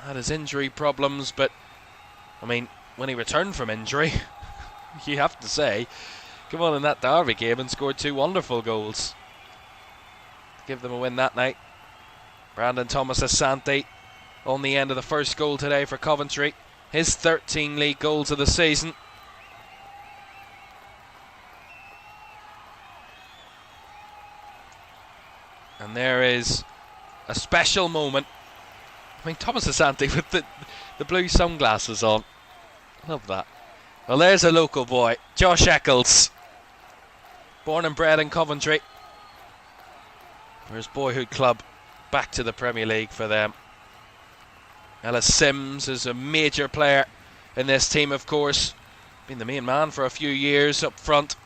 had his injury problems, but I mean, when he returned from injury, you have to say, come on in that Derby game and scored 2 wonderful goals. Give them a win that night. Brandon Thomas Asante on the end of the first goal today for Coventry. His 13 league goals of the season. And there is a special moment. I mean, Thomas Asante with the blue sunglasses on. Love that. Well, there's a local boy, Josh Eccles. Born and bred in Coventry. For his boyhood club, back to the Premier League for them. Ellis Sims is a major player in this team, of course. Been the main man for a few years up front.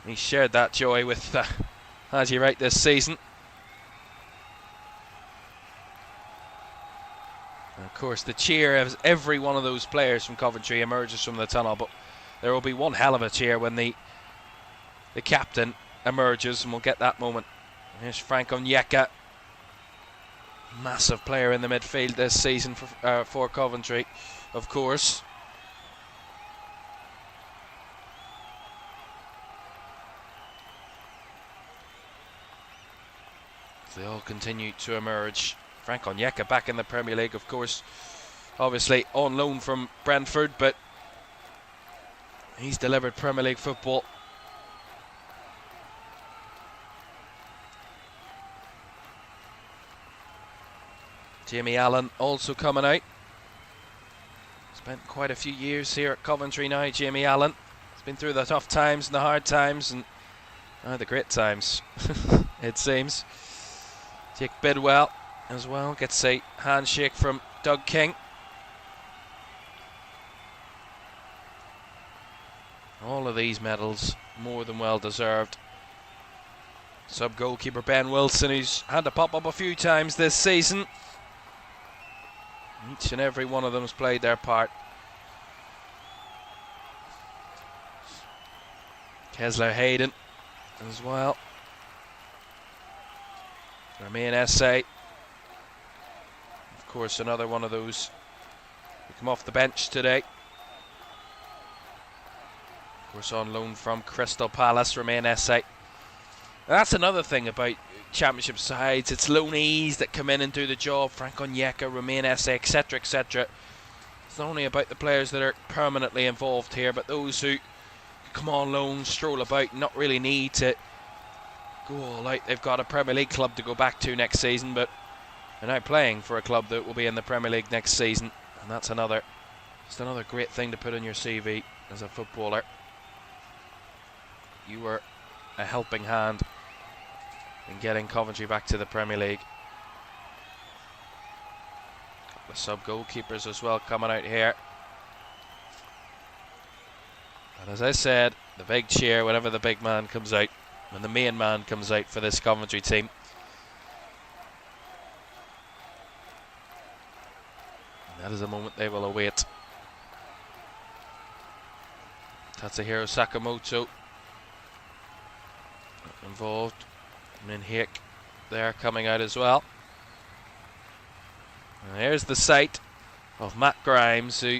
He shared that joy with Haji Wright this season. And of course, the cheer as every one of those players from Coventry emerges from the tunnel, but there will be one hell of a cheer when the captain emerges, and we'll get that moment. Here's Frank Onyeka, massive player in the midfield this season for Coventry, of course. They all continue to emerge. Frank Onyeka back in the Premier League, of course, obviously on loan from Brentford, but he's delivered Premier League football. Jamie Allen also coming out. Spent quite a few years here at Coventry now, Jamie Allen. He's been through the tough times and the hard times and the great times, it seems. Jake Bidwell as well gets a handshake from Doug King. All of these medals more than well deserved. Sub-goalkeeper Ben Wilson, who's had to pop up a few times this season. Each and every one of them has played their part. Kesler Hayden as well. Romain Esse. Of course, another one of those who come off the bench today. Of course, on loan from Crystal Palace, Romain Esse. That's another thing about Championship sides. It's loanees that come in and do the job. Frank Onyeka, Romain Esse, etc, etc. It's not only about the players that are permanently involved here, but those who come on loan, stroll about, not really need to go all out. They've got a Premier League club to go back to next season, but they're now playing for a club that will be in the Premier League next season, and that's just another great thing to put on your CV as a footballer. You were a helping hand in getting Coventry back to the Premier League. A couple of sub-goalkeepers as well coming out here. And as I said, the big cheer whenever the big man comes out, when the main man comes out for this Coventry team. And that is a moment they will await. Tatsuhiro Sakamoto involved. Min Hake there coming out as well. And here's the sight of Matt Grimes, who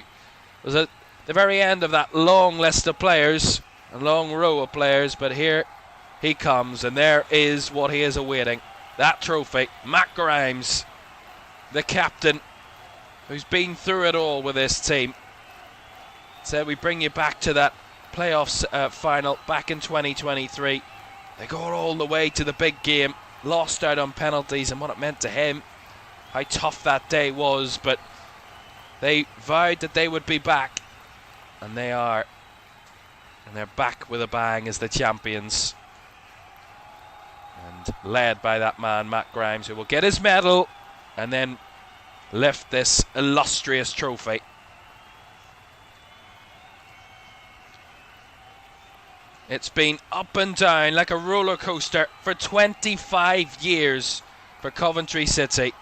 was at the very end of that long list of players, a long row of players, but here he comes, and there is what he is awaiting, that trophy. Matt Grimes, the captain, who's been through it all with this team. So we bring you back to that playoffs final back in 2023. They got all the way to the big game, lost out on penalties and what it meant to him, how tough that day was, but they vowed that they would be back, and they are. And they're back with a bang as the champions. And led by that man, Matt Grimes, who will get his medal and then lift this illustrious trophy. It's been up and down like a roller coaster for 25 years for Coventry City.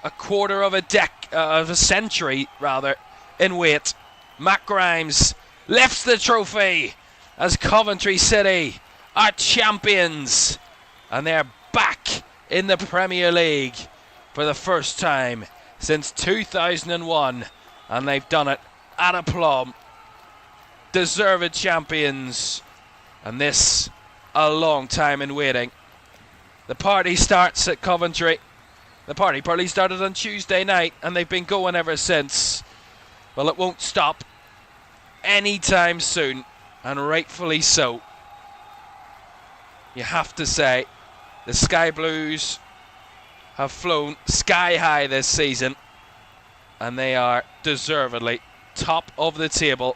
A quarter of a century rather in wait. Matt Grimes lifts the trophy as Coventry City are champions, and they're back in the Premier League for the first time since 2001, and they've done it at aplomb. Deserved champions, and this a long time in waiting. The party starts at Coventry. The party probably started on Tuesday night, and they've been going ever since. Well, it won't stop anytime soon, and rightfully so. You have to say, the Sky Blues have flown sky high this season, and they are deservedly top of the table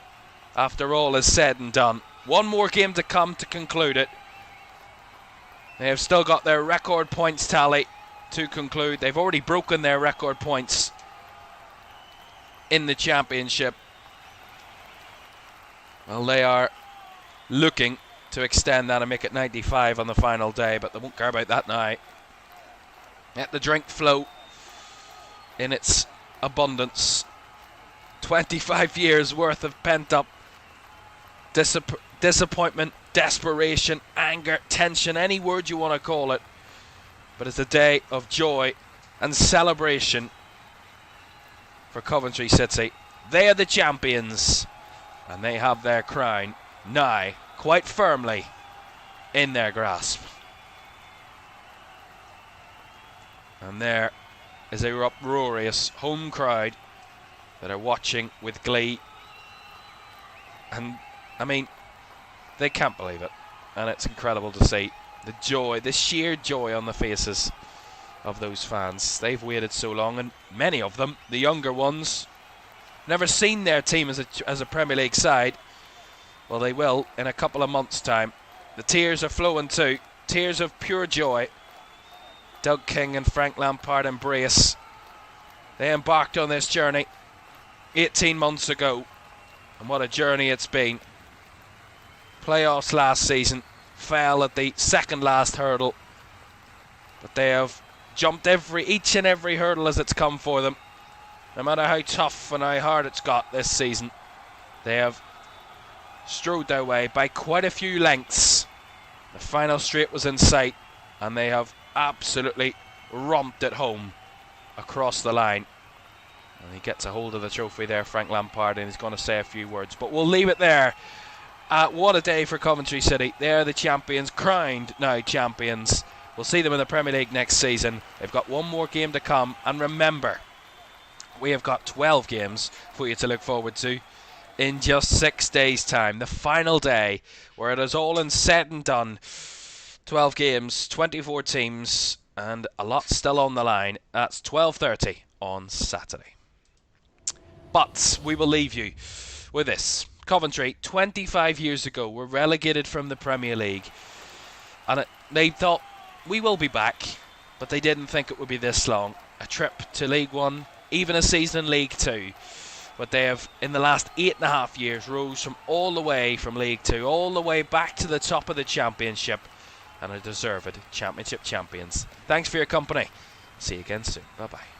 after all is said and done. One more game to come to conclude it. They have still got their record points tally to conclude. They've already broken their record points in the Championship. Well, they are looking to extend that and make it 95 on the final day, but they won't care about that now. Let the drink flow in its abundance. 25 years worth of pent-up disappointment, desperation, anger, tension, any word you want to call it. But it's a day of joy and celebration for Coventry City. They are the champions, and they have their crown now quite firmly in their grasp. And there is a uproarious home crowd that are watching with glee. And I mean, they can't believe it, and it's incredible to see the joy, the sheer joy on the faces of those fans. They've waited so long, and many of them, the younger ones, never seen their team as a Premier League side. Well, they will in a couple of months' time. The tears are flowing too, tears of pure joy. Doug King and Frank Lampard embrace. They embarked on this journey 18 months ago, and what a journey it's been. Playoffs last season, fell at the second last hurdle, but they have jumped each and every hurdle as it's come for them. No matter how tough and how hard it's got this season, they have strode their way by quite a few lengths. The final straight was in sight, and they have absolutely romped it home across the line. And he gets a hold of the trophy there, Frank Lampard, and he's going to say a few words, but we'll leave it there. What a day for Coventry City. They're the champions, crowned now champions. We'll see them in the Premier League next season. They've got one more game to come, and remember, we have got 12 games for you to look forward to in just 6 days' time. The final day where it is all said and done. 12 games, 24 teams, and a lot still on the line. That's 12:30 on Saturday. But we will leave you with this. Coventry, 25 years ago, were relegated from the Premier League. And they thought, we will be back, but they didn't think it would be this long. A trip to League One, even a season in League Two. but they have, in the last 8.5 years, rose from all the way from League 2, all the way back to the top of the Championship, and are deserved Championship champions. Thanks for your company. See you again soon. Bye-bye.